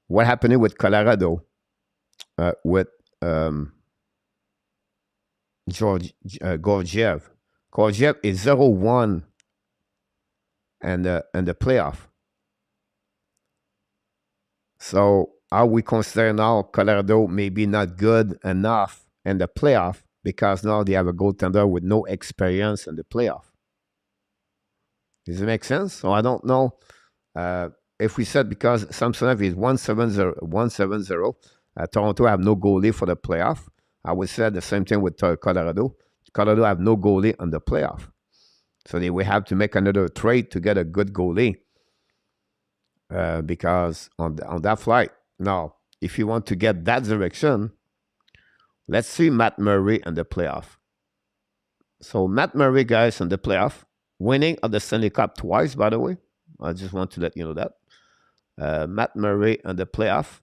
what happened with Colorado? With Gorgiev. Gorgiev is 0-1 and the playoff. So are we consider now Colorado maybe not good enough in the playoff because now they have a goaltender with no experience in the playoff? Does it make sense? So I don't know if we said because Samsonov is 1-7-0, Toronto have no goalie for the playoff. I would say the same thing with Colorado. Colorado have no goalie on the playoff. So they will have to make another trade to get a good goalie. Because on that flight. Now, if you want to get that direction, let's see Matt Murray in the playoff. So Matt Murray, guys, in the playoff, winning of the Stanley Cup twice, by the way. I just want to let you know that. Matt Murray in the playoff.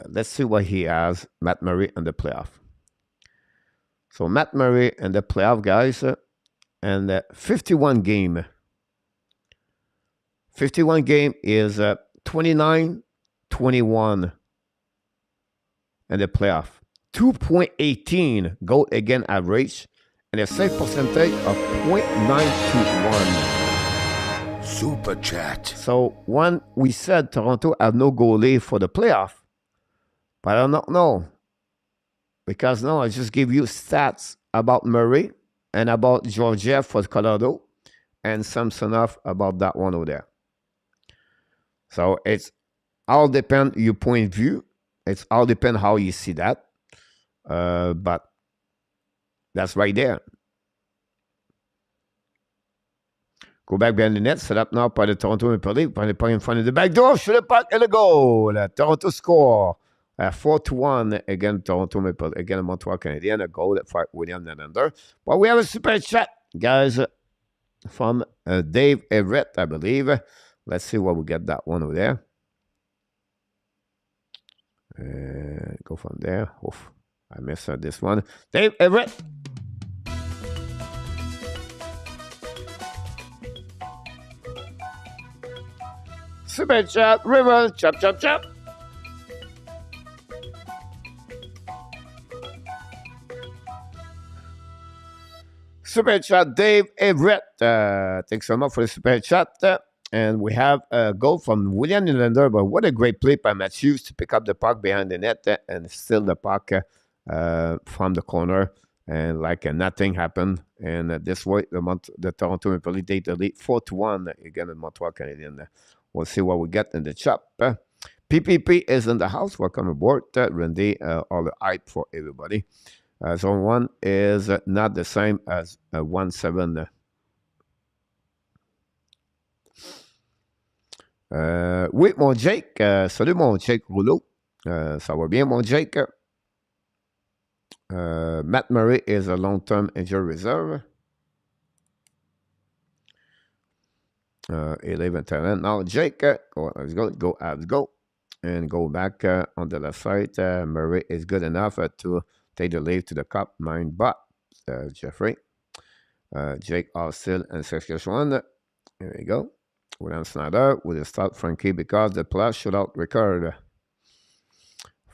Let's see what he has, Matt Murray in the playoff. So Matt Murray in the playoff, guys, and 51 game. 51 game is 29-21 in the playoff. 2.18 goal against average and a save percentage of 0.921. Super chat. So when we said Toronto have no goalie for the playoff, but I don't know. Because now I just give you stats about Murray and about Georgiev for Colorado and Samsonov about that one over there. So it's all depend your point of view. It's all depend how you see that. But that's right there. Go back behind the net. Set up now par le Toronto Maple Leafs. Prend le puck in front of the back door. Shoot the puck and a goal. Toronto score 4-1 against Toronto Maple Leafs. Again, Montreal Canadiens. A goal at William Nylander. But we have a super chat, guys, from Dave Everett, I believe. Let's see what we get that one over there. Go from there. Oof, I missed this one. Dave Everett. Super chat, River, chop, chop, chop. Super chat, Dave Everett. Thanks so much for the super chat. And we have a goal from William Nylander, but what a great play by Matthews to pick up the puck behind the net and steal the puck from the corner, and nothing happened. And this way, the Toronto Maple Leafs take the lead 4-1 against the Montreal Canadiens. We'll see what we get in the chop. PPP is in the house. Welcome aboard. Randy, all the hype for everybody. Zone 1 is not the same as 1-7. Oui, mon Jake. Salut, mon Jake Rouleau. Ça va bien, mon Jake? Matt Murray is a long-term injury reserve. 11 talent. Now, Jake, let's go. Go, Abs, go. And go back on the left side. Murray is good enough to take the lead to the cup. 9 bucks, Jeffrey. Jake Austin and Saskatchewan. Here we go. William Snyder with a start Frankie because the plus shootout record.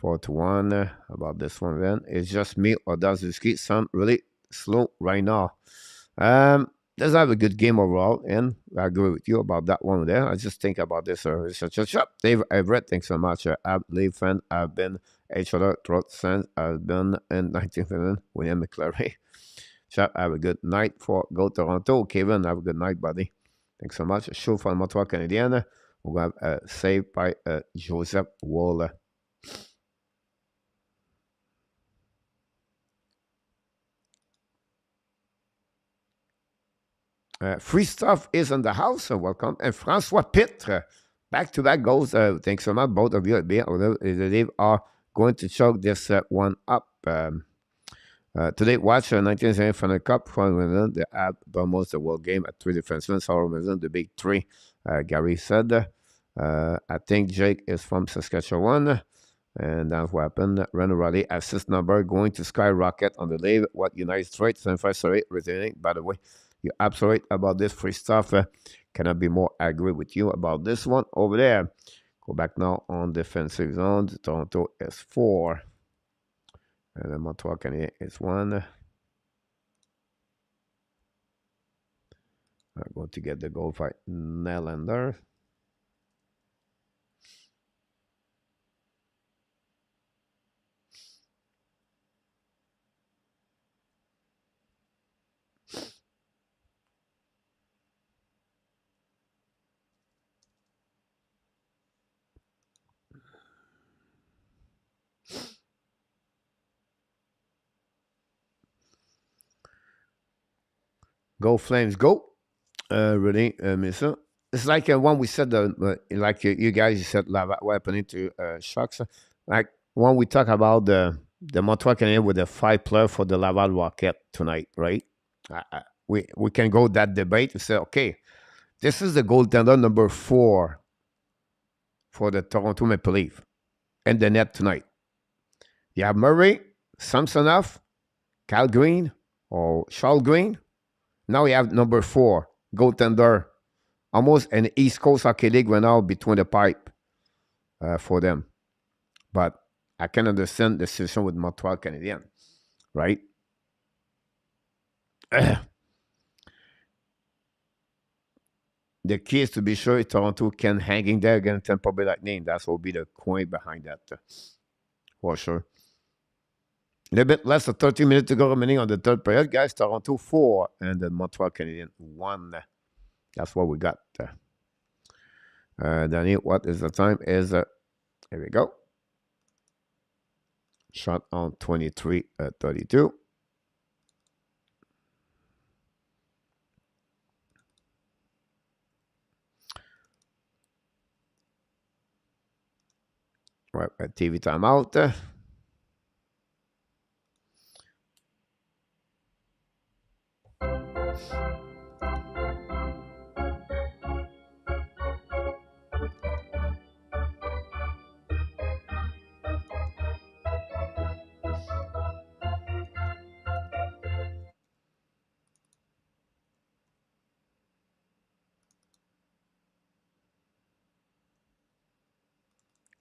4-1. About this one then. It's just me or does this ski sound really slow right now? Does have a good game overall, and I agree with you about that one there. I just think about this. Dave Everett, thanks so much. Leaf fan, I've been HLR throat sense. I've been in 1950. William McClary. Chap, have a good night for Go Toronto. Kevin, have a good night, buddy. Thanks so much. Show for Montreal Canadiens. We'll have a save by Joseph Waller. Free Stuff is in the house, so welcome. And Francois Pitre, back-to-back goals. Thanks so much, both of you. They are going to choke this one up. Today, watch 1970 Final Cup from Wimbledon. They have almost the world game at 3 defensemen. Sauer Wimbledon, the big 3. Gary said. I think Jake is from Saskatchewan. And that's what happened. Ren Riley, assist number going to skyrocket on the leave. What United States, 75 retaining. By the way, you're absolutely right about this. Free Stuff. Cannot be more agree with you about this one over there. Go back now on defensive zone. Toronto is 4. And the Montreal Canadiens is 1. I'm going to get the goal by Nylander. Go Flames, go. Really, Missa. It's like when we said, like you guys, you said, what happened to Sharks. Like when we talk about the Montreal Canadiens with the 5 player for the Laval Rocket tonight, right? We can go that debate and say, okay, this is the goaltender number 4 for the Toronto Maple Leafs in the net tonight. You have Murray, Samsonov, Cal Green, or Charles Green. Now we have number 4, goaltender, almost an East Coast Hockey League right now between the pipe for them. But I can understand the situation with Montreal Canadiens, right? The key is to be sure Toronto can hang in there against Tampa Bay Lightning. That will be the coin behind that, for sure. A little bit less than 30 minutes to go remaining on the third period, guys. Toronto 4 and the Montreal Canadiens 1. That's what we got. Danny, what is the time? Here we go. Shot on 23:32. Right, TV timeout.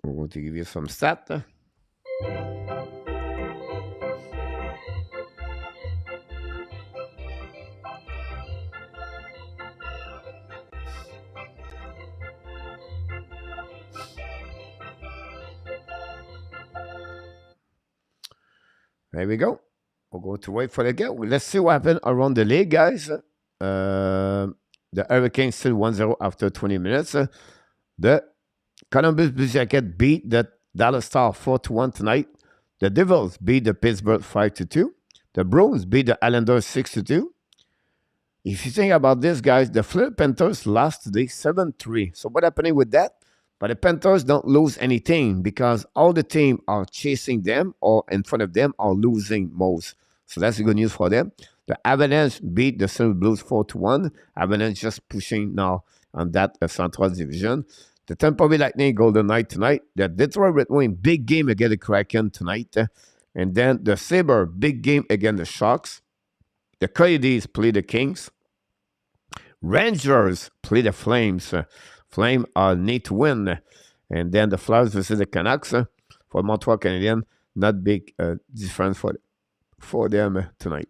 We're going to give you some stats. There we go. We're going to wait for the game. Let's see what happened around the league, guys. The Hurricanes still 1-0 after 20 minutes. The Columbus Blue Jackets beat the Dallas Stars 4-1 tonight. The Devils beat the Pittsburgh 5-2. The Bruins beat the Islanders 6-2. If you think about this, guys, the Florida Panthers lost today 7-3. So what happening with that? But the Panthers don't lose anything because all the team are chasing them or in front of them are losing most. So that's the good news for them. The Avalanche beat the St. Louis Blues 4-1. Avalanche just pushing now on that Central Division. The Tampa Bay Lightning Golden Knight tonight. The Detroit Red Wings big game against the Kraken tonight. And then the Sabre big game against the Sharks. The Coyotes play the Kings. Rangers play the Flames. Flames need to win. And then the Flyers visit the Canucks. For Montreal Canadiens, not big difference for them tonight.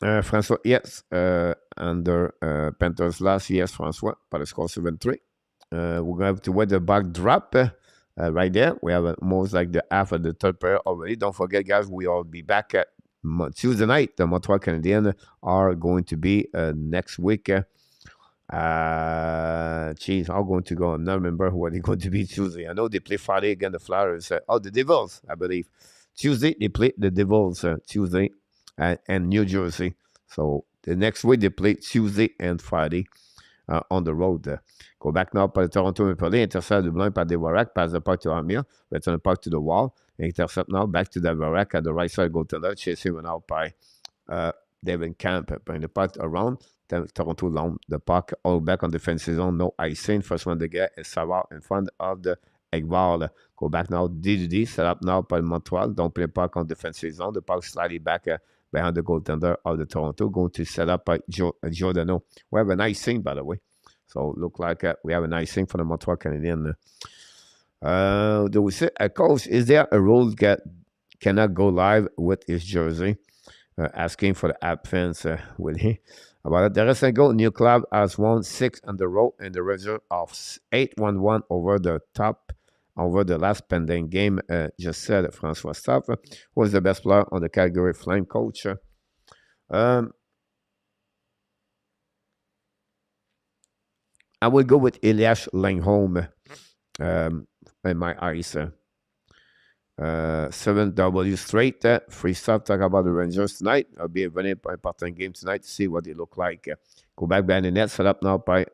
François, yes. Under Panthers last, yes, François, par le score 7-3. We're going to have to wait the backdrop right there. We have almost like the half of the third period already. Don't forget, guys, we will be back at Tuesday night. The Montreal Canadiens are going to be next week. Geez, I'm going to go. I don't remember what they're going to be Tuesday. I know they play Friday against the Flyers. The Devils, I believe. Tuesday, they play the Devils. Tuesday and New Jersey. So the next week, they play Tuesday and Friday on the road. Go back now par le Toronto Maple Leafs. Intercept Dublin par Dvorak. Pass the puck to Armia. Return the puck to the wall. Intercept now back to Dvorak at the right side goaltender. Chasing now by Devin Camp. Bring the puck around. Then Toronto long the puck all back on defensive zone. No icing. First one to get is Savard in front of the Egval. Go back now. DDD set up now by Montreal. Don't play the puck on defensive zone. The puck slightly back behind the goaltender of the Toronto. Going to set up by Giordano. We have a nice thing, by the way. So look like we have a nice thing for the Montreal Canadiens. Do we say, coach, is there a rule that cannot go live with his jersey? Asking for the app fans, will he? About it, the rest of go, new club has won 6 on the road in the result of 8-1-1 over the top over the last pending game. Just said Francois Staff. Who was the best player on the Calgary Flame, coach? I would go with Elias Langholm in my eyes. 7W straight. Free stuff. Talk about the Rangers tonight. I'll be a very important game tonight to see what they look like. Go back behind the net. Set up now by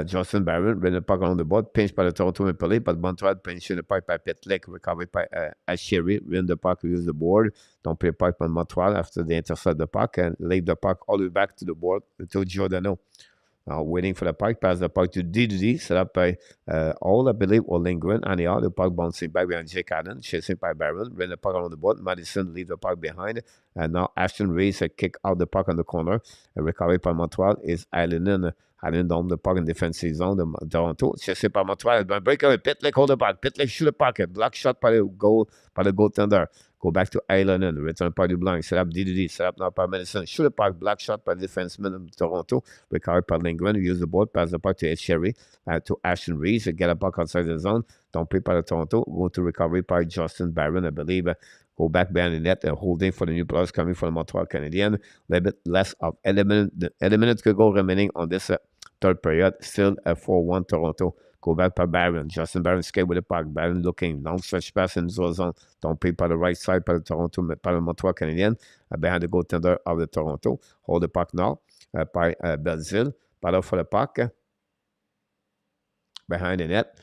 Justin Barron. Bring the puck on the board. Pinched by the Toronto Maple Leafs. But Montreal pinching the puck by Petlick. Recovered by ACCIARI. Win the puck. Use the board. Don't play the puck by Montreal after they intercept the puck. And leave the puck all the way back to the board to Giordano. Now waiting for the puck, pass the puck to DDD, set up by all, I believe, or Lindgren, and the puck bouncing back behind Jake Allen, chasing by Barron, bring the puck on the board, Madison leave the puck behind, and now Ashton Reese kick out the puck on the corner, recovery by Montreal is Allen down the puck in defensive zone, the Toronto, chasing by Montreal, breakaway, Pitlick hold the puck, Pitlick shoot the puck, block shot by the goaltender. Go back to Island and return by Dublin. Set up DDD. Set up now by Madison. Shoot the puck. Black shot by the defenseman of Toronto. Recovered by Lindgren. Use the board. Pass the puck to ACCIARI. To Ashton Reese. Get a puck outside the zone. Don't play by the Toronto. Go to recovery by Justin Barron, I believe. Go back behind the net. Holding for the new players coming from the Montreal Canadiens. A little bit less of 11 minutes to go remaining on this third period. Still a 4-1 Toronto. Go back by Barron. Justin Barron skate with the puck. Barron looking. Long stretch pass in the zone. Don't play by the right side by the Toronto, by the Montreal Canadiens. Behind the goaltender of the Toronto. Hold the puck now by Belzile. Battle for the puck. Behind the net.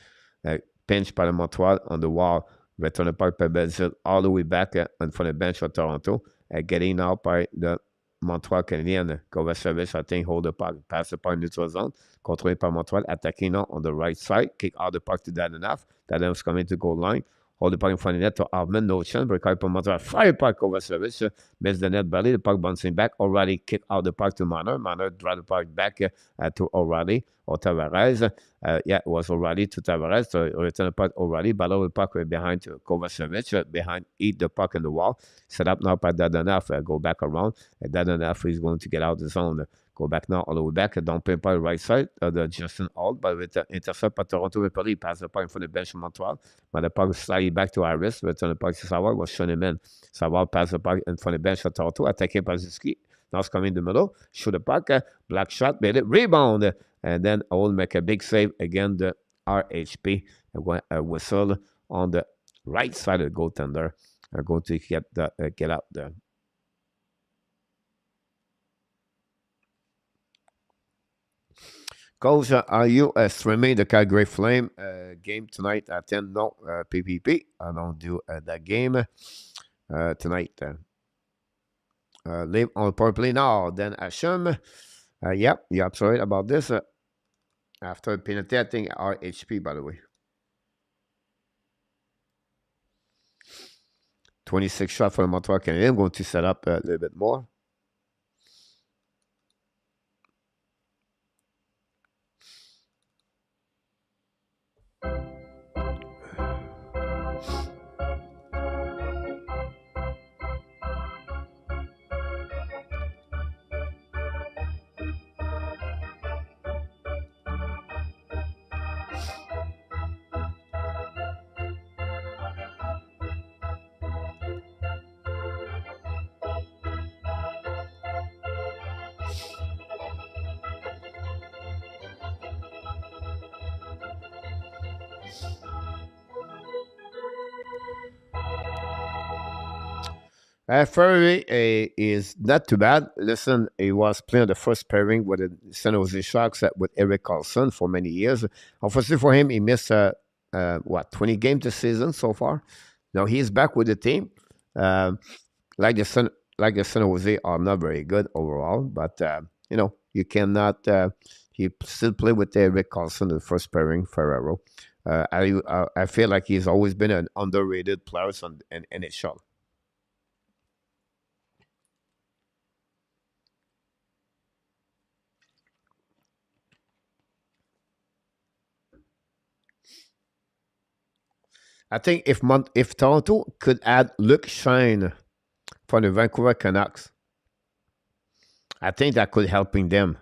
Pinch by the Montreal on the wall. Return the puck by Belzile all the way back in front of the bench for Toronto. Getting out by the Montreal Canadiens. Cover service, I think, hold the puck. Pass the puck neutral zone. Controlled by Montreal. Attacking now on the right side. Kick out the puck to Dadonov. Dadonov coming to goal line. Hold the puck in front of the net to Hartman. No chance. Break out by Montreal. Fire puck over service. Miss the net belly. The puck bouncing back. O'Reilly kick out the puck to Marner. Marner drive the puck back to O'Reilly or Tavares. It was O'Reilly to Tavares. So return the puck O'Reilly. Battle the puck behind to Kovacevic. Behind, eat the puck in the wall. Set up now by Dadonov. Go back around. Dadonov is going to get out the zone. Go back now all the way back. Don't play by the right side. The Justin Holt, but with the intercept by Toronto Maple Leafs. Pass the puck in front of the bench from Montreal. But the puck slightly back to Harris. Return the puck to Savard. Was shown him in. Savard pass the puck in front of the bench for Toronto. Attacking by Ziski. Now it's coming in the middle. Shoot the puck. Black shot. Made it. Rebound. And then Holt make a big save. Again, the RHP. A whistle on the right side of the goaltender. Are going to get out there. Coach, are you streaming the Calgary Flame game tonight at 10? No, PPP. I don't do that game tonight. Live on power play now. Then Asham. Yep, you're absolutely right about this. After penalty, I think RHP, by the way. 26 shot for the Montreal Canadiens. I'm going to set up a little bit more. Ferry is not too bad. Listen, he was playing the first pairing with the San Jose Sharks with Eric Carlson for many years. Unfortunately for him, he missed 20 games this season so far. Now he's back with the team. Like the San Jose are not very good overall, but you cannot. He still play with Eric Carlson, the first pairing Ferrero. I feel like he's always been an underrated player in NHL. I think if Toronto could add Luke Shine from the Vancouver Canucks, I think that could helping them.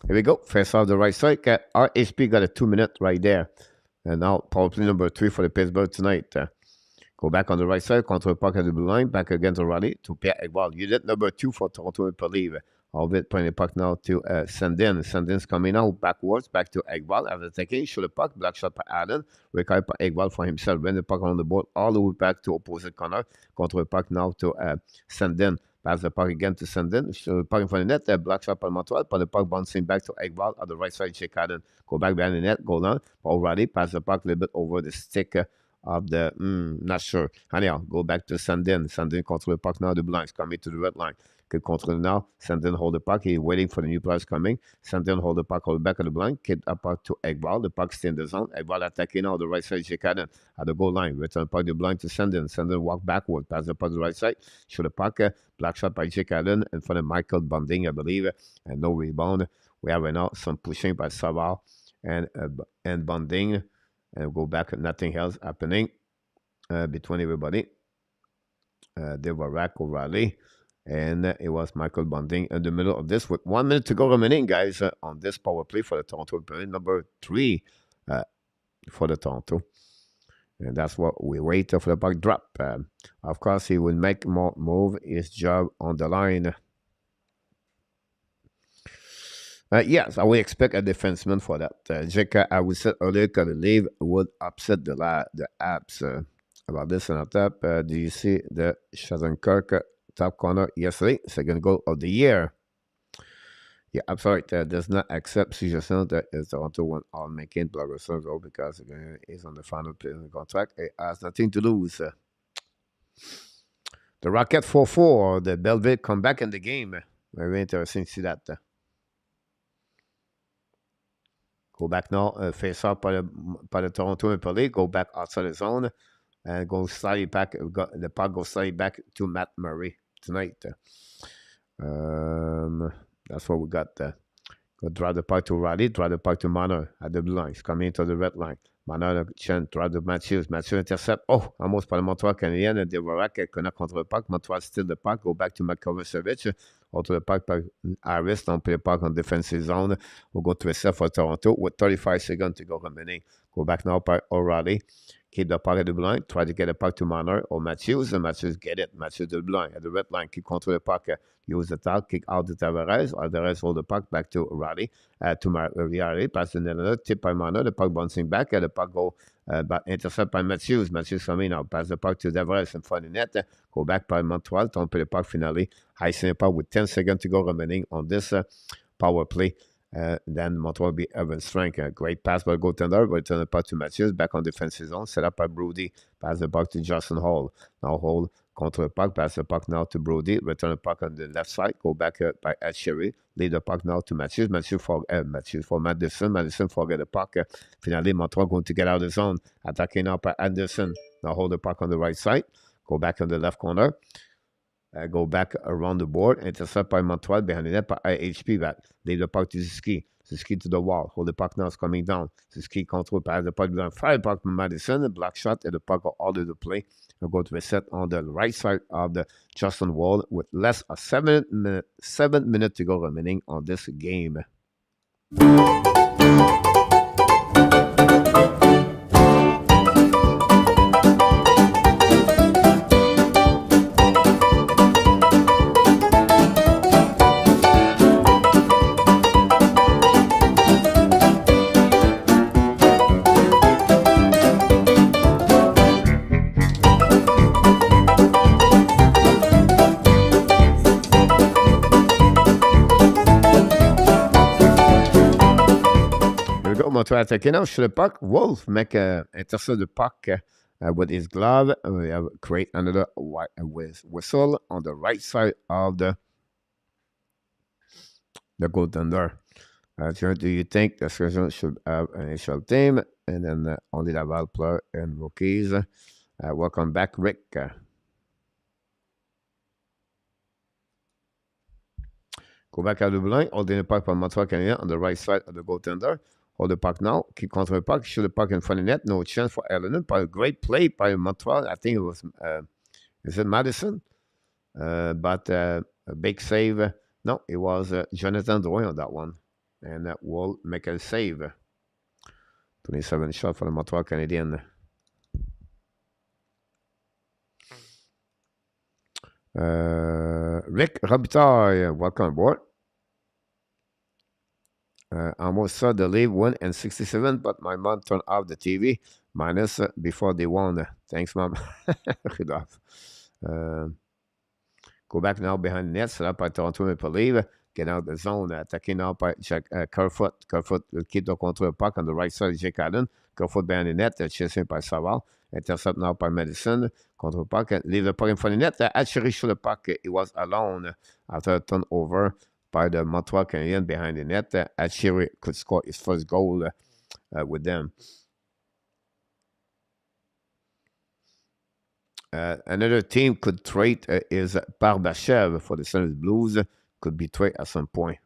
Here we go. First off the right side. RHP got a 2-minute right there. And now power play number 3 for the Pittsburgh tonight. Go back on the right side. Control puck at the blue line. Back against the rally to Pierre Egval. Unit number 2 for Toronto Maple Leafs. All of it playing the puck now to Sandin. Sandin's coming out backwards, back to Egval. After taking, shoot the puck, black shot by Allen. Recover by Egval for himself. When the puck on the board, all the way back to opposite corner. Control the puck now to Sandin. Pass the puck again to Sandin. Shoot the puck in front of the net. Black shot by Montreal. But the puck bouncing back to Egval on the right side. Jake Allen. Go back behind the net. Go down. Already pass the puck a little bit over the stick of the, not sure. Anyhow, go back to Sandin. Sandin control the puck now. The blinds coming to the red line. Good control now. Sandin hold the puck. He's waiting for the new players coming. Sandin hold the puck, hold back of the blind. Kick up puck to Egval. The puck stay in the zone. Egval attacking now the right side. Jake Allen at the goal line. Return puck the blind to Sandin. Sandin walk backward. Pass the puck to the right side. Shoot the puck. Black shot by Jake Allen in front of Michael Bunting, I believe. And no rebound. We have right now some pushing by Savard and Bunting. And go back. Nothing else happening between everybody. Devarak O'Reilly. And it was Michael Bunting in the middle of this with 1 minute to go remaining, guys, on this power play for the Toronto Maple number 3 for the Toronto. And that's what we wait for the puck drop. Of course, he will make more move his job on the line. Yes, I would expect a defenseman for that. Jake, I would say earlier, could leave would upset the HABS. About this and top, do you see the Shattenkirk top corner yesterday? Second goal of the year. Yeah, I'm sorry. Does not accept suggestion that is Toronto one all making progress because he's on the final play in the contract. It has nothing to lose. The Rocket 4-4. The Belleville come back in the game. Very interesting to see that. Go back now. Face off by the Toronto Maple Leafs. Go back outside the zone. And go slightly back. The puck goes slightly back to Matt Murray tonight. That's what we got. Go drive the puck to Riley. Drive the puck to Manor at the blue line. He's coming into the red line. Marner, Chen, droit de Matthews. Matthews intercept. Oh, almost par le Montreal canadien. Dvorak connect contre le puck. Montreal steal the puck. Go back to Makovacevic. Contre le puck par Harris. Don't play the puck on defensive zone. We'll go to a set for Toronto with 35 seconds to go remaining. Go back now by O'Reilly. Keep the puck at the blind. Try to get the puck to Marner or Matthews. And Matthews get it. Matthews to the blind. At the red line. Keep control the puck. Use the tag. Kick out to Tavares. Tavares hold the puck back to O'Reilly. To Mariari. Pass the net. Tip by Marner. The puck bouncing back. The puck go intercept by Matthews. Matthews coming out. Pass the puck to Tavares in front of the net. Go back by Montreal. Don't play the puck finally. Icing the puck with 10 seconds to go remaining on this power play. Then Montreal be Evans Frank. Great pass by the goaltender. Return the puck to Matthews. Back on defensive zone. Set up by Brody. Pass the puck to Justin Hall. Now Hall control the puck. Pass the puck now to Brody. Return the puck on the left side. Go back by HACCIARI. Lead the puck now to Matthews. Matthews for Madison. Madison forget the puck. Finally, Montreal going to get out of the zone. Attacking now by Anderson. Now hold the puck on the right side. Go back on the left corner. Go back around the board. Intercept by Montreal behind the net by IHP back. Leave the puck to Ziski. Ziski to the wall. Hold the puck now. It's coming down. Ziski control. Pass the puck down. Fire puck from Madison. A block shot. And the puck go out of the play. We'll go to a set on the right side of the Justin wall with less than 7 minutes to go remaining on this game. Montreal attacking now. Shoot the puck. Wolf make intercept the puck with his glove. We have create another whistle on the right side of the goaltender. Do you think the season should have an initial team and then only Laval player and rookies? Welcome back, Rick. Go back out of the blind. Holding the puck from Montreal Canadiens on the right side of the goaltender. Hold the puck now. Keep control the puck. Shoot the puck in front of the net. No chance for Eleanor. By a great play by Montreal. I think it was, is it Madison? But a big save. No, it was Jonathan Drouin on that one. And that will make a save. 27 shot for the Montreal Canadiens. Rick Robitaille, welcome aboard. Almost saw the lead win in 67, but my mom turned off the TV minus before they won. Thanks, Mom. Go back now behind the net, set up by Toronto Maple Leaf. Get out the zone, attacking now by Jack Kerfoot. Kerfoot will keep the control of the puck on the right side of Jake Allen. Kerfoot behind the net, chasing by Saval. Intercept now by Madison. Control puck, leave the puck in front of the net. Actually, shoot the puck. He was alone after a turnover by the Montreal Canadiens behind the net. HACCIARI could score his first goal with them. Another team could trade is Barbashev for the St. Louis Blues. Could be traded at some point.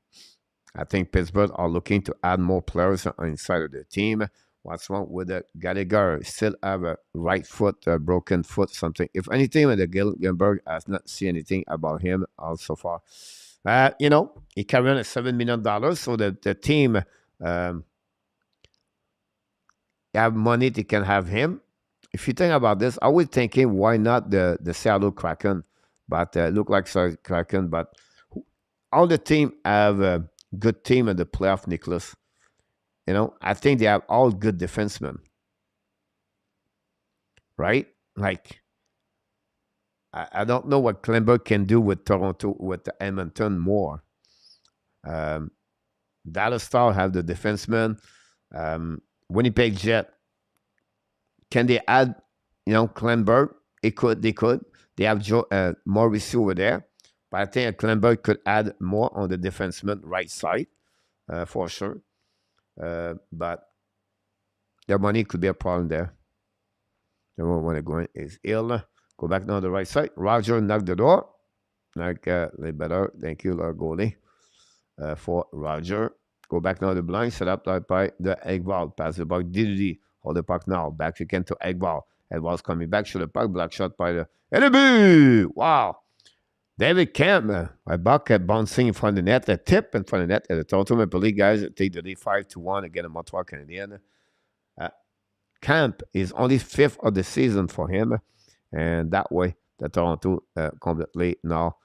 I think Pittsburgh are looking to add more players inside of the team. What's wrong with Gallagher? Still have a right foot, broken foot, something. If anything, the Gillenberg has not seen anything about him so far. You know, he carried on at $7 million, so the team have money, they can have him. If you think about this, I was thinking, why not the Seattle Kraken? But look like Kraken, but all the team have a good team in the playoff, Nicholas. You know, I think they have all good defensemen. Right? Like, I don't know what Klingberg can do with Toronto, with Edmonton more. Dallas Star have the defenseman. Winnipeg Jet, can they add, you know, Klingberg? They could. They have Maurice over there. But I think Klingberg could add more on the defenseman right side, for sure. But their money could be a problem there. They won't want to go in. Is ill. Go back now to the right side. Roger knocked the door. Like, better. Thank you, Lord goalie, for Roger. Go back now to the blind. Set up by the Eggwald. Pass the puck. Diddy. Hold the puck now. Back again to Ekblad. Ekblad's coming back to the puck. Block shot by the... And a boot! Wow. David Kemp, a buck bouncing in front of the net. A tip in front of the net. And the Toronto Maple Leafs guys take the lead 5-1 against the Montreal Canadiens. Camp is only 5th of the season for him. And that way, the Toronto completely now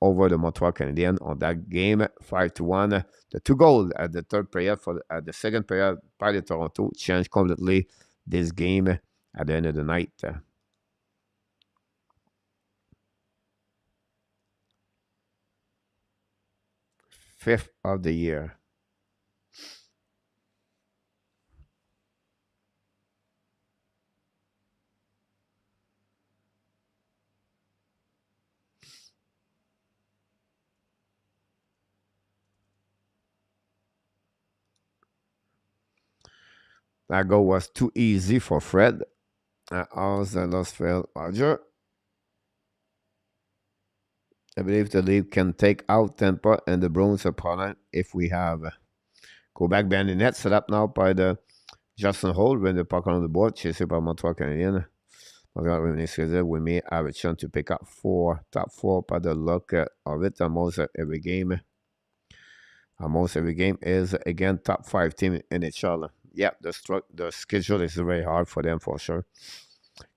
over the Montreal Canadiens on that game, 5-1. The 2 goals at the third period for the second period by the Toronto changed completely this game at the end of the night. 5th of the year. That goal was too easy for Fred. Also lost Phil Roger. I believe the Leafs can take out Tampa and the Bruins opponent if we have. Go back behind the net, set up now by the Justin Holt when the puck on the board, chased by Montreal Canadiens. We may have a chance to pick up top four by the luck of it almost every game. Almost every game is, again, top 5 team in NHL. Yeah, the schedule is very hard for them for sure.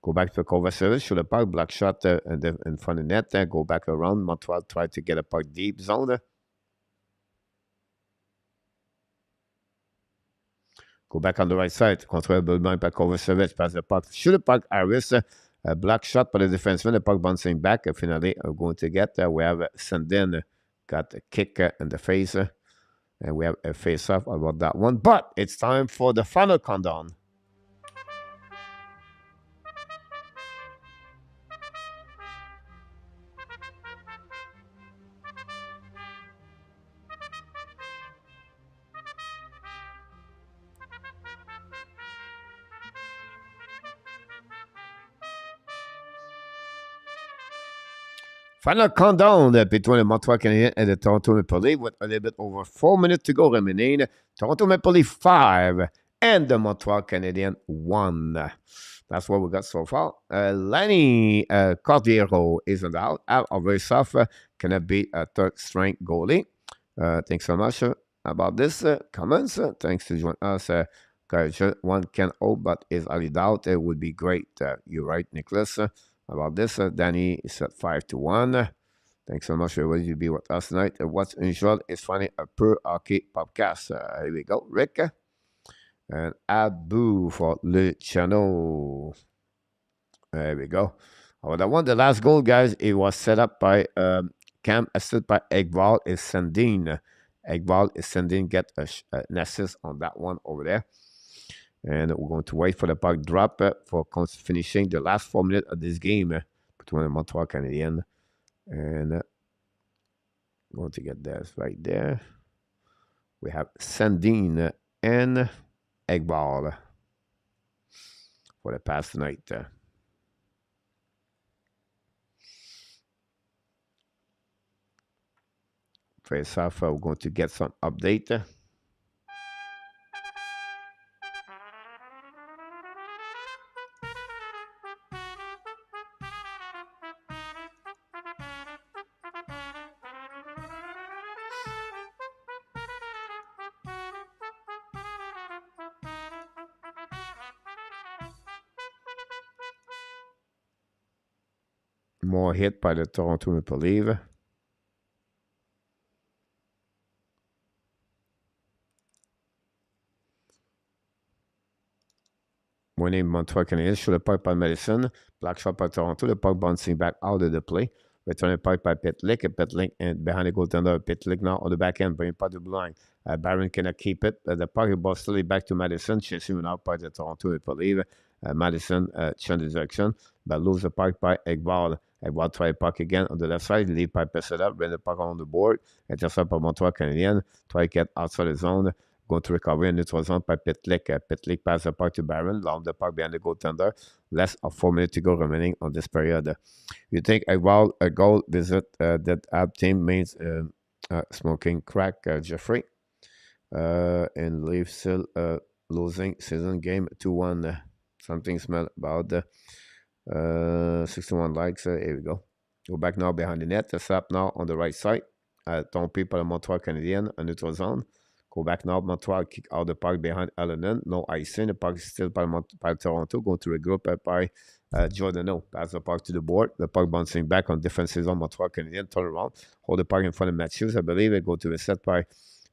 Go back to the cover service, shoot a puck, block shot in front of the net. Go back around. Montreal try to get a puck deep zone. Go back on the right side. Control by cover service. Pass the puck. Shoot a puck. Harris. A block shot by the defenseman. The puck bouncing back. Finally, we're going to get there. We have Sandin got a kick in the face. And we have a face-off about that one. But it's time for the final countdown. Final countdown between the Montreal Canadiens and the Toronto Maple Leafs with a little bit over 4 minutes to go remaining. Toronto Maple Leafs 5 and the Montreal Canadiens 1. That's what we got so far. Lenny Cordiero isn't out. Very soft. Cannot be a third-string goalie. Thanks so much about this. Comments. Thanks to join us. One can hope, but is highly doubt. It would be great. You're right, Nicholas. About this, Danny is at 5-1. Thanks so much for everybody to be with us tonight. What's unusual is finding a per hockey podcast. Here we go, Rick. And Abu for Le Channel. There we go. Oh, that one, the last goal, guys, it was set up by Cam, assisted by Ekblad is Sandin. Ekblad is Sandin, get an assist on that one over there. And we're going to wait for the puck drop for finishing the last 4 minutes of this game between the Montreal Canadiens. And I'm going to get this right there. We have Sandin and Ekblad for the pass tonight. Face off, we're going to get some update. More hit by the Toronto Maple Leafs. Winning Montreal Canadiens. Shoot the puck by Madison. Block shot by Toronto. The puck bouncing back out of the play. Returning puck by Pitlick. Pitlick and behind the goaltender. Pitlick now on the back end. Bringing puck to the line. Barron cannot keep it. The puck is ball slowly back to Madison. Chasing out by the Toronto Maple Leafs. Madison change the direction. But lose the puck by Ekblad. Ekblad try the puck again on the left side. Lead pipe pass it up. Bring the puck on the board. Intercept by Montreal Canadiens. Try to get outside the zone. Going to recover in neutral zone by Pitlick. Pitlick pass the puck to Barron. Long the puck behind the goaltender. Less of 4 minutes to go remaining on this period. You think a goal visit that ab team means smoking crack, Jeffrey? And leave still losing season game 2-1. Something smell about the 61 likes. Here we go. Go back now behind the net. Set up now on the right side. Trompé par le Montreal Canadien en neutral zone. Go back now. Montreal kick out the puck behind Allen. No icing. The puck is still by Toronto. Going to regroup by Giordano. Pass the puck to the board. The puck bouncing back on defensive zone. Montreal Canadien turn around. Hold the puck in front of Matthews. I believe it. Go to the set by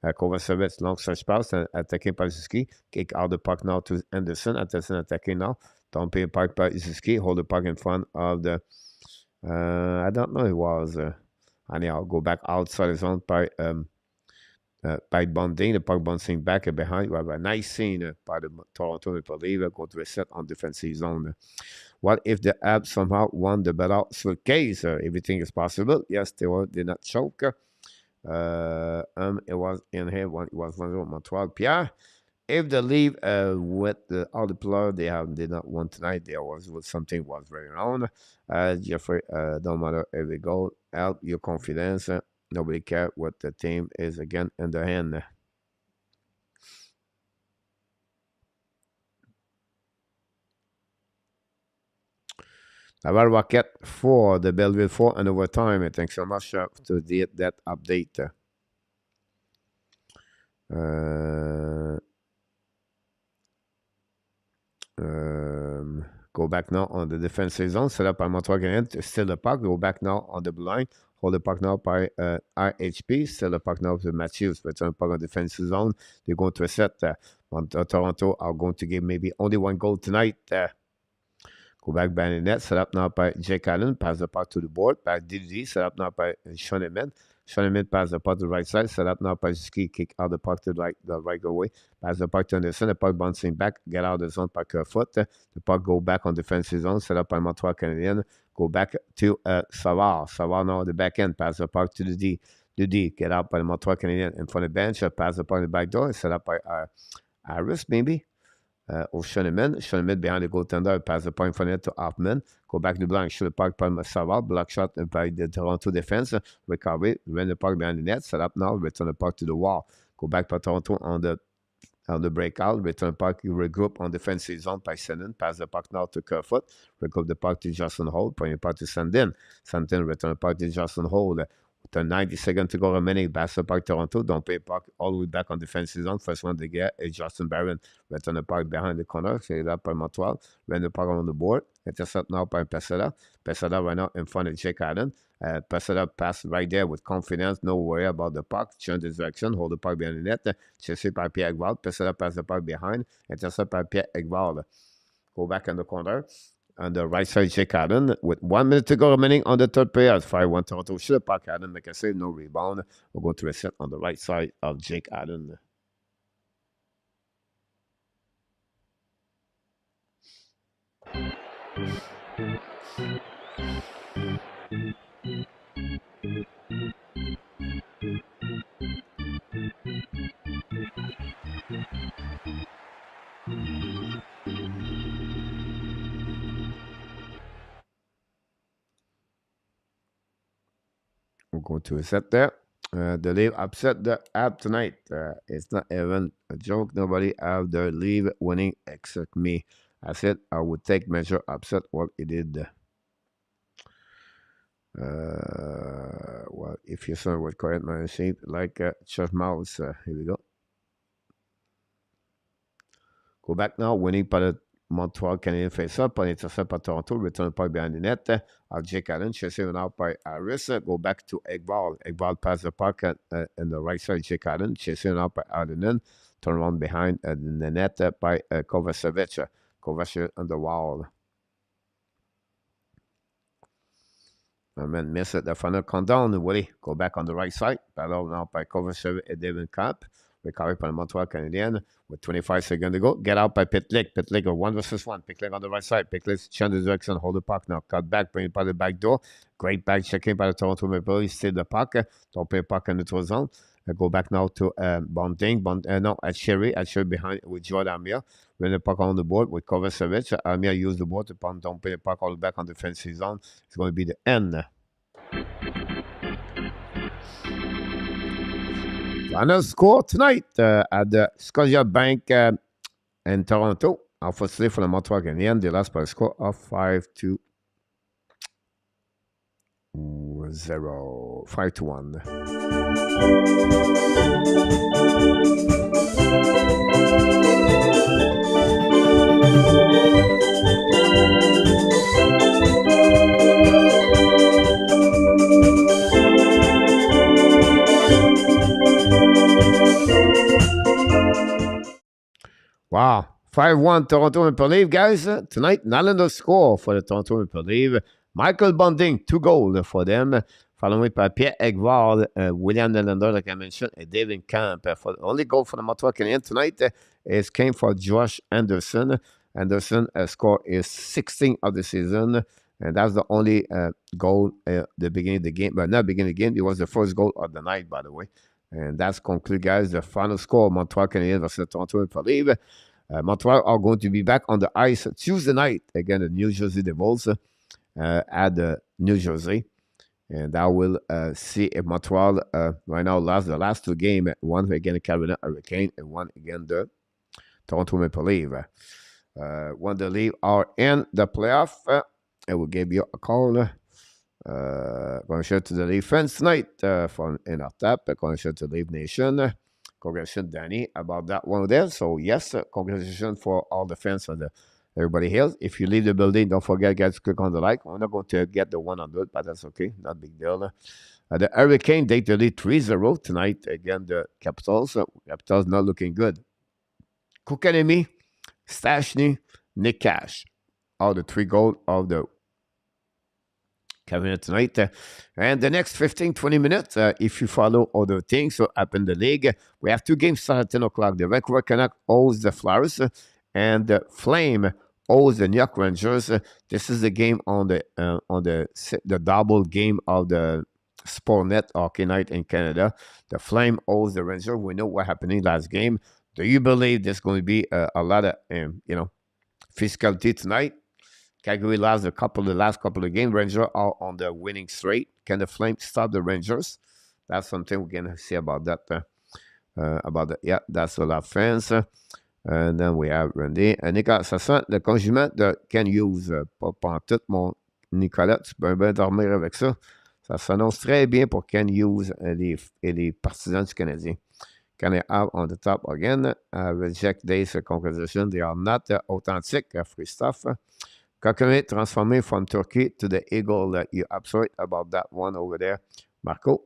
Kovacevic. Long stretch pass. Attacking by Suzuki. Kick out the puck now to Anderson. Anderson attacking now. Trompé puck by Suzuki. Hold the puck in front of the... I don't know. It was... anyhow, go back outside the zone by Bonding. The puck bouncing back and behind. You have a nice scene by the Toronto Maple Leafs. Go to a set on defensive zone. What if the Habs somehow won the battle case? Everything is possible. Yes, they did not choke. It was in here. It was 1-0 Montreal. Pierre, if the Leafs with the other player did not win tonight, there was something was very wrong. Jeffrey, don't matter if we go, help your confidence. Nobody care what the team is again in the hand. Laval Rocket 4, the Belleville 4 and overtime. Thanks so much to that update. Go back now on the defensive zone. Set up by Montreal Canadiens to steal the puck. Go back now on the line. Hold the puck now by RHP. Steal the puck now to Matthews. Return the puck on the defensive zone. They're going to set. Toronto are going to give maybe only one goal tonight. Go back by the net. Set up now by Jake Allen. Pass the puck to the board. Back DD. Set up now by Schoenemann. Schoenemann pass the puck to the right side. Set up now by Ski. Kick out the puck to the right away. Pass the puck to Anderson. The puck bouncing back. Get out of the zone by Kerfoot. The puck go back on defensive zone. Set up by Montreal Canadiens. Go back to Savard. Savard now on the back end. Pass the puck to the D. The D. Get out by the Montreal Canadiens in front of the bench. Pass the puck in the back door. Set up by Harris maybe. Or Schoenemann behind the goaltender, pass the point from it to Hoffman. Go back to the blank, shoot the puck by Savard, block shot by the Toronto defense. Recovery, run the puck behind the net, set up now, return the puck to the wall. Go back by Toronto on the breakout, return the puck, you regroup on defensive zone by Sandin, pass the puck now to Kerfoot, regroup the puck to Justin Holt, point the puck to Sandin. Sandin, return the puck to Justin Holt. With 90 seconds to go remaining, pass the puck Toronto, don't pay puck all the way back on defensive zone. First one to get is Justin Barron. Return the puck behind the corner, set it up by Montreal, run the puck on the board. Intercept now by Pesada. Pesada right now in front of Jake Allen. Pesada pass right there with confidence, no worry about the puck. Change the direction, hold the puck behind the net. Chasé by Pierre Egvald. Pesada pass the puck behind. Intercept by Pierre Egvald. Go back in the corner. On the right side, Jake Allen. With 1 minute to go remaining on the third period. 5-1 Toronto. Shoot the puck, Allen. Make a save, no rebound. We'll go to a set on the right side of Jake Allen. We'll go to a set there. The Leaf upset the app tonight. It's not even a joke. Nobody have the Leaf winning except me. I said I would take measure upset what he did. Well, if your son would correct my shape like Chef Mouse. Here we go. Go back now. Winning by the Montreal Canadiens face up, and it's a set by Toronto. Return the puck behind the net. Jake Allen chasing out by Harris. Go back to Egvald. Egvald pass the puck in the right side. Jake Allen chasing out by Allen. Turn around behind the net by Kovacevic. Kovacevic on the wall. Man, miss it. The final countdown. Willie, go back on the right side. Battle now by Kovacevic and David Camp. Recovery by the Montreal Canadiens with 25 seconds to go. Get out by Pitlick. Pitlick a 1 versus 1. Pitlick on the right side. Pitlick change the direction. Hold the puck now. Cut back. Bring it by the back door. Great back checking by the Toronto Maple Leafs. Steal the puck. Don't pay puck in the neutral zone. Go back now to Bonding. No, ACCIARI. ACCIARI behind with Jordan Amir. Run the puck on the board with Kovacevic. Amir use the board to pump. Don't pay the puck all back on the defensive zone. It's going to be the end. Final score tonight at the Scotiabank and Toronto. Unfortunately for the Montreal Canadiens, they lost by a score of 5-0. 5-1. Wow. 5-1 Toronto Maple Leafs, guys. Tonight, not in the score for the Toronto Maple Leafs. Michael Bunting, 2 goals for them. Followed by Pierre Egvard, William Nylander, like I mentioned, and David Camp. For the only goal for the Montreal Canadiens tonight came for Josh Anderson. Anderson score is 16 of the season. And that's the only goal at the beginning of the game. But not beginning of the game. It was the first goal of the night, by the way. And that's conclude, guys, the final score, Montreal Canadiens versus Toronto Maple Leafs. Montreal are going to be back on the ice Tuesday night against the New Jersey Devils at New Jersey. And I will see if Montreal right now lost the last 2 games, one against the Carolina Hurricane and one against the Toronto Maple Leafs. When the Leafs are in the playoff, I will give you a call. Going to show to the Leaf fans tonight from in our tap. Going to show to the Leaf Nation. Congratulations, Danny, about that one there. So, yes, congratulations for all the fans of everybody here. If you leave the building, don't forget, guys, to click on the like. We're not going to get the 100, but that's okay. Not a big deal. The Hurricane, they lead 3-0 tonight against the Capitals. Capitals not looking good. Kokanemi, Stashny, Nick Cash. All the 3 goals of the Cabinet tonight. And the next 15-20 minutes, if you follow other things so up in the league, we have 2 games start at 10 o'clock. The Vancouver Canucks holds the Flyers, and the Flame holds the New York Rangers. This is the game on the double game of the Sportsnet Hockey Night in Canada. The Flame holds the Rangers. We know what happened last game. Do you believe there's going to be a lot of physicality tonight? Calgary lost the last couple of games. Rangers are on the winning streak. Can the Flames stop the Rangers? That's something we're going to see about that. Yeah, that's a lot of fans. And then we have Randy. Nicolas, ça sent le conjument de Can Use. Pas pantoute, mon Nicolas. Tu peux bien dormir avec ça. Ça s'annonce très bien pour Can Use et les partisans du Canadien. Can I have on the top again? Reject this composition. They are not authentic free stuff. Kakame transformé from Turkey to the Eagle. You're absolute about that one over there. Marco,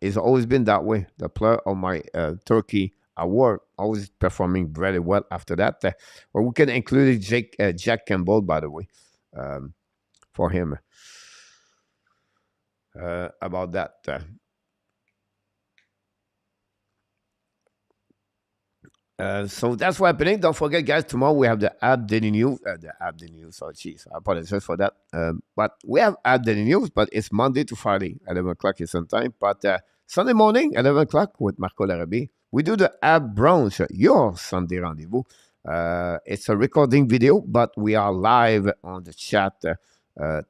it's always been that way. The player of my Turkey award always performing very well after that. Or we can include Jack Campbell, by the way, for him. About that. So that's what's happening. Don't forget, guys, tomorrow we have the App Daily News. Oh, jeez, I apologize for that. But we have App Daily News, but it's Monday to Friday, 11 o'clock Eastern Time. But Sunday morning, 11 o'clock with Marco Larrabee, we do the App Brunch, your Sunday rendezvous. It's a recording video, but we are live on the chat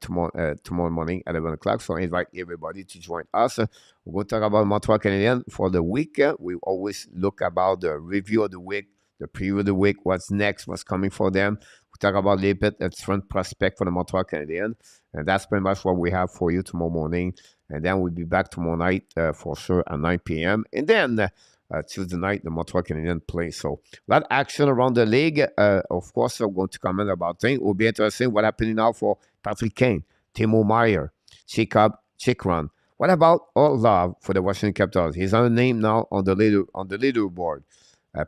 tomorrow morning at 11 o'clock. So I invite everybody to join us. We're going to talk about Montreal Canadiens for the week. We always look about the review of the week, the preview of the week, what's next, what's coming for them. We talk about a little bit at front prospect for the Montreal Canadiens. And that's pretty much what we have for you tomorrow morning. And then we'll be back tomorrow night for sure at 9 p.m. And then Tuesday night, the Montreal Canadiens play. So a lot of action around the league. Of course, I'm going to comment about things. It will be interesting what happening now for Patrick Kane, Timo Meier, Jacob Chikron. What about Orlov for the Washington Capitals? He's on the name now on the leaderboard.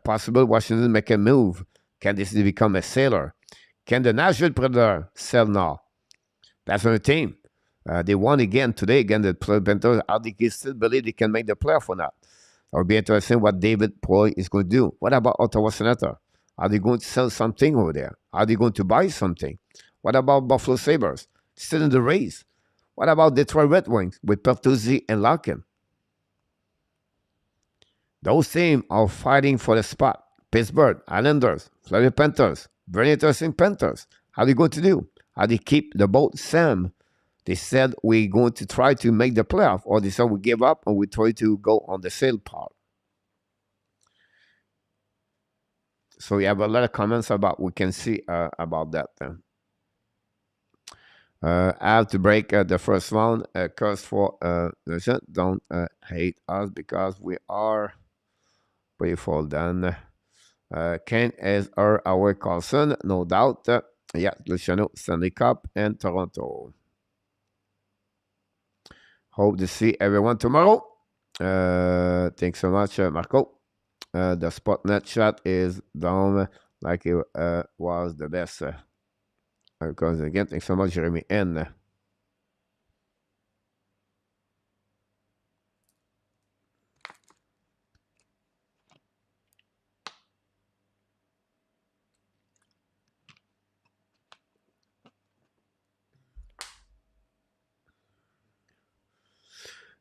Possible Washington make a move. Can this become a sailor? Can the Nashville Predator sell now? That's on the team. They won again today against the Panthers. How do you still believe they can make the playoff or not? It will be interesting what David Poy is going to do. What about Ottawa Senator? Are they going to sell something over there? Are they going to buy something? What about Buffalo Sabres? Still in the race. What about Detroit Red Wings with Pertuzzi and Larkin? Those teams are fighting for the spot. Pittsburgh, Islanders, Florida Panthers, very interesting Panthers. How are they going to do? How they keep the boat Sam? They said we're going to try to make the playoff, or they said we give up and we try to go on the sale part. So we have a lot of comments about, we can see about that. I have to break the first round. Curse for listen, don't hate us because we are pretty full done. Ken is our Carlson, no doubt. Yeah, Luciano, Stanley Cup, and Toronto. Hope to see everyone tomorrow. Thanks so much, Marco. The Spotnet chat is down like it was the best. Because again, thanks so much, Jeremy N.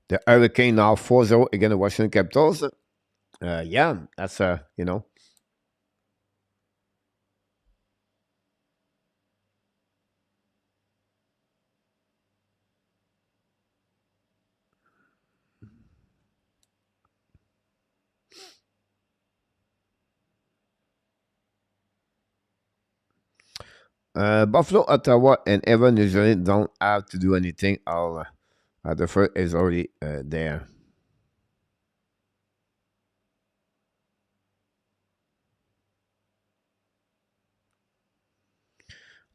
The Hurricane now 4-0 against the Washington Capitals. Yeah, that's you know. Buffalo, Ottawa, and Evan usually don't have to do anything. The first is already there.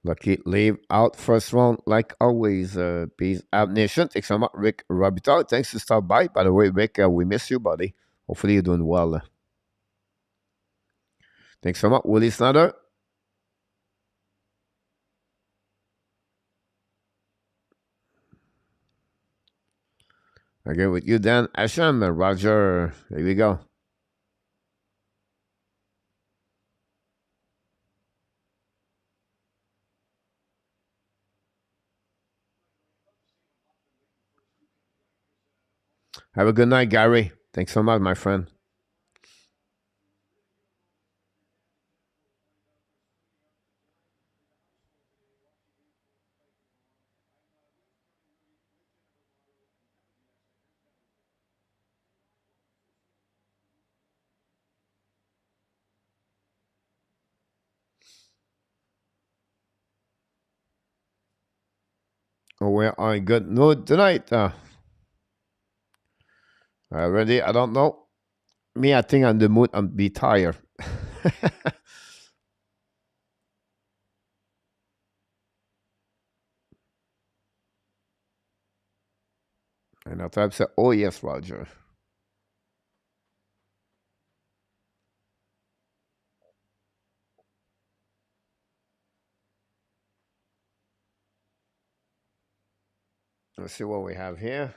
Lucky leave out first round like always. Peace out, nation. Thanks so much, Rick Robitaille. Thanks to stop by. By the way, Rick, we miss you, buddy. Hopefully you're doing well. Thanks so much, Willie Snyder. Again with you, Dan Asham and Roger. Here we go. Have a good night, Gary. Thanks so much, my friend. Oh, we're on a good mood tonight. Ready? I don't know. Me, I think I'm the mood. I'm be tired. And I type say, "Oh yes, Roger." Let's see what we have here.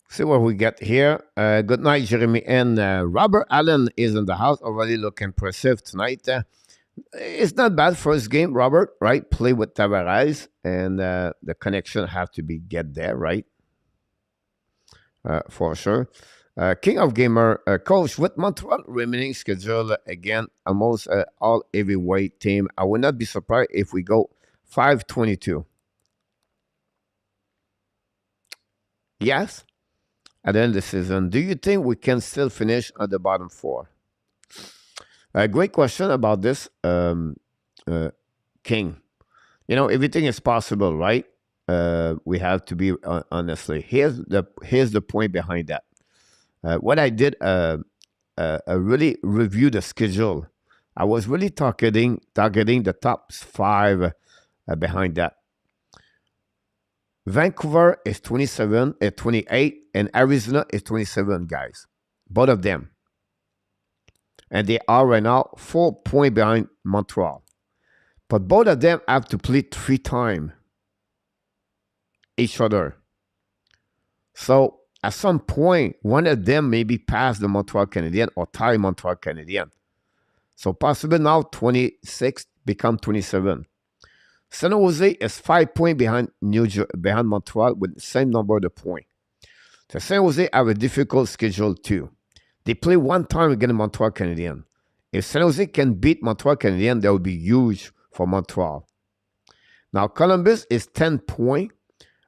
See what we get here. Good night, Jeremy. And Robert Allen is in the house. Already look impressive tonight. It's not bad first game, Robert, right? Play with Tavares, and the connection have to be get there, right? For sure. King of Gamer, coach, with Montreal remaining schedule again, almost all heavyweight team, I would not be surprised if we go 5-22. Yes. At the end of the season, do you think we can still finish at the bottom four? Great question about this, King. You know, everything is possible, right? We have to be honestly. Here's the point behind that. What I did, really review the schedule I was really targeting the top 5 behind that. Vancouver is 27 at 28, and Arizona is 27, guys. Both of them. And they are right now 4 points behind Montreal. But both of them have to play 3 times each other. So at some point, one of them maybe pass the Montreal Canadiens or tie Montreal Canadiens. So possibly now 26 become 27. San Jose is 5 points behind behind Montreal with the same number of points. So San Jose have a difficult schedule too. They play 1 time against Montreal Canadiens. If San Jose can beat Montreal Canadiens, that would be huge for Montreal. Now Columbus is 10 points.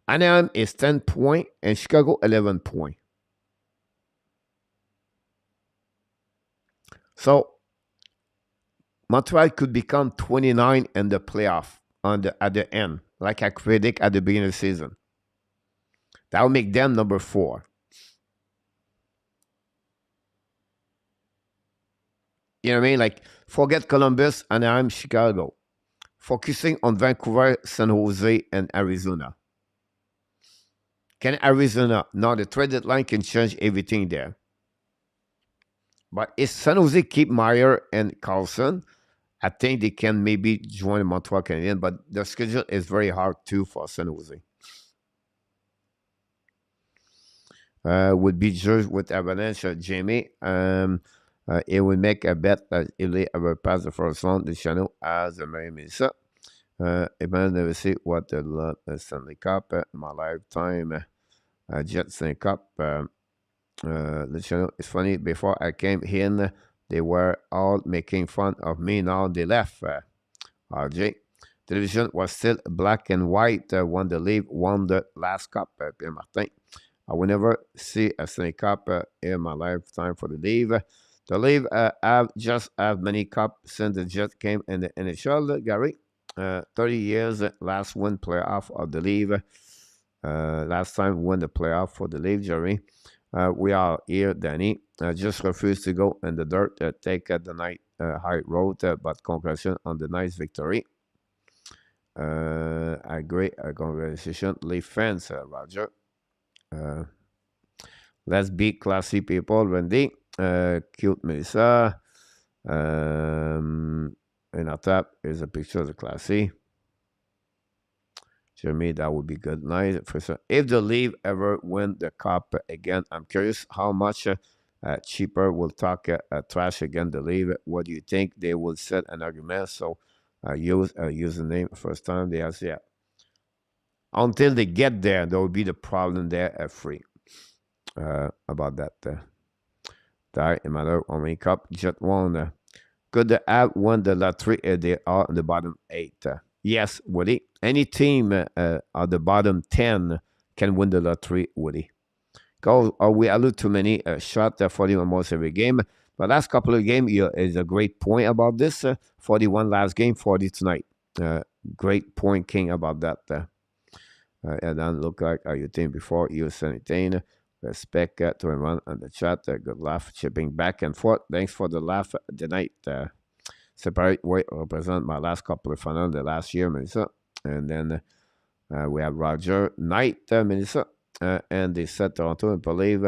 Anaheim is 10 points, and Chicago 11 points. So Montreal could become 29 in the playoff at the end, like I predict at the beginning of the season. That will make them number 4. You know what I mean? Like, forget Columbus, Anaheim, Chicago. Focusing on Vancouver, San Jose, and Arizona. Can Arizona? Now the trade deadline can change everything there. But if San Jose keep Meyer and Carlson, I think they can maybe join the Montreal Canadiens, but the schedule is very hard too for San Jose. Would be judged with Avalanche, Jamie. It will make a bet that if they ever pass the first round, the channel as a Mary Melissa. If I never see what the Stanley Cup my lifetime Jet Stanley Cup. The channel is funny. Before I came in, they were all making fun of me. Now they left. RJ. Television was still black and white when the Leaf won the last cup. Pierre Martin. I will never see a Stanley Cup in my lifetime for the Leaf. The Leaf have just as many cups since the Jets came in the NHL, Gary. 30 years, last win playoff of the Leaf. Last time won the playoff for the Leaf, Jerry. We are here, Danny. Just refuse to go in the dirt. Take the night high road, but congratulations on the nice victory. I agree. Congratulations, Leaf fans, Roger. Let's be classy people, Wendy. Cute Melissa. And on top is a picture of the Classy. Jeremy, that would be good. Nice. If the Leaf ever win the cup again, I'm curious how much cheaper will talk trash again the Leaf. What do you think? They will set an argument. So use a username first time. They ask, yeah. Until they get there, there will be the problem there free. About that. Die, no matter how many cup, just one. Could have won the lottery? They are in the bottom 8. Yes, Woody. Any team at the bottom 10 can win the lottery, Woody. We allude to many shots, 41 almost every game. But last couple of games is a great point about this. 41 last game, 40 tonight. Great point, King, about that. And then look like you think before you anything. Respect to everyone on the chat. Good laugh, chipping back and forth. Thanks for the laugh tonight. Separate way represent my last couple of finals the last year, Melissa. And then we have Roger Knight, Melissa. And they said Toronto and believe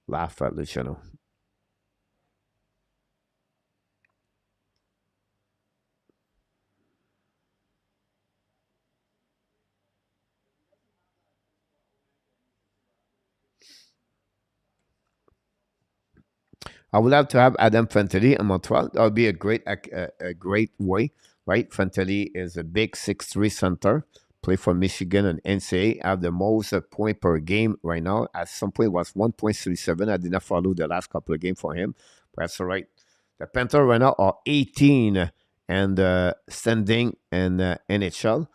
laugh at Luciano. I would love to have Adam Fantilli in Montreal. That would be a great way, right? Fantilli is a big 6'3" center, play for Michigan and NCAA, have the most point per game right now. At some point, it was 1.37. I did not follow the last couple of games for him, but that's all right. The Panthers right now are 18 and standing in NHL,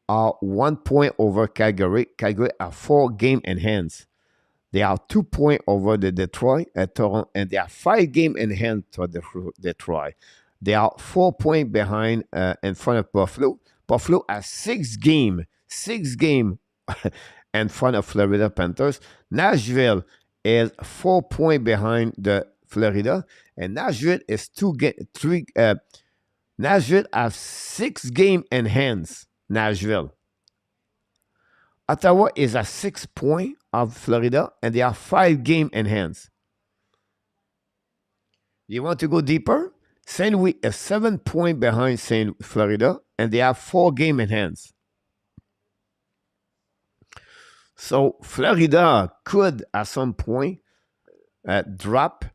are 1 point over Calgary. Calgary are 4 games in hands. They are 2 points over the Detroit at Toronto, and they are 5 games in hand to Detroit. They are 4 points behind in front of Buffalo. Buffalo has 6 games in front of Florida Panthers. Nashville is 4 points behind the Florida, and Nashville is 3 Nashville have 6 games in hands. Nashville. Ottawa is at 6 points of Florida, and they have 5 games in hands. You want to go deeper? St. Louis is 7 points behind St. Florida, and they have 4 games in hands. So Florida could, at some point, drop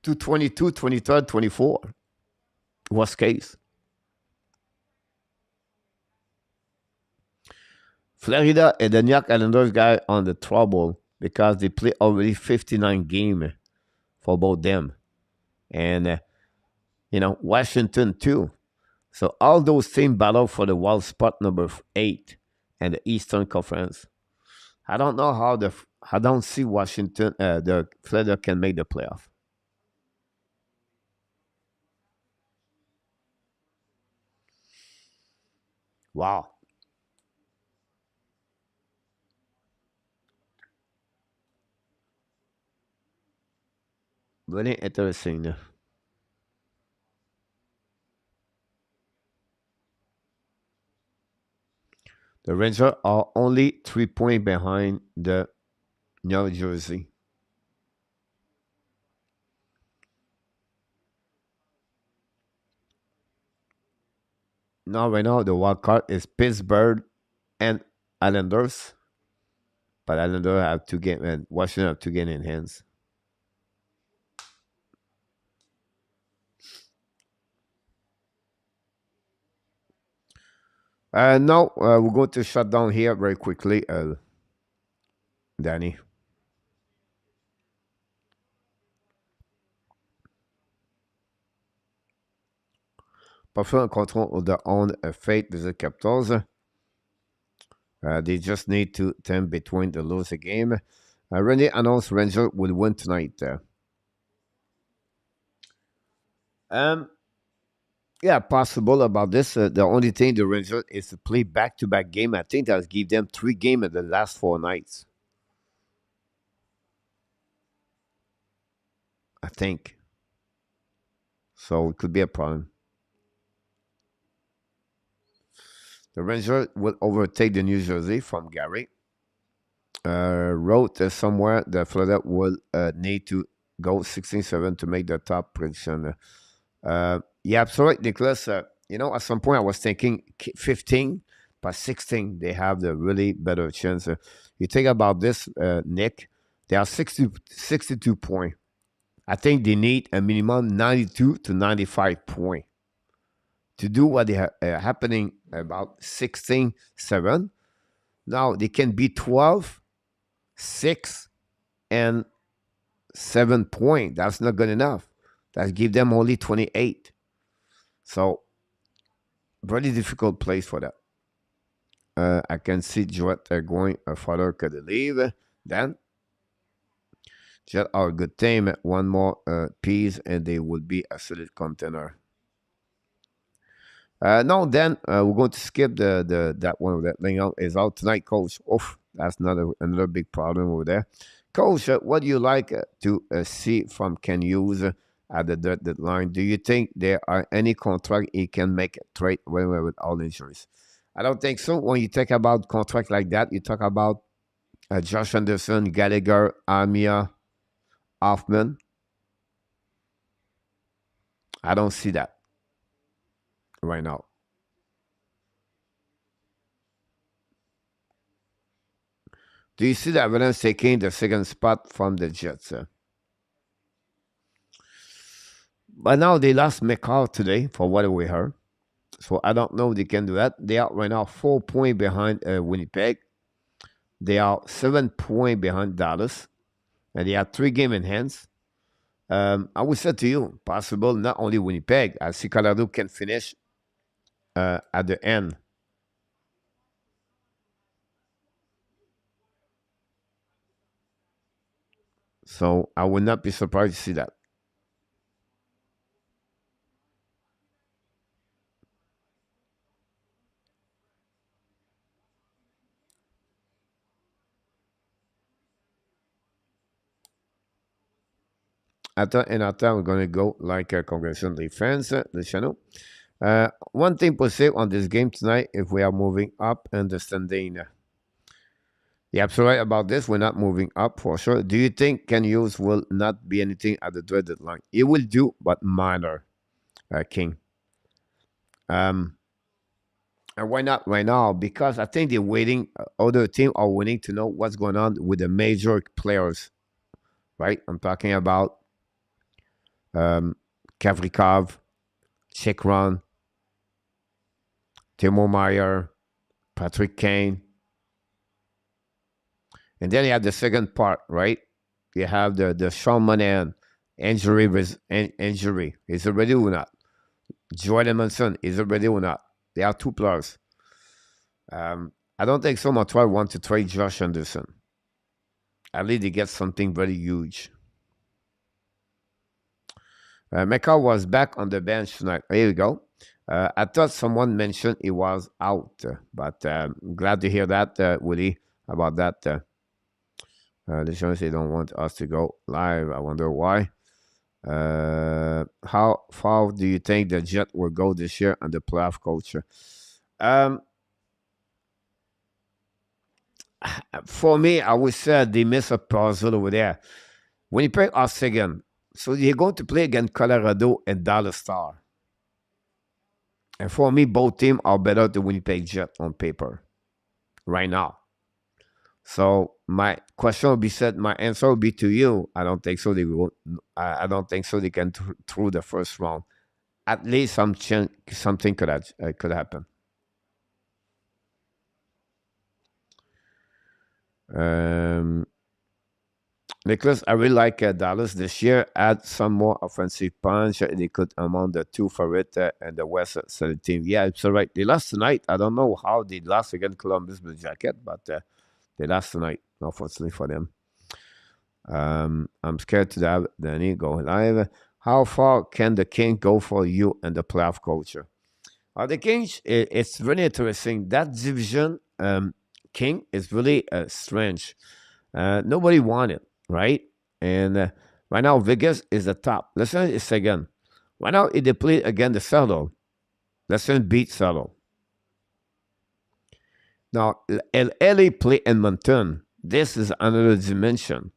to 22, 23, 24. Worst case. Florida and the New York Islanders got on the trouble because they play already 59 games for both them. And, Washington too. So all those teams battle for the wild spot number 8 and the Eastern Conference. I don't know how I don't see Washington, the Florida can make the playoff. Wow. Very interesting. The Rangers are only 3 points behind the New Jersey. Now, right now, the wild card is Pittsburgh and Islanders. But Islanders have 2 games, and Washington have 2 games in hands. Now, we're going to shut down here very quickly, Danny. Parfois, en control of their own fate, the Capitals. They just need to turn between the losing game. Randy announced Ranger will win tonight. Um, yeah, possible about this. The only thing the Rangers is to play back-to-back game. I think that's give them 3 games in the last 4 nights. I think. So it could be a problem. The Rangers will overtake the New Jersey from Gary. Wrote somewhere that Florida will need to go 16-7 to make the top prediction. Yeah, absolutely, Nicholas. At some point I was thinking 15, but 16 they have the really better chance. You think about this, Nick. They are 62 points. I think they need a minimum 92 to 95 points to do what they happening about 16-7. Now they can be 12, 6, and 7 points. That's not good enough. That give them only 28. So, very difficult place for that. I can see Jet going further could leave. Then, Jet are a good team. One more piece, and they will be a solid contender. No, then we're going to skip that one. That thing out is out tonight, Coach. Oof, that's another big problem over there. Coach, what do you like to see from Ken Hughes at the deadline? Do you think there are any contract he can make a trade with all injuries? I don't think so. When you talk about contract like that, you talk about Josh Anderson, Gallagher, Amia, Hoffman. I don't see that right now. Do you see the Avalanche taking the second spot from the Jets? But now they lost McCall today, for what we heard. So I don't know if they can do that. They are right now 4 points behind Winnipeg. They are 7 points behind Dallas. And they have 3 games in hands. I would say to you, possible not only Winnipeg. I see Colorado can finish at the end. So I would not be surprised to see that. we're going to go like a congressional defense, the channel. One thing positive on this game tonight, if we are moving up in the standing. Yeah, absolutely right about this. We're not moving up for sure. Do you think Ken Hughes will not be anything at the trade deadline? He will do, but minor, King. And why not right now? Because I think they're waiting. Other teams are waiting to know what's going on with the major players, right? I'm talking about Kavrikov, Chikron, Timo Meyer, Patrick Kane. And then you have the second part, right? You have the Sean Monahan injury. Is it ready or not? Jordan Manson, is it ready or not? They are two players. I don't think so. Montreal want to trade Josh Anderson. At least they get something very huge. McCall was back on the bench tonight. Here we go. I thought someone mentioned he was out, but glad to hear that, Woody, about that. The show they don't want us to go live. I wonder why. How far do you think the Jet will go this year on the playoff culture? For me, I would say they miss a puzzle over there. When you play us again, so you're going to play against Colorado and Dallas Star. And for me, both teams are better than Winnipeg Jet on paper right now. So my question will be said. My answer will be to you. I don't think so. They will. I don't think so. They can through the first round. At least something could happen. Nicholas, I really like Dallas this year. Add some more offensive punch. They could among the two favorite and the West Side team. Yeah, it's all right. They lost tonight. I don't know how they lost against Columbus Blue Jacket, but they lost tonight, unfortunately for them. I'm scared to have Danny go live. How far can the King go for you and the playoff culture? The Kings, it's really interesting. That division, King, is really strange. Nobody won it, right? And right now, Vegas is the top. Listen, it's again. Right now, if they play against the Seattle, listen, beat Seattle. Now, LA play Edmonton. This is another dimension.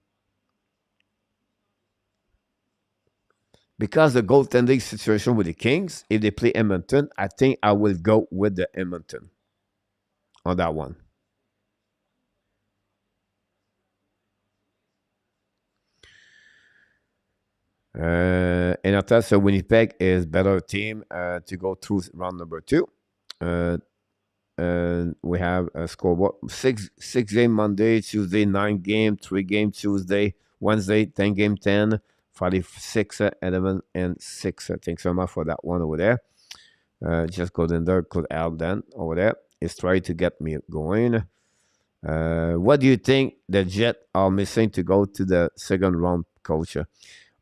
Because the goaltending situation with the Kings, if they play Edmonton, I think I will go with the Edmonton on that one. And I tell you, Winnipeg is better team to go through round number 2. And we have a scoreboard 6 game Monday, Tuesday 9 game, 3 game Tuesday, Wednesday 10 game 10, Friday 6, 11, and 6. Thanks so much for that one over there. Just go in there, could help then over there. It's trying to get me going. What do you think the Jet are missing to go to the second round, coach?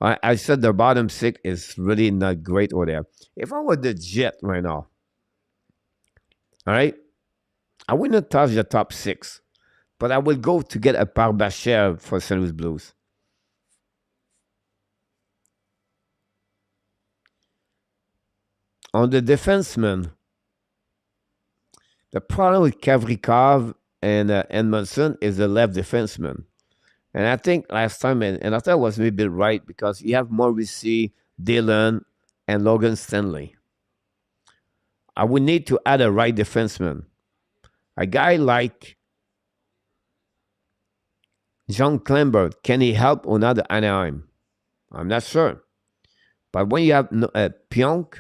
I said the bottom 6 is really not great over there. If I were the Jet right now, all right, I wouldn't touch the top 6, but I will go to get a Parbacher for St. Louis Blues. On the defenseman, the problem with Kavrikov and Edmondson is the left defenseman. And I think last time, and I thought it was maybe right, because you have Morrissey, Dillon, and Logan Stanley. I would need to add a right defenseman. A guy like John Kleinberg, can he help or not Anaheim? I'm not sure. But when you have Pionk,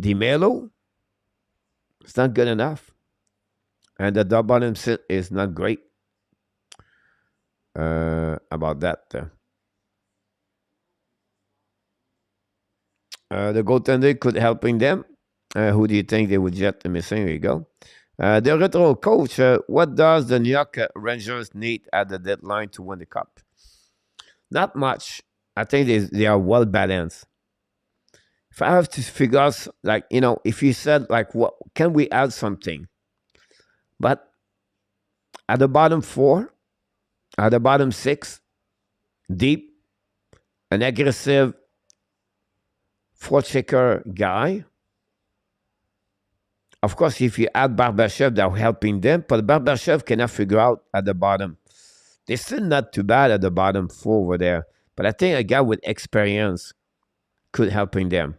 DiMelo, it's not good enough. And the bottom set is not great about that. The goaltender could helping them. Who do you think they would get missing? Here you go. The retro coach, what does the New York Rangers need at the deadline to win the cup? Not much. I think they are well balanced. If I have to figure out, like, if you said, like, what can we add something? But at the bottom 4, at the bottom 6, deep, an aggressive forechecker guy. Of course, if you add Barbashev, they're helping them, but Barbashev cannot figure out at the bottom. They're still not too bad at the bottom four over there, but I think a guy with experience could helping them.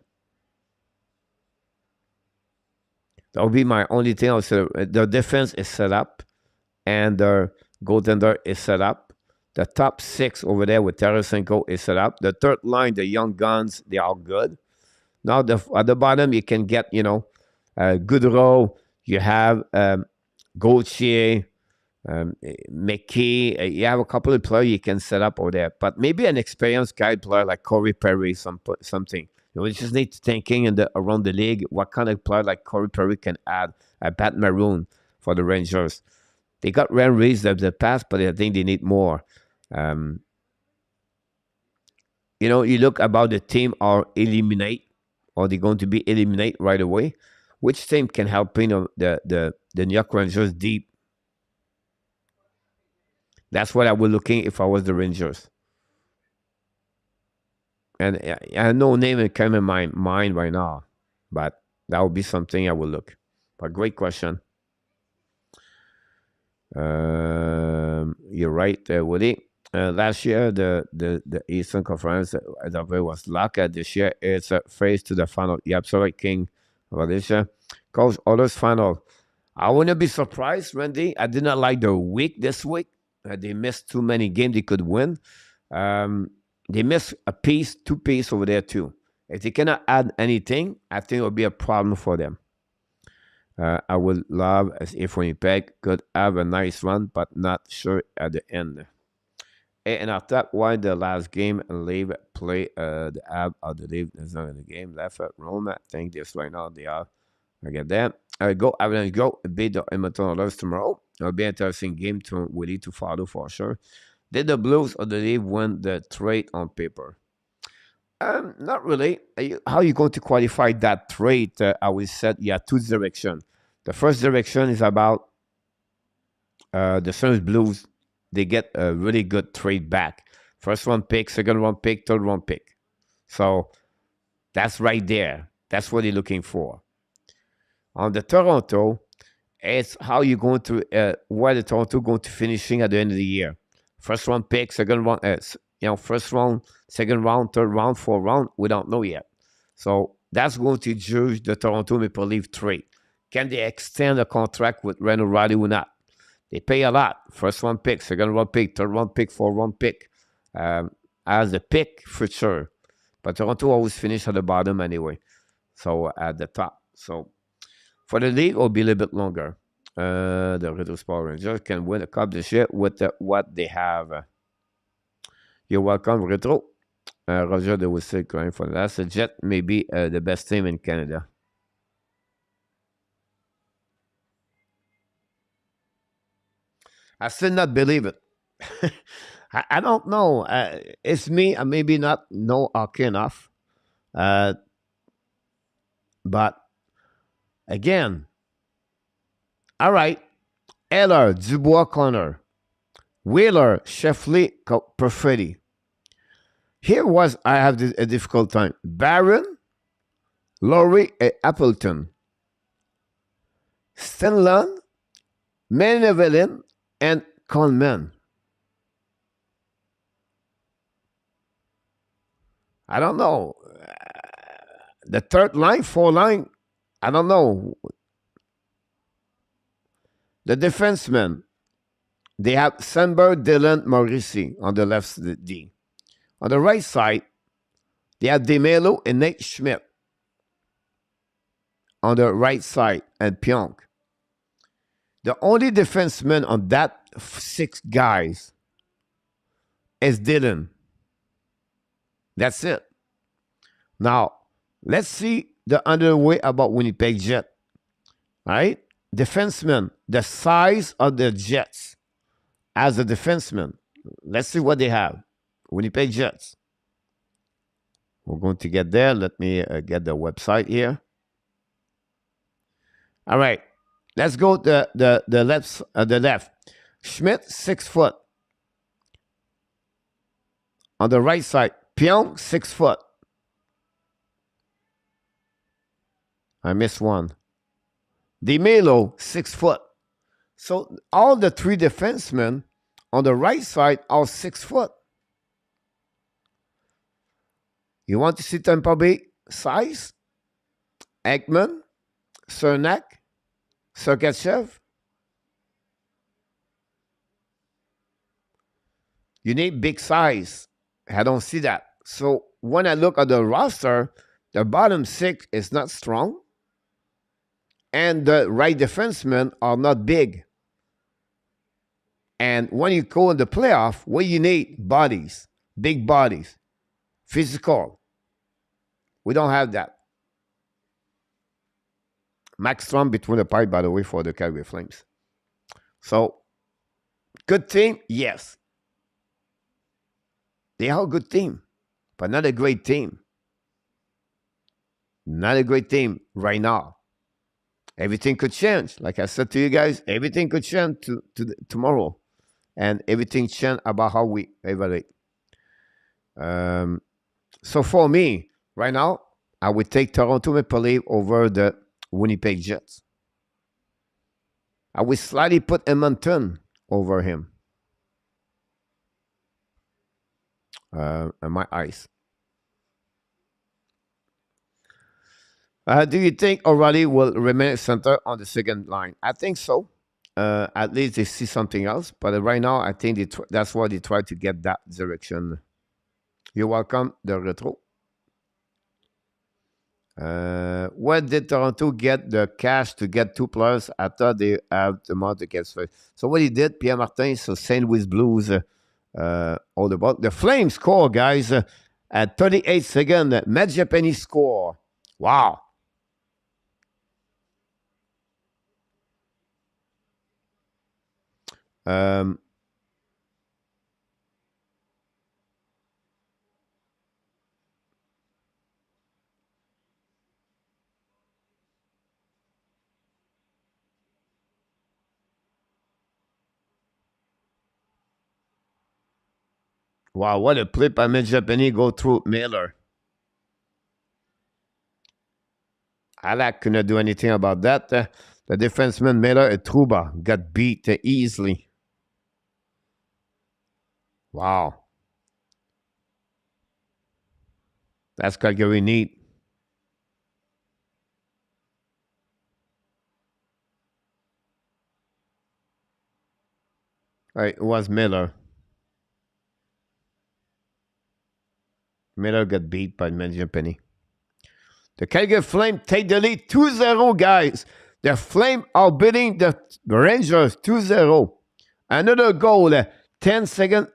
That would be my only thing. Also, the defense is set up, and the goaltender is set up. The top six over there with Tarasenko is set up. The third line, the young guns, they are good. Now, at the bottom, you can get, Goodrow. You have Gauthier, McKay. You have a couple of players you can set up over there. But maybe an experienced guy player like Corey Perry, something. You just need thinking around the league, what kind of player like Corey Perry can add a Pat Maroon for the Rangers. They got Ren Reeves in the past, but I think they need more. You look about the team are eliminate, or they're going to be eliminate right away. Which team can help the New York Rangers deep? That's what I was looking if I was the Rangers. And I have no name that came in my mind right now, but that would be something I would look. But great question. You're right, Woody. Last year, the Eastern Conference was lucky. This year, it's a phase to the final. You're absolutely king about this year. Coach, others final. I wouldn't be surprised, Randy. I did not like the week this week. They missed too many games they could win. They missed two piece over there too. If they cannot add anything, I think it will be a problem for them. I would love if Winnipeg could have a nice run, but not sure at the end. And I thought why the last game and leave play the ab of the leave is not in the game left at Rome. I think this right now they are. I get that. I will go beat the Edmonton Oilers tomorrow. It'll be an interesting game to Willie to follow for sure. Did the Blues or the Leaf win the trade on paper? Not really. How are you going to qualify that trade? I will said, two directions. The first direction is about the St. Blues. They get a really good trade back. First round pick, second round pick, third round pick. So that's right there. That's what they're looking for. On the Toronto, it's how you're going to, where the Toronto going to finishing at the end of the year. First round pick, second round, first round, second round, third round, fourth round, we don't know yet. So that's going to judge the Toronto Maple Leaf trade. Can they extend a contract with Ren O'Reilly or not? They pay a lot. First round pick, second round pick, third round pick, fourth round pick. As a pick, for sure. But Toronto always finish at the bottom anyway. So at the top. So for the league, it will be a little bit longer. The Retro Sport Rangers can win a cup this year with what they have. You're welcome, Retro. Roger, they will say going for that. The Jet may be the best team in Canada. I still not believe it. I don't know. It's me. I maybe not know hockey enough. But again, all right. Eller, Dubois, Connor, Wheeler, Sheffley, Perfetti. Here was I have a difficult time. Barron, Laurie, and Appleton, Stenlund, Menevelin, and Coleman. I don't know. The third line, fourth line, I don't know. The defensemen, they have Sandberg, Dillon, Morrissey on the left D. On the right side, they have DeMelo and Nate Schmidt on the right side, and Pionk. The only defenseman on that six guys is Dillon. That's it. Now, let's see the underway about Winnipeg Jet. All right? Defenseman, the size of the Jets as a defenseman. Let's see what they have. Winnipeg Jets. We're going to get there. Let me get the website here. All right. Let's go to the left. Schmidt, 6 foot. On the right side, Pion, 6 foot. I missed one. DeMelo, 6 foot. So all the 3 defensemen on the right side are 6 foot. You want to see Tampa Bay size? Ekman, Cernak, Sergachev. You need big size. I don't see that. So when I look at the roster, the bottom 6 is not strong. And the right defensemen are not big. And when you go in the playoff, what you need? Bodies, big bodies, physical. We don't have that. Max Strom between the pipe, by the way, for the Calgary Flames. So, good team? Yes. They are a good team, but not a great team. Not a great team right now. Everything could change. Like I said to you guys, everything could change tomorrow. And everything change about how we evaluate. So for me, right now, I would take Toronto Maple Leafs over the Winnipeg Jets. I would slightly put Edmonton over him. And my eyes. Do you think O'Reilly will remain center on the second line? I think so. At least they see something else. But right now, I think that's why they try to get that direction. You're welcome, the retro. Where did Toronto get the cash to get 2 players? I thought they have the money to get first. So what he did, Pierre Martin, so St. Louis Blues, all about the Flames score, guys, at 38 seconds. Medjapeni score. Wow. Wow, what a play by Medjapeni go through Miller. Alak couldn't do anything about that. The defenseman Miller and Trouba got beat easily. Wow. That's Calgary neat. Right, it was Miller. Miller got beat by Medjapeni. The Calgary Flame take the lead 2-0, guys. The Flame are beating the Rangers 2-0. Another goal, 10 seconds,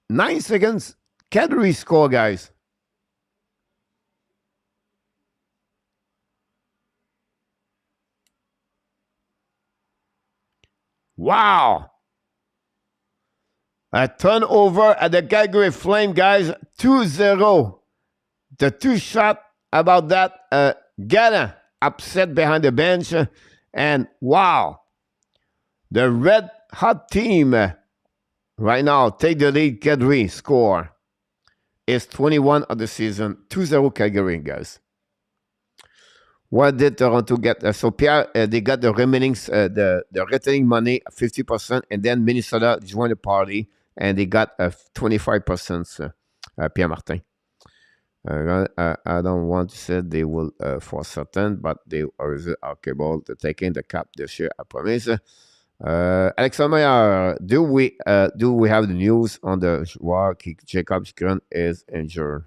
9 seconds. Calgary score, guys. Wow. A turnover at the Calgary Flame, guys. 2-0. The 2 shot about that. Gana upset behind the bench. And wow. The red hot team right now take the lead. Calgary score is 21 of the season. 2-0 Calgary, guys. What did Toronto get? So Pierre, they got the remaining, the retaining money, 50%, and then Minnesota joined the party, and they got 25%. Pierre Martin. I don't want to say they will for certain, but they are capable to take in the cap this year, I promise. Alexandre Meyer, do we have the news on the joueur Jacob Chikrin is injured?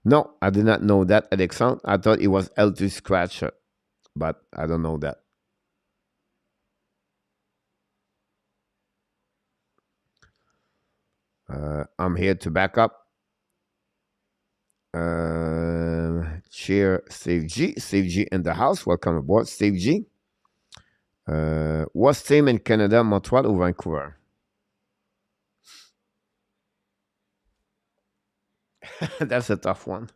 No, I did not know that, Alexandre. I thought it was L2 scratch, but I don't know that. I'm here to back up. Cheer Steve G. Steve G in the house. Welcome aboard, Steve G. What's team in Canada, Montreal or Vancouver? That's a tough one.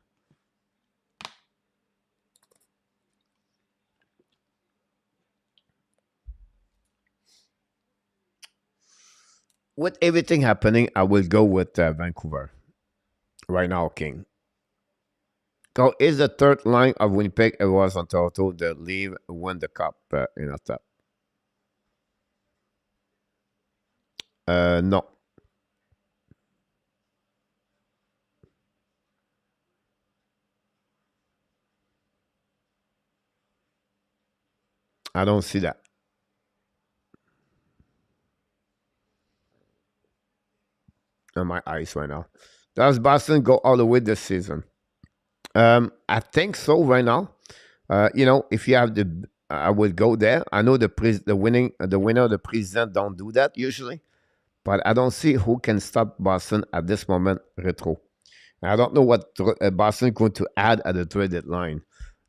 with everything happening, I will go with Vancouver right now, King. So is the third line of Winnipeg it was on Toronto the leave win the cup in a top? No, I don't see that on my eyes right now. Does Boston go all the way this season? I think so right now. If you have I would go there. I know the winner, the president don't do that usually, but I don't see who can stop Boston at this moment. Retro. I don't know what Boston going to add at the trade deadline,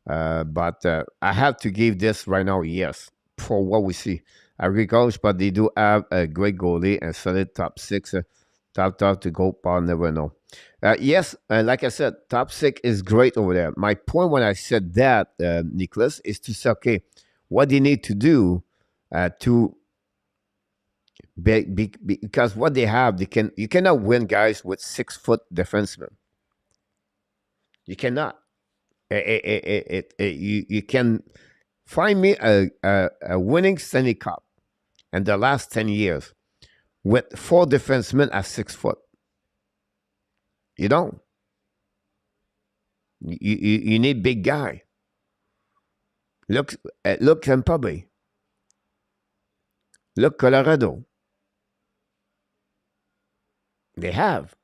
but I have to give this right now. Yes, for what we see, Agricole, but they do have a great goalie and solid top six, top to go. I'll never know. Yes, like I said, top six is great over there. My point when I said that, Nicholas, is to say, okay, what they need to do to because what they have, you cannot win guys with 6 foot defensemen. You cannot. You can find me a winning Stanley Cup in the last 10 years with 4 defensemen at 6 foot. You don't. You need big guy. Look Tampa Bay. Look Colorado. They have.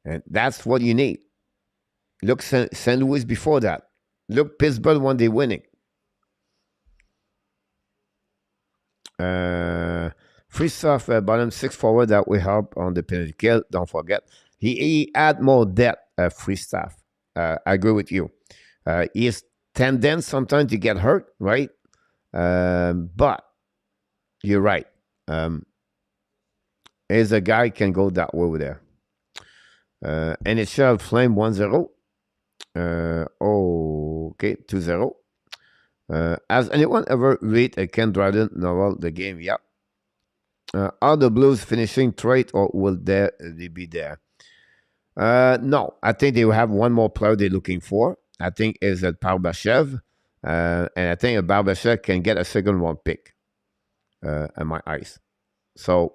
And that's what you need. Look St. Louis before that. Look Pittsburgh when they winning. Free stuff, bottom 6 forward that will help on the penalty kill. Don't forget. He add more depth, free stuff. I agree with you. He is tendance sometimes to get hurt, right? But you're right. Is a guy can go that way over there. NHL Flame 1-0. Okay, 2-0. Has anyone ever read a Ken Dryden novel, The Game? Yeah. Are the Blues finishing trade or will they be there? No, I think they will have one more player they're looking for. I think is a Barbashev. And I think a Barbashev can get a second round pick in my eyes. So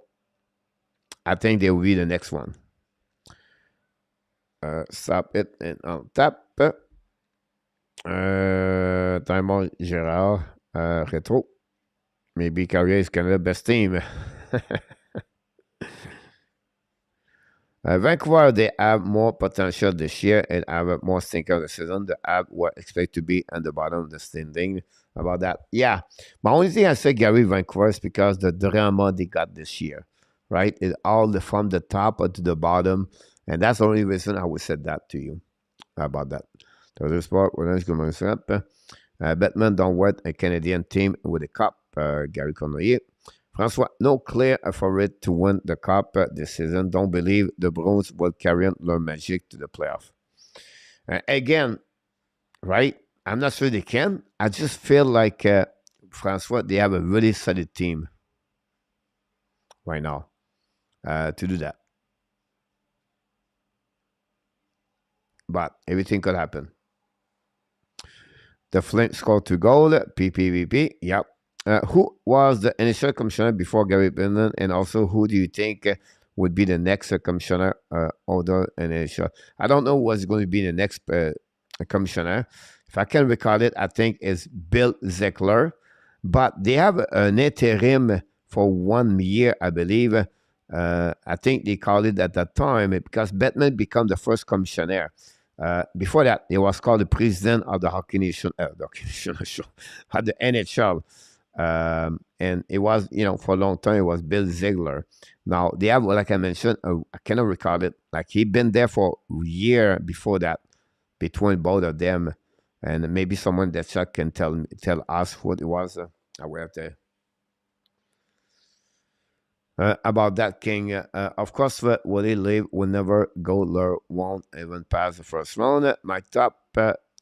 I think they will be the next one. Stop it and on tap. Timeout Gérard. Retro. Maybe Carrier is Canada's best team. Vancouver, they have more potential this year and have more stinker this season. They have what expect to be at the bottom of the standing about that. Yeah. My only thing I say, Gary, Vancouver is because the drama they got this year, right? It all from the top to the bottom. And that's the only reason I would say that to you about that. The sport, Batman don't want a Canadian team with a cup, Gary Cornoyer. François, no clear favorite to win the cup this season. Don't believe the Bruins will carry on their magic to the playoff. Again, right? I'm not sure they can. I just feel like François, they have a really solid team right now to do that. But everything could happen. The Flint scored 2 goals. PPVP. Yep. Who was the initial commissioner before Gary Bettman? And also, who do you think would be the next commissioner order initial? I don't know what's going to be the next commissioner. If I can recall it, I think it's Bill Zeckler. But they have an interim for 1 year, I believe. I think they called it at that time because Bettman became the first commissioner. Before that, he was called the president of the Hockey Nation, of the NHL. And it was, for a long time, it was Bill Ziegler. Now, they have, like I mentioned, I cannot recall it. Like, he'd been there for a year before that, between both of them. And maybe someone that can tell us what it was. I will have to. About that, King. Of course, will he leave? Will never go there. Won't even pass the first round. My top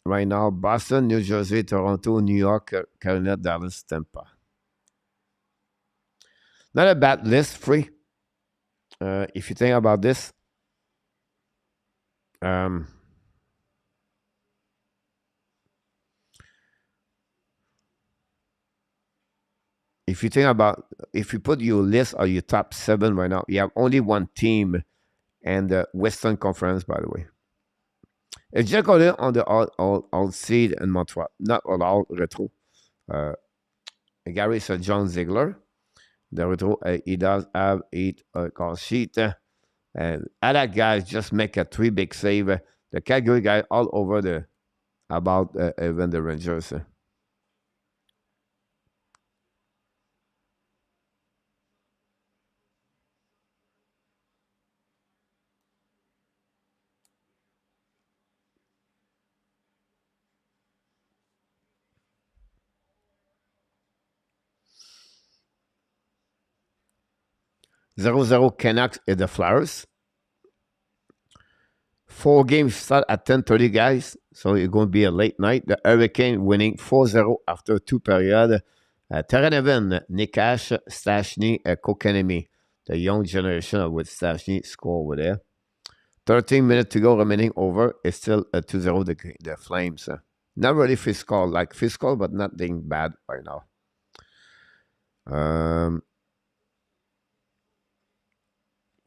right now: Boston, New Jersey, Toronto, New York, Carolina, Dallas, Tampa. Not a bad list, free. If you think about this, um, if you think about, if you put your list or your top 7 right now, you have only one team and the Western Conference, by the way. It's just on the all seed in Montreal, not all retro. Gary said John Ziegler. The retro, he does have 8 call sheet. And other guys just make a 3 big save. The Calgary guy all over the about even the Rangers. 0-0 Canucks and the Flyers. 4 games start at 10:30, guys. So it's going to be a late night. The Hurricane winning 4-0 after 2 periods. Terranevin, Nikash, Stashny, Kokanemi. The young generation with Stashny score over there. 13 minutes to go remaining over. It's still a 2-0 the Flames. Not really fiscal, like fiscal, but nothing bad right now.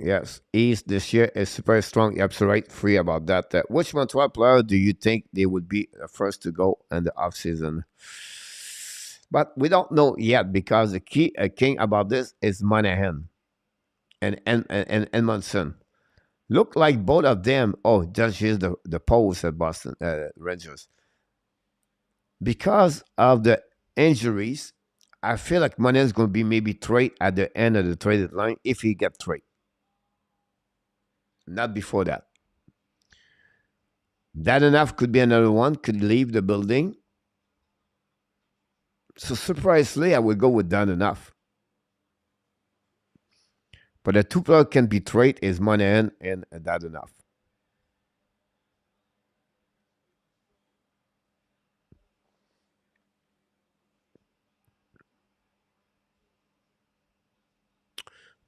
Yes, East this year is super strong. You're absolutely right, free about that. Which Montreal player do you think they would be the first to go in the offseason? But we don't know yet because the key king about this is Monahan and Edmondson. Look like both of them. Oh, just here's the post at Boston Rangers. Because of the injuries, I feel like Monahan is going to be maybe trade at the end of the traded line if he get trade. Not before that. That enough could be another one, could leave the building. So surprisingly, I would go with that enough. But the 2 players can be traded is Monahan and that enough.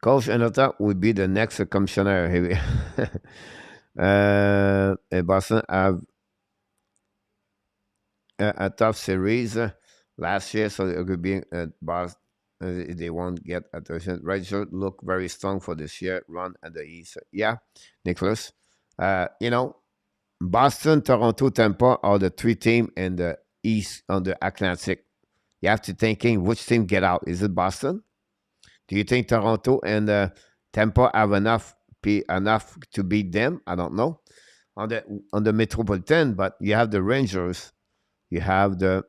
Coach Anota would be the next commissioner. Boston have a tough series last year, so it could be Boston. They won't get attention. Rangers look very strong for this year. Run at the East. Yeah, Nicholas. Boston, Toronto, Tampa are the 3 teams in the East on the Atlantic. You have to thinking which team get out. Is it Boston? Do you think Toronto and Tampa have enough to beat them? I don't know. On the Metropolitan, but you have the Rangers, you have the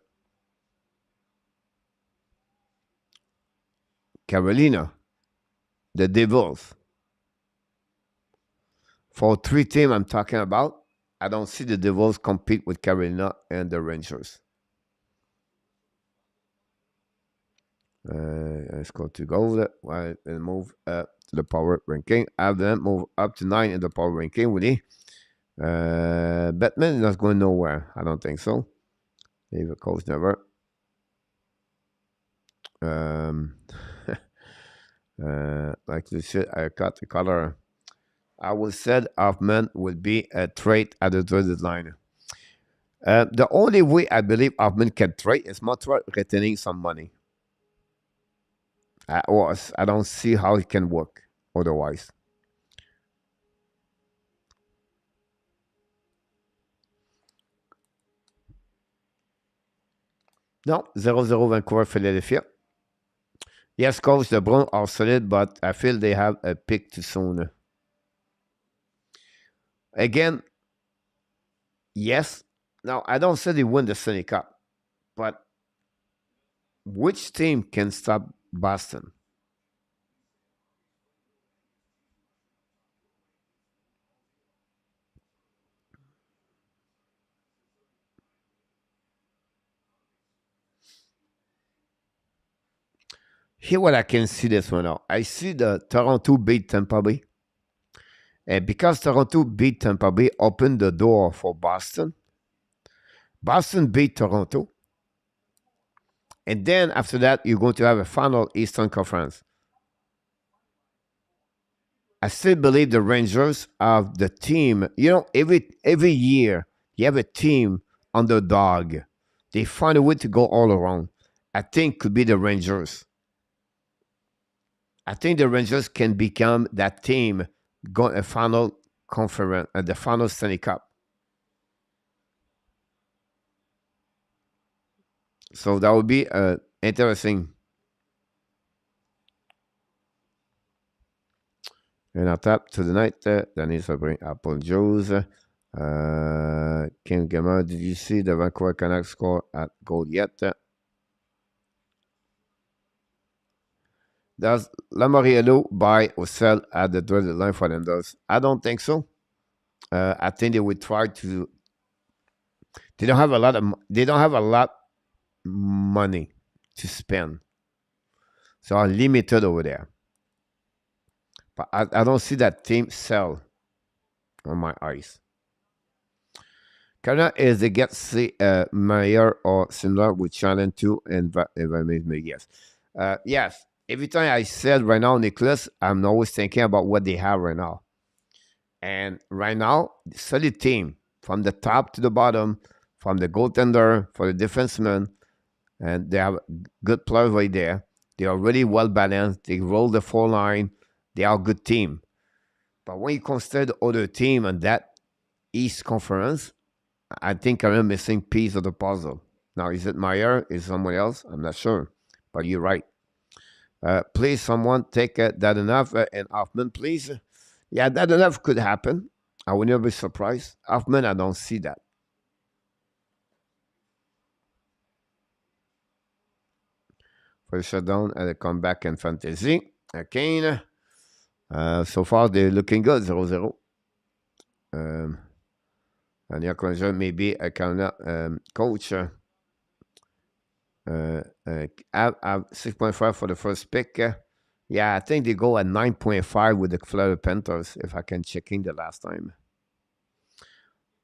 Carolina, the Devils. For 3 teams I'm talking about, I don't see the Devils compete with Carolina and the Rangers. Let's go to go and move to the power ranking. Have them move up to 9 in the power ranking, will he? Batman is not going nowhere. I don't think so. Leave a coach never. Like this shit, I cut the color. I would said Hoffman would be a trade at the traded line. The only way I believe Hoffman can trade is Montreal retaining some money. I don't see how it can work otherwise. No, 0-0 Vancouver, Philadelphia. Yes, coach, the Browns are solid, but I feel they have a pick too soon. Again, yes. Now, I don't say they win the Stanley Cup, but which team can stop Boston? Here, what I can see this one now. I see the Toronto beat Tampa Bay. And because Toronto beat Tampa Bay, opened the door for Boston. Boston beat Toronto. And then after that, you're going to have a final Eastern Conference. I still believe the Rangers have the team. Every year you have a team underdog. They find a way to go all around. I think could be the Rangers. I think the Rangers can become that team go a final conference at the final Stanley Cup. So that would be interesting. And on top to the night, Danny Sabrin, Apple Joe's. Kim Gamer, did you see the Vancouver Canucks score at goal yet? Does Lamoriello buy or sell at the dotted line for them? I don't think so. I think they would try to. They don't have a lot of. They don't have a lot money to spend, so are limited over there. But I don't see that team sell on my eyes. Canada is the get see Mayer or similar with Challenge 2 and yes. Yes. Every time I said right now, Nicholas, I'm always thinking about what they have right now. And right now, solid team from the top to the bottom, from the goaltender for the defenseman, and they have good players right there. They are really well balanced. They roll the 4 line. They are a good team. But when you consider the other team and that East Conference, I think I'm a missing piece of the puzzle. Now, is it Meyer? Is it someone else? I'm not sure. But you're right. Please, someone take that enough and Hoffman, please. Yeah, that enough could happen. I would never be surprised. Hoffman, I don't see that. For the shutdown and the comeback in fantasy. Kane. So far, they're looking good, 0-0. And your concern maybe a Canada coach. I have 6.5 for the first pick. Yeah, I think they go at 9.5 with the Florida Panthers, if I can check in the last time.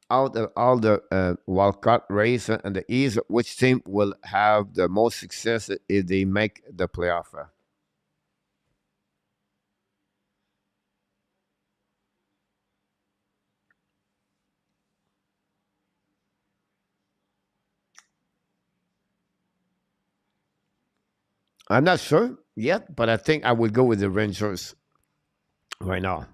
Out of all the wildcard race and the East, which team will have the most success if they make the playoff? I'm not sure yet, but I think I will go with the Rangers right now.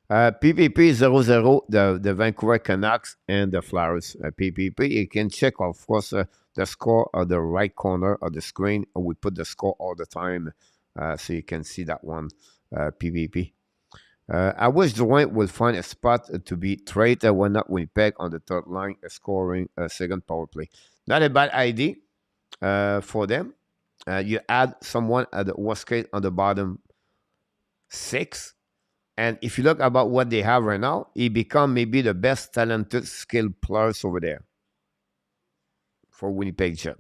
PPP 0-0, the Vancouver Canucks and the Flyers. PPP, you can check, of course, the score on the right corner of the screen. We put the score all the time so you can see that one, PPP. I wish Drouin will find a spot to be traded when not Winnipeg on the third line, scoring a second power play. Not a bad idea for them. You add someone at the worst case on the bottom 6. And if you look about what they have right now, he become maybe the best talented, skilled players over there for Winnipeg Jet.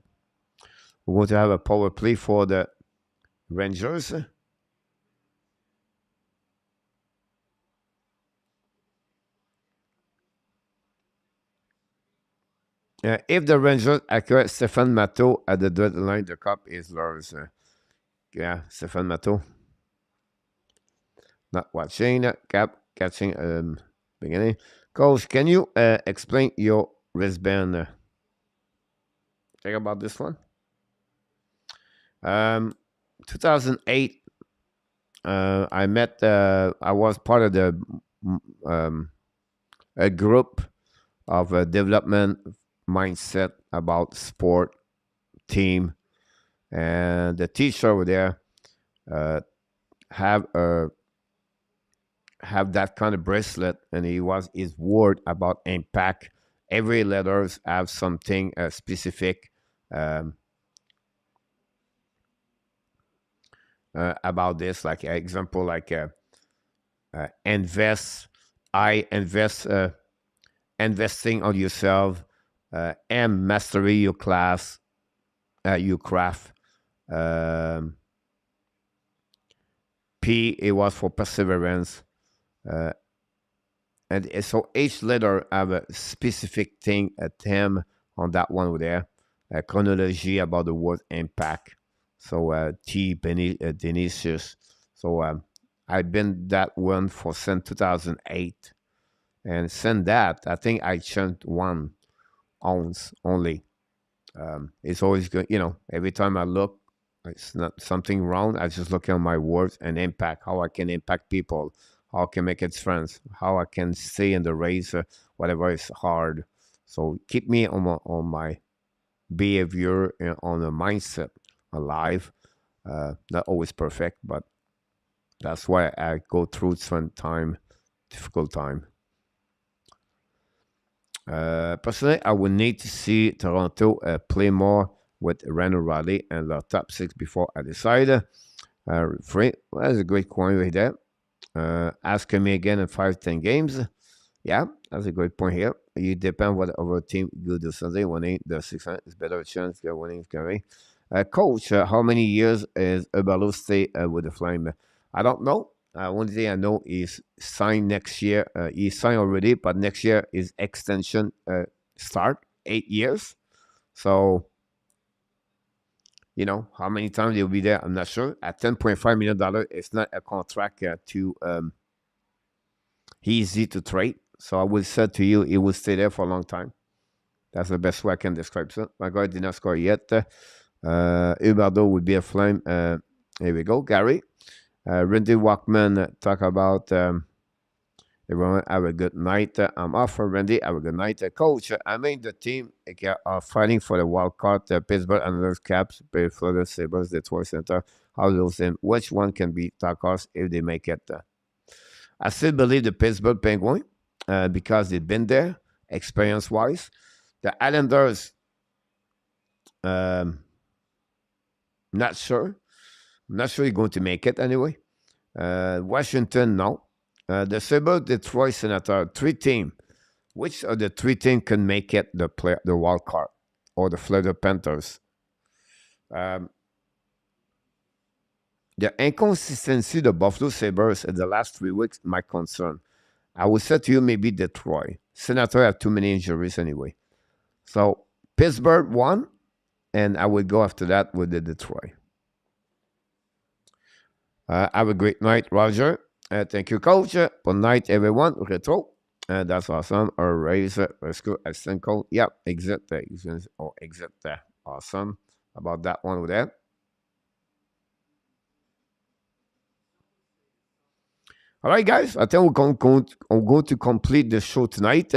We're going to have a power play for the Rangers. If the Rangers acquire Stéphane Matteau at the deadline, the cup is theirs. Yeah, Stéphane Matteau. Not watching, catching beginning. Coach, can you explain your wristband? Think about this one. 2008, I met, I was part of the a group of development mindset about sport team, and the teacher over there have that kind of bracelet, and his word about impact. Every letters have something specific about this. Like example, like invest. I invest. Investing on yourself. M, mastery your class, your craft. P, it was for perseverance. And so each letter have a specific thing, a theme on that one over there. A chronology about the word impact. So T, Denisius. So I've been that one for since 2008. And since that, I think I changed 1 ounce only. It's always good, every time I look, it's not something wrong. I just look at my words and impact, how I can impact people, how I can make it friends, how I can stay in the race, whatever is hard. So keep me on my behavior and on the mindset alive. Not always perfect, but that's why I go through some difficult time. Personally, I would need to see Toronto play more with Randall Riley and their top 6 before I decide. Free, well, that's a great point right there. Ask me again in 5-10 games. Yeah, that's a great point here. You depend what our team do this Sunday. Winning the 6 is better chance of winning. Coach, how many years is Uballo stay with the Flame? I don't know. One thing I know is signed next year. He signed already, but next year is extension start 8 years. So, how many times he'll be there, I'm not sure. At $10.5 million, it's not a contract too easy to trade. So I would say to you, he will stay there for a long time. That's the best way I can describe it. My guy did not score yet. Huberdeau would be a Flame. Here we go, Gary. Randy Walkman talk about everyone have a good night. I'm off for Randy. Have a good night. Coach, I mean the team are fighting for the wild card. Pittsburgh and those Caps, Florida Sabres, Detroit Center. How those them? Which one can beat Tacos if they make it? I still believe the Pittsburgh Penguins because they've been there experience-wise. The Islanders, not sure. I'm not sure you're going to make it anyway. Washington, no. The Sabres, Detroit, Senator, 3 teams. Which of the 3 teams can make it the wild card or the Florida Panthers? The inconsistency of the Buffalo Sabres in the last 3 weeks, my concern. I would say to you maybe Detroit. Senator have too many injuries anyway. So Pittsburgh won, and I would go after that with the Detroit. Have a great night, Roger. Thank you, Coach. Good night, everyone. Retro. That's awesome. All right. Let's go. Extend code. Yep. Exit. Exit. Awesome. About that one with that. All right, guys. I think we're going to complete the show tonight.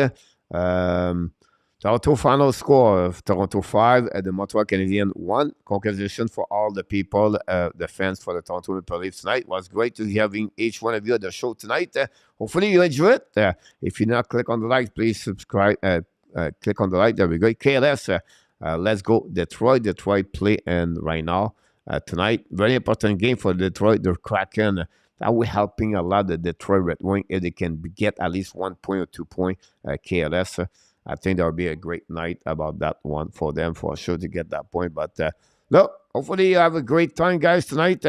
Toronto final score of Toronto 5 at the Montreal Canadiens 1. Congratulations for all the people, the fans for the Toronto Maple Leafs tonight. It was great to having each one of you at the show tonight. Hopefully you enjoy it. If you not click on the like, please subscribe. Click on the like. That would be great. KLS, let's go. Detroit play and right now tonight. Very important game for Detroit. They're Kraken. That will helping a lot the Detroit Red Wings if they can get at least 1 point or 2 points. KLS. I think that would be a great night about that one for them for sure to get that point. But look, hopefully you have a great time, guys, tonight.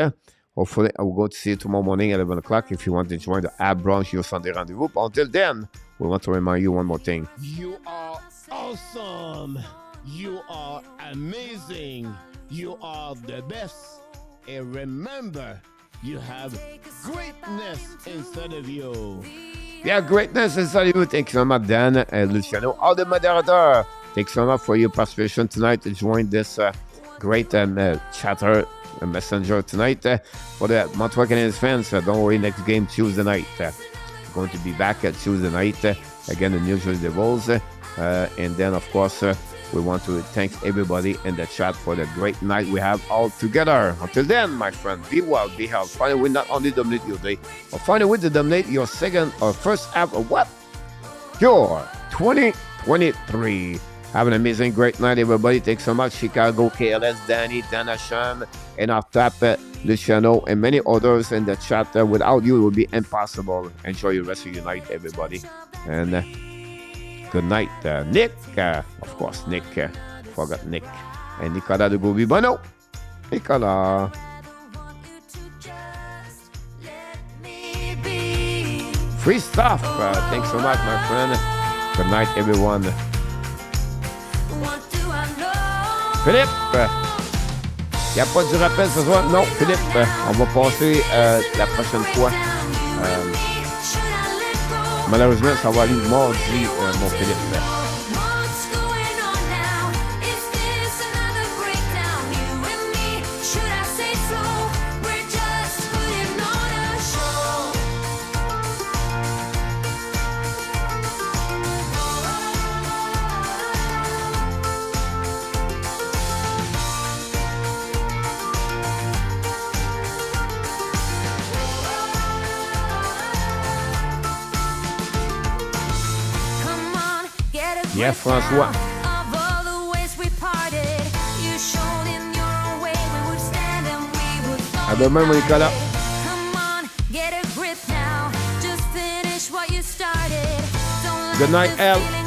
Hopefully I will go to see you tomorrow morning at 11 o'clock if you want to join the Ab Brunch, your Sunday rendezvous. But until then, we want to remind you one more thing. You are awesome. You are amazing. You are the best. And remember, you have greatness inside of you. Yeah, greatness inside of you. Thank you so much, Dan and Luciano. All the moderators, thanks so much for your participation tonight to join this great chatter messenger tonight. For the Montreal Canadiens fans, don't worry, next game Tuesday night. Going to be back at Tuesday night. Again, the New Jersey Devils. And then, of course, we want to thank everybody in the chat for the great night we have all together. Until then, my friend, be well, be healthy. Find a way not only dominate your day, but find a way to dominate your second or first half of what? Your 2023. Have an amazing, great night, everybody. Thanks so much. Chicago, KLS, Danny, Dana Shan, and our tap, Luciano, and many others in the chat. Without you, it would be impossible. Enjoy your rest of your night, everybody. And good night, Nick. Of course, Nick. Forgot Nick. And Nicolas de Goubi-Bono. Nicolas. Free stuff. Thanks so much, my friend. Good night, everyone. Philippe. Il n'y a pas du rappel ce soir? Non, Philippe. On va passer la prochaine fois. Malheureusement, ça va aller mardi, mon Philippe. What's going on now? Is this another breakdown? You and me, should I say so? We're just putting on a show. Come on, get a Yes, grip François. now. Of all the ways we parted, you showed in your own way we would stand and we would fall À demain, mon Nicolas. united. Come on, get a grip now. Just finish what you started. Don't let Good night, this Elle. feeling